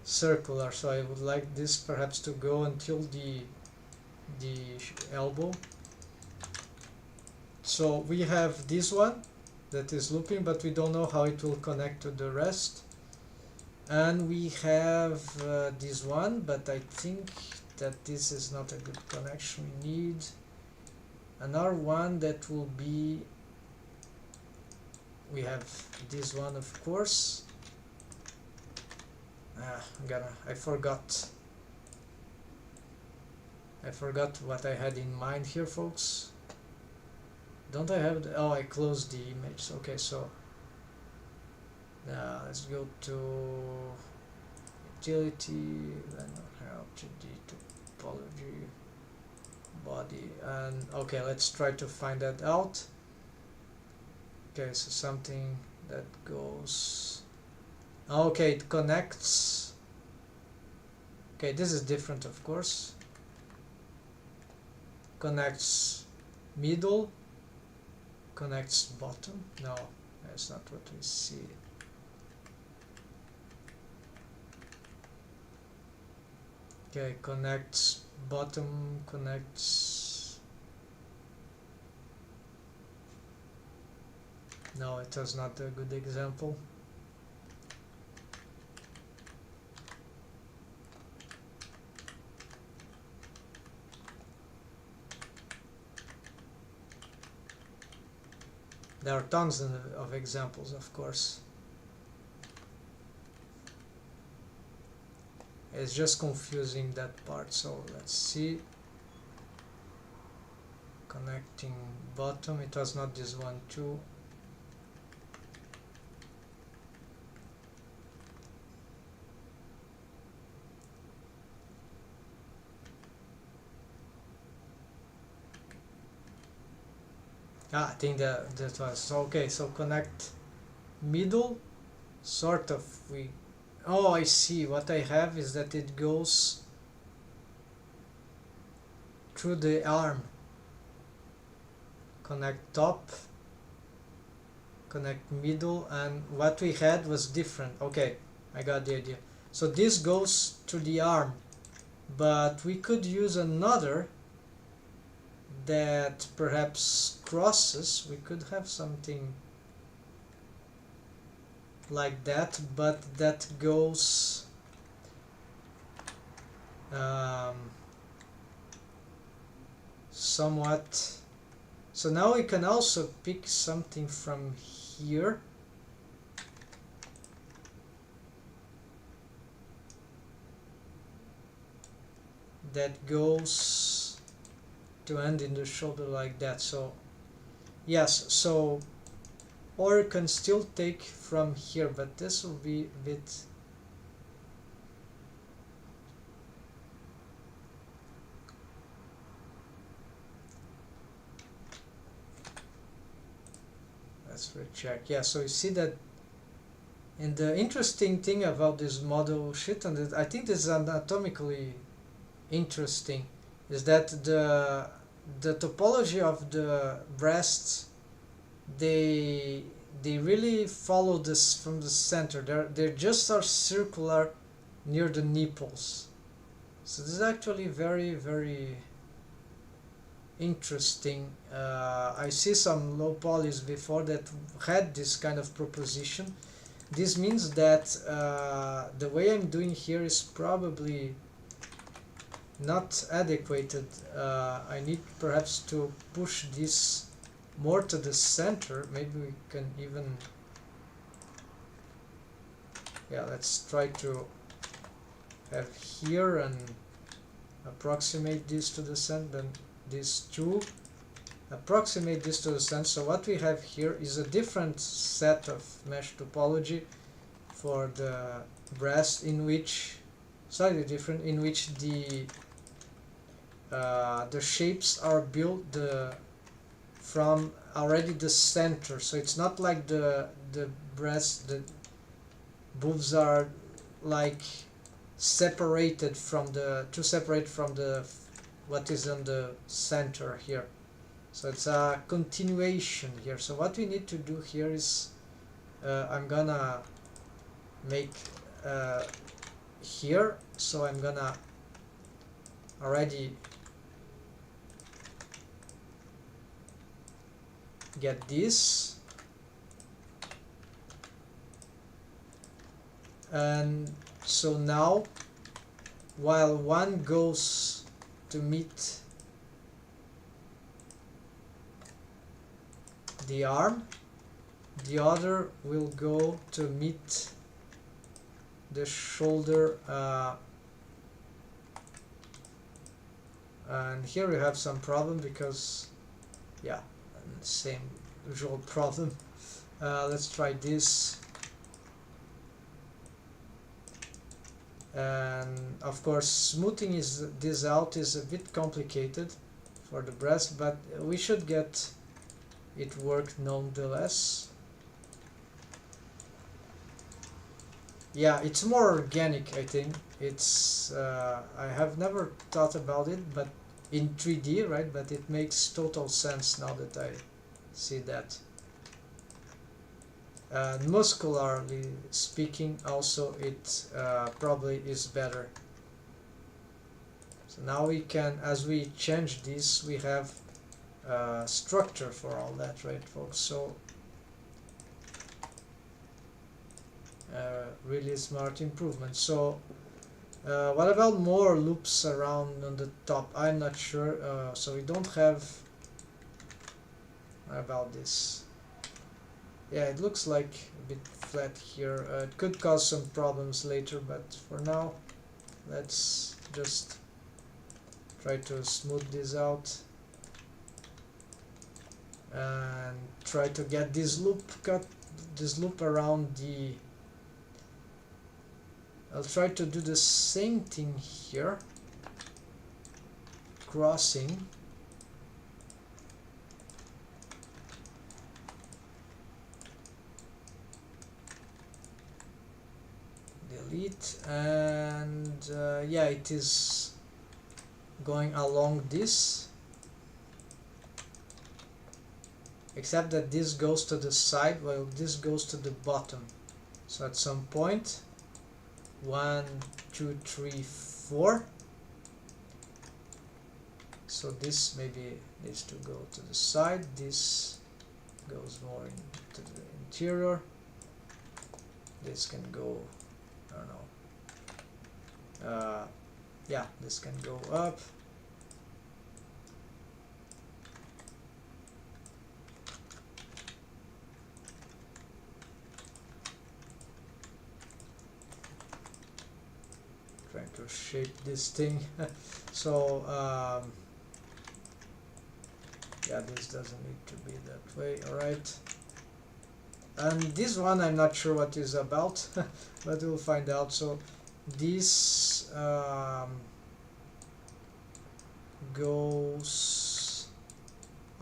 circular, so I would like this perhaps to go until the elbow. So we have this one that is looping, but we don't know how it will connect to the rest. And we have this one, but I think that this is not a good connection. We need another one that will be, we have this one of course. I forgot what I had in mind here, folks. Don't I have the, oh, I closed the image. Okay, so now let's go to utility, then help to the topology body, and okay, let's try to find that out. Okay, so something that goes, okay, it connects. Okay, this is different, of course. Connects middle, connects bottom. No, that's not what we see. Okay, connects bottom, connects. No, it was not a good example. There are tons of examples, of course. It's just confusing that part, so let's see. Connecting bottom, it was not this one too. I think that was okay. So connect middle, sort of. We, oh, I see. What I have is that it goes through the arm. Connect top, connect middle, and what we had was different. Okay, I got the idea. So this goes to the arm, but we could use another that perhaps crosses. We could have something like that, but that goes somewhat. So now we can also pick something from here. That goes to end in the shoulder like that. So yes, so or you can still take from here, but this will be a bit let's recheck. Yeah, so you see that, and the interesting thing about this model shit, and I think this is anatomically interesting, is that the topology of the breasts, they really follow this from the center. They just are circular near the nipples. So this is actually very, very interesting. I see some low polys before that had this kind of proposition. This means that the way I'm doing here is probably not adequate. I need perhaps to push this more to the center. Maybe we can even, yeah, let's try to have here and approximate this to the center, then these two approximate this to the center. So what we have here is a different set of mesh topology for the breast in which slightly different, in which the shapes are built from already the center. So it's not like the breast, the boobs are like separated from the what is on the center here. So it's a continuation here. So what we need to do here is I'm gonna make here, so I'm gonna already get this, and so now while one goes to meet the arm, the other will go to meet the shoulder, and here we have some problem because yeah, same usual problem. Let's try this, and of course smoothing this out is a bit complicated for the breast, but we should get it worked nonetheless. Yeah, it's more organic, I think. It's I have never thought about it, but in 3D, right? But it makes total sense now that I see that. Muscularly speaking, also it probably is better. So now we can, as we change this, we have structure for all that, right, folks? So really smart improvement. So what about more loops around on the top? I'm not sure. So we don't have. What about this? Yeah, it looks like a bit flat here. It could cause some problems later, but for now let's just try to smooth this out and try to get this loop around the. I'll try to do the same thing here, crossing, delete, and yeah, it is going along this, except that this goes to the side while this goes to the bottom. So at some point 1, 2, 3, 4. So this maybe needs to go to the side. This goes more into the interior. This can go, I don't know. Yeah, this can go up. Trying to shape this thing. So yeah, this doesn't need to be that way. All right, and this one I'm not sure what is about, but we'll find out. So this goes,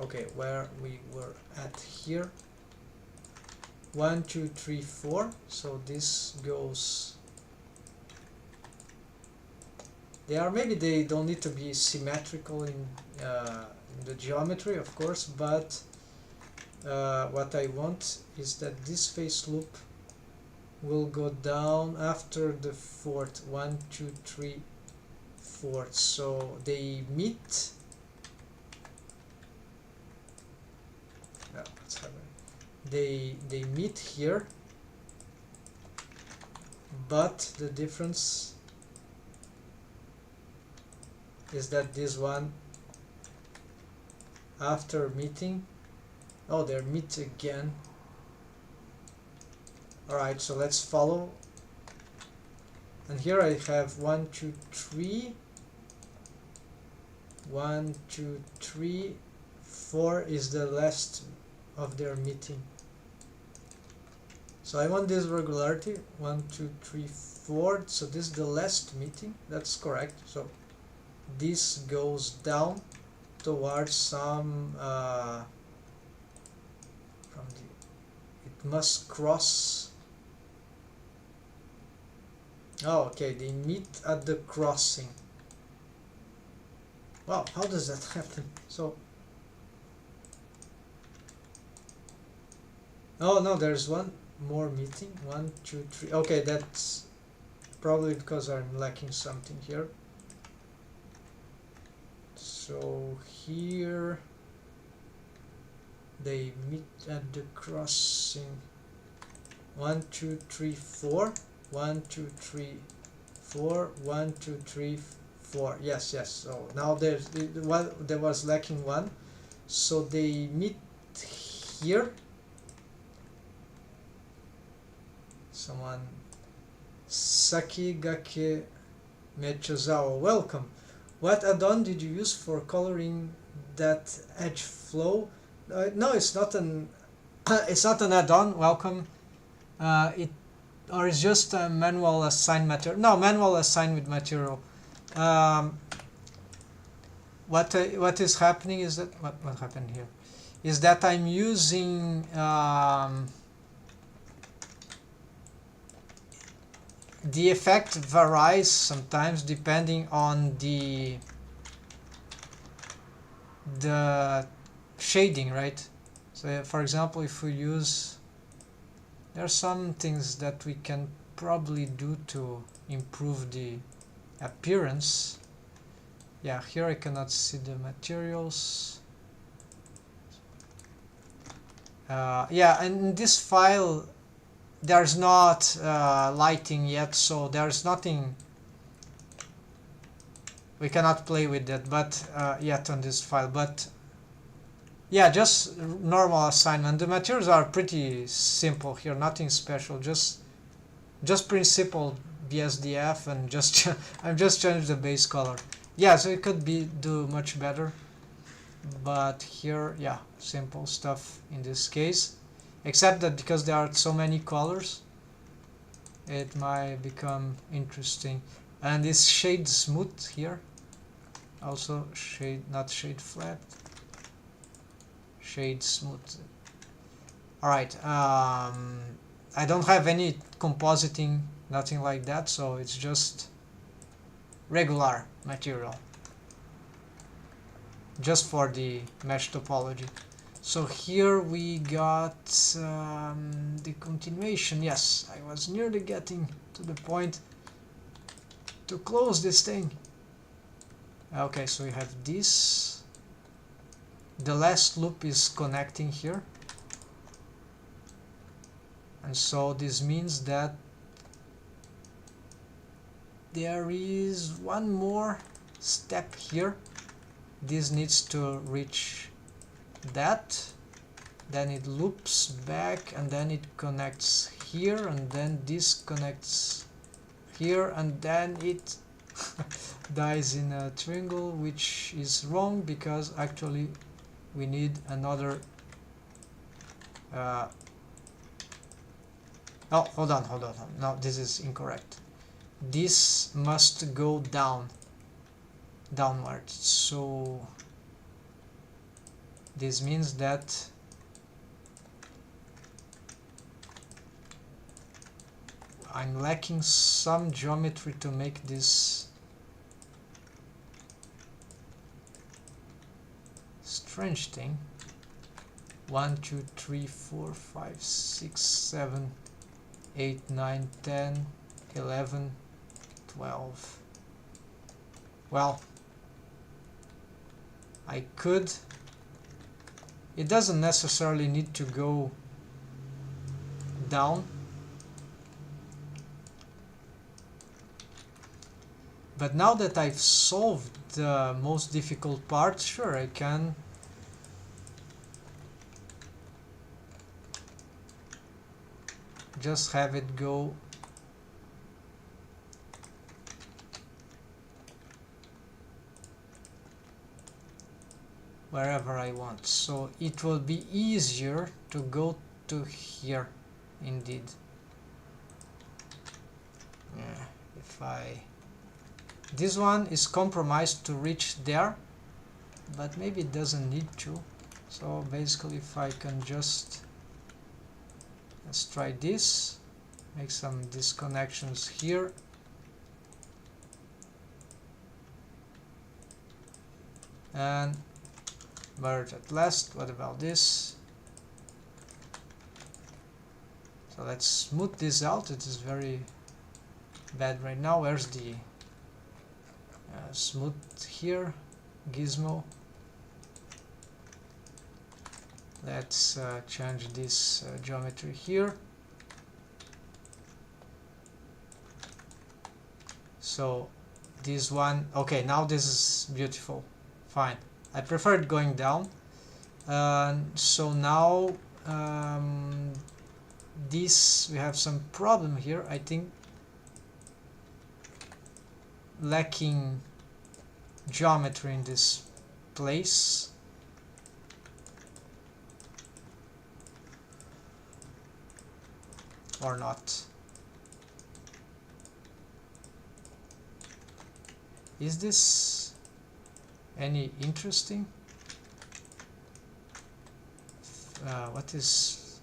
okay, where we were at here, 1, 2, 3, 4. So this goes. Maybe they don't need to be symmetrical in the geometry, of course, but what I want is that this face loop will go down after the fourth. 1, 2, 3, 4. So they meet. Yeah, what's happening? They meet here, but the difference is that this one, after meeting, oh, they're meet again. Alright, so let's follow, and here I have 1, 2, 3, 1, 2, 3, 4 is the last of their meeting. So I want this regularity, 1, 2, 3, forward, so this is the last meeting, that's correct. So this goes down towards some from the, it must cross. Oh, okay, they meet at the crossing. Wow, how does that happen? So, oh no, there's one more meeting. 1, 2, 3. Okay, that's probably because I'm lacking something here. So here they meet at the crossing. 1, 2, 3, 4. 1, 2, 3, 4. 1, 2, 3, 4. Yes, yes. So now there was lacking one. So they meet here. Someone, Sakigake Mechozawa, welcome. What add-on did you use for coloring that edge flow? No, it's not an it's not an add-on. Welcome. It's just a manual assigned material. No, manual assigned with material. What is happening is that what happened here is that I'm using the effect varies sometimes depending on the shading, right? So for example, if we use, there are some things that we can probably do to improve the appearance. Yeah, here I cannot see the materials. Yeah, and in this file there's not lighting yet, so there's nothing, we cannot play with that, but yet on this file. But yeah, just normal assignment. The materials are pretty simple here, nothing special, just principle BSDF, and just I've just changed the base color. Yeah, so it could be do much better, but here, yeah, simple stuff in this case. Except that because there are so many colors, it might become interesting. And this shade smooth here, also shade, not shade flat, shade smooth. All right, I don't have any compositing, nothing like that, so it's just regular material, just for the mesh topology. So here we got the continuation. Yes, I was nearly getting to the point to close this thing. Okay, so we have this. The last loop is connecting here. And so this means that there is one more step here. This needs to reach that, then it loops back, and then it connects here, and then this connects here, and then it dies in a triangle, which is wrong because actually we need another oh, hold on, no, this is incorrect. This must go downward, so this means that I'm lacking some geometry to make this strange thing. 1, 2, 3, 4, 5, 6, 7, 8, 9, 10, 11, 12. Well, I could. It doesn't necessarily need to go down, but now that I've solved the most difficult part, sure, I can just have it go wherever I want, so it will be easier to go to here indeed. if I this one is compromised to reach there, but maybe it doesn't need to. So basically if I can just, let's try this, make some disconnections here, and merge at last. What about this? So let's smooth this out. It is very bad right now. Where's the smooth here? Gizmo. Let's change this geometry here. So this one, okay, now this is beautiful. Fine. I prefer it going down. So now this, we have some problem here. I think lacking geometry in this place. Or not. Is this any interesting? What is...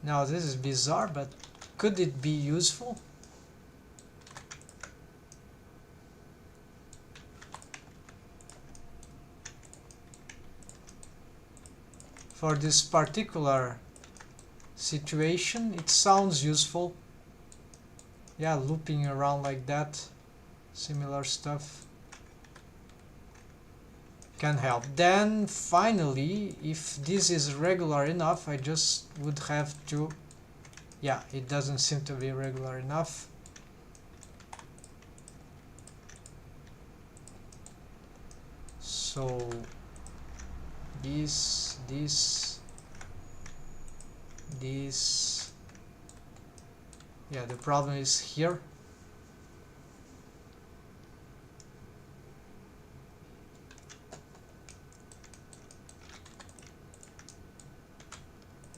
Now this is bizarre, but could it be useful? For this particular situation, it sounds useful. Yeah, looping around like that, similar stuff can help. Then finally, if this is regular enough, I just would have to, yeah, it doesn't seem to be regular enough. So this, yeah, the problem is here.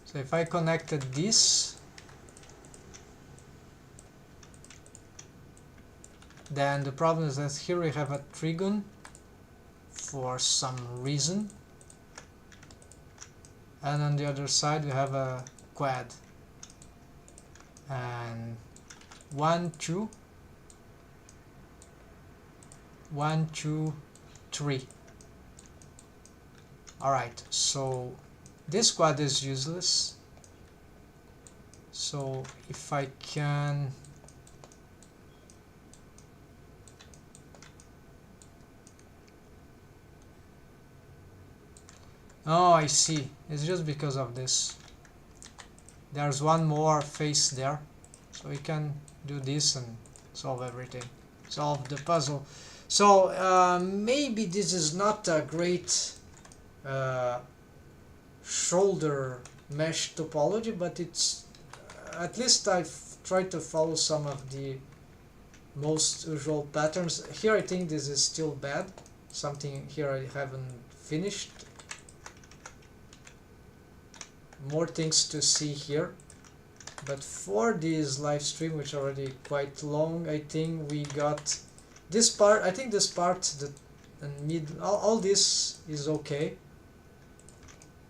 So if I connected this, then the problem is that here we have a trigon for some reason, and on the other side we have a quad, and 1 2 1 2 3. All right, so this quad is useless. So if I can, oh, I see, it's just because of this. There's one more face there, so we can do this and solve everything, solve the puzzle. So maybe this is not a great shoulder mesh topology, but it's at least I've tried to follow some of the most usual patterns. Here I think this is still bad, something here I haven't finished. More things to see here, but for this live stream, which are already quite long, I think we got this part. I think this part, the mid, all this is okay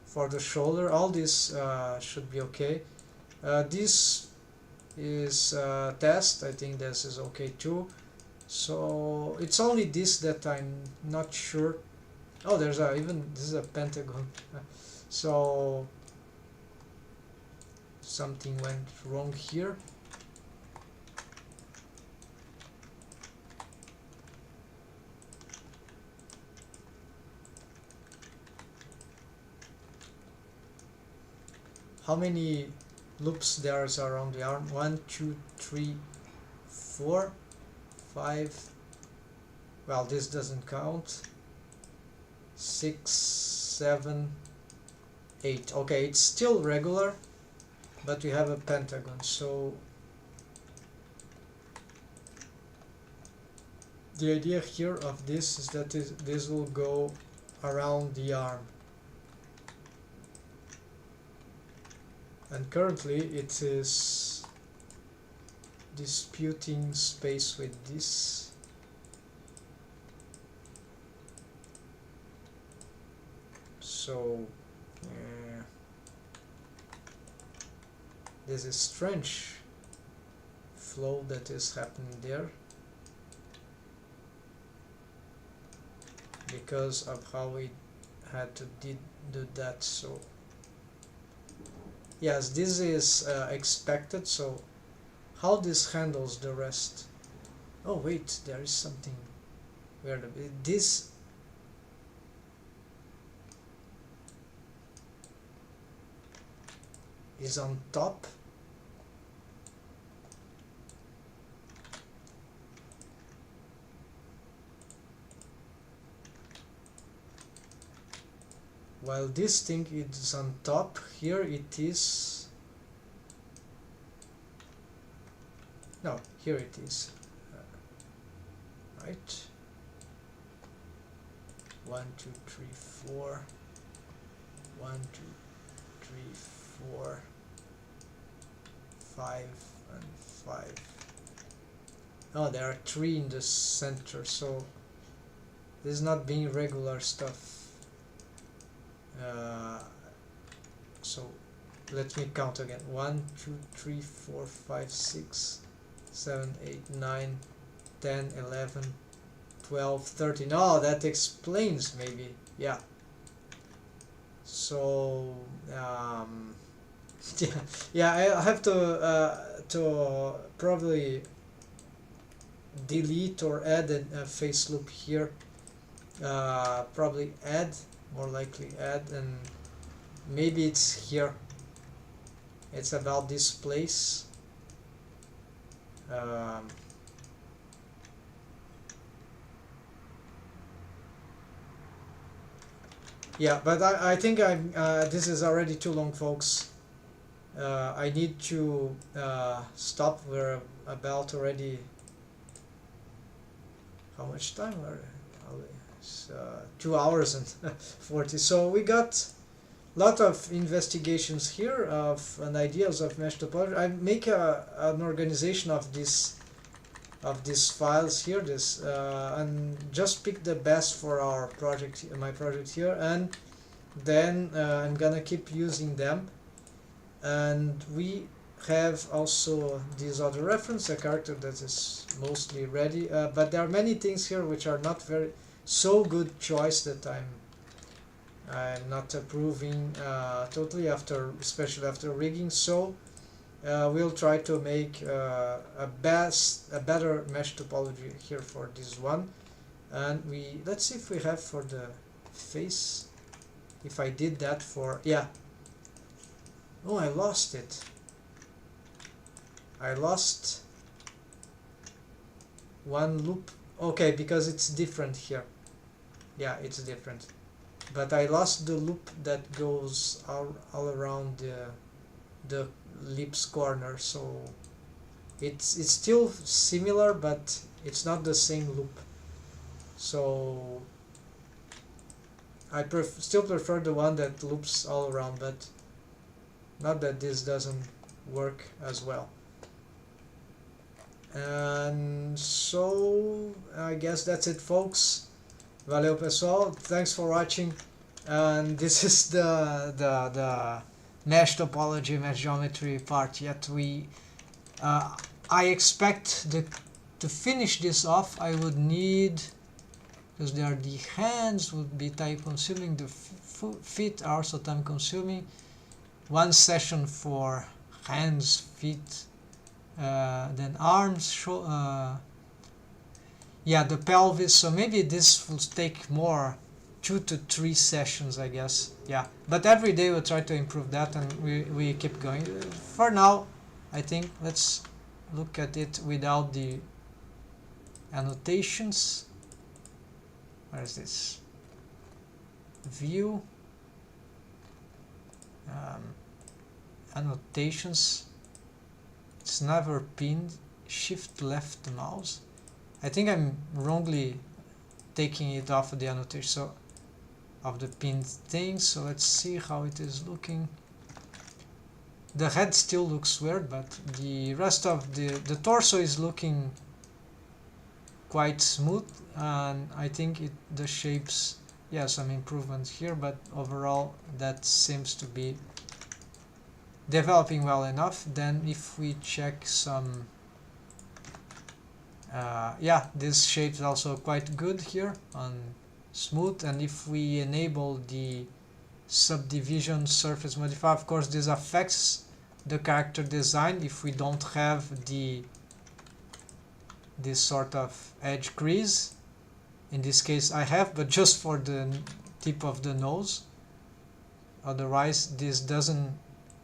for the shoulder. All this should be okay. This is test. I think this is okay too. So it's only this that I'm not sure. Oh, there's a, even this is a pentagon. So something went wrong here. How many loops there is around the arm? 1 2 3 4 5. Well, this doesn't count. 6 7 8. Okay, it's still regular, but we have a pentagon. So the idea here of this is that this will go around the arm. and currently it is disputing space with this. So there's a strange flow that is happening there because of how we had to do that. So yes, this is expected. So how this handles the rest? Oh wait, there is something weird. This is on top. While this thing is on top, here it is. No, here it is. Right. 1, 2, 3, 4. 1, 2, 3, 4, 5, and 5. Oh, there are 3 in the center, so this is not being regular stuff. So let me count again. 1, 2, 3, 4, 5, 6, 7, 8, 9, 10, 11, 12, 13. Oh, that explains maybe. Yeah. So yeah, I have to probably delete or add a face loop here. Probably add, more likely add, and maybe it's here. It's about this place. Yeah, but I think I'm this is already too long, folks. I need to stop. We're about already. How much time are it's 2 hours and 40. So we got a lot of investigations here of and ideas of mesh topology. I make an organization of these files here, and just pick the best for our project, my project here, and then I'm gonna keep using them. And we have also this other reference, a character that is mostly ready, but there are many things here which are not very so good choice that I'm not approving totally, especially after rigging. So we'll try to make a better mesh topology here for this one. And let's see if we have for the face, if I did that for, yeah. Oh, I lost it. I lost one loop. Okay, because it's different here. Yeah, it's different. But I lost the loop that goes all around the lips corner, so it's still similar, but it's not the same loop. So I still prefer the one that loops all around, but not that this doesn't work as well. And so I guess that's it, folks. Valeu, pessoal. Thanks for watching. And this is the mesh topology, mesh geometry part. Yet I expect to finish this off. I would need, because there are the hands would be time consuming, the feet are also time consuming. One session for hands, feet, then arms, yeah, the pelvis. So maybe this will take more, 2 to 3 sessions, I guess. Yeah, but every day we'll try to improve that, and we keep going. For now, I think let's look at it without the annotations. Where is this? View. Annotations. It's never pinned. Shift left mouse. I think I'm wrongly taking it off of the annotation, so of the pinned thing. So let's see how it is looking. the head still looks weird, but the rest of the torso is looking quite smooth, and I think the shapes, yeah, some improvements here, but overall that seems to be developing well enough. Then if we check some, yeah, this shape is also quite good here on smooth, and if we enable the subdivision surface modifier, of course this affects the character design if we don't have this sort of edge crease. In this case I have, but just for the tip of the nose. Otherwise this doesn't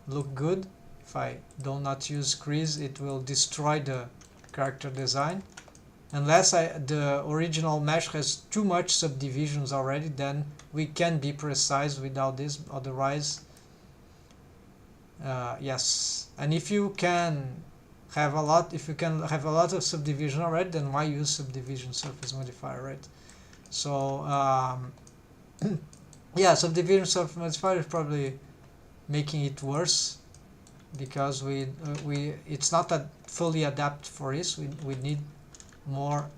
look good. If I do not use crease, it will destroy the character design. Unless the original mesh has too much subdivisions already, then we can be precise without this. Otherwise, yes. And if you can have a lot, of subdivision already, then why use subdivision surface modifier, right? So yeah, subdivision surface modifier is probably making it worse, because it's not fully adapted for this. We need more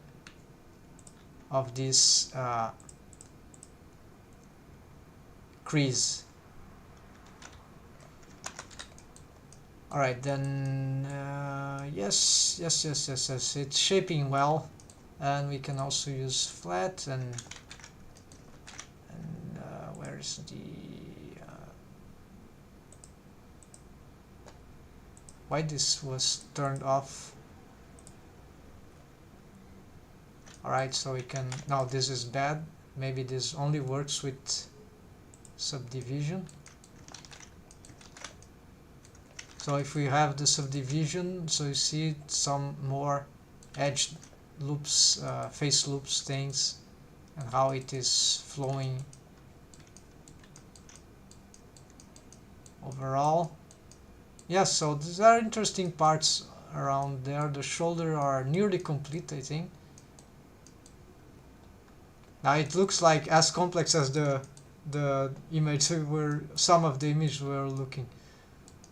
of this crease. Alright, then yes, it's shaping well, and we can also use flat, and where's the why this was turned off. Alright, so we can, now this is bad, maybe this only works with subdivision. So if we have the subdivision, so you see some more edge loops, face loops things, and how it is flowing overall. Yes, so these are interesting parts around there. The shoulder are nearly complete, I think. Now it looks like as complex as the image where some of the images were looking.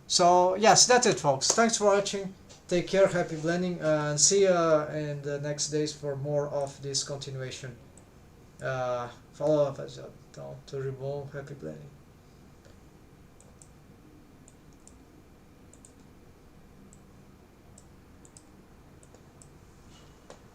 So yes, that's it, folks. Thanks for watching. Take care, happy blending, and see you in the next days for more of this continuation. Follow up as well. Tudo bom, happy blending.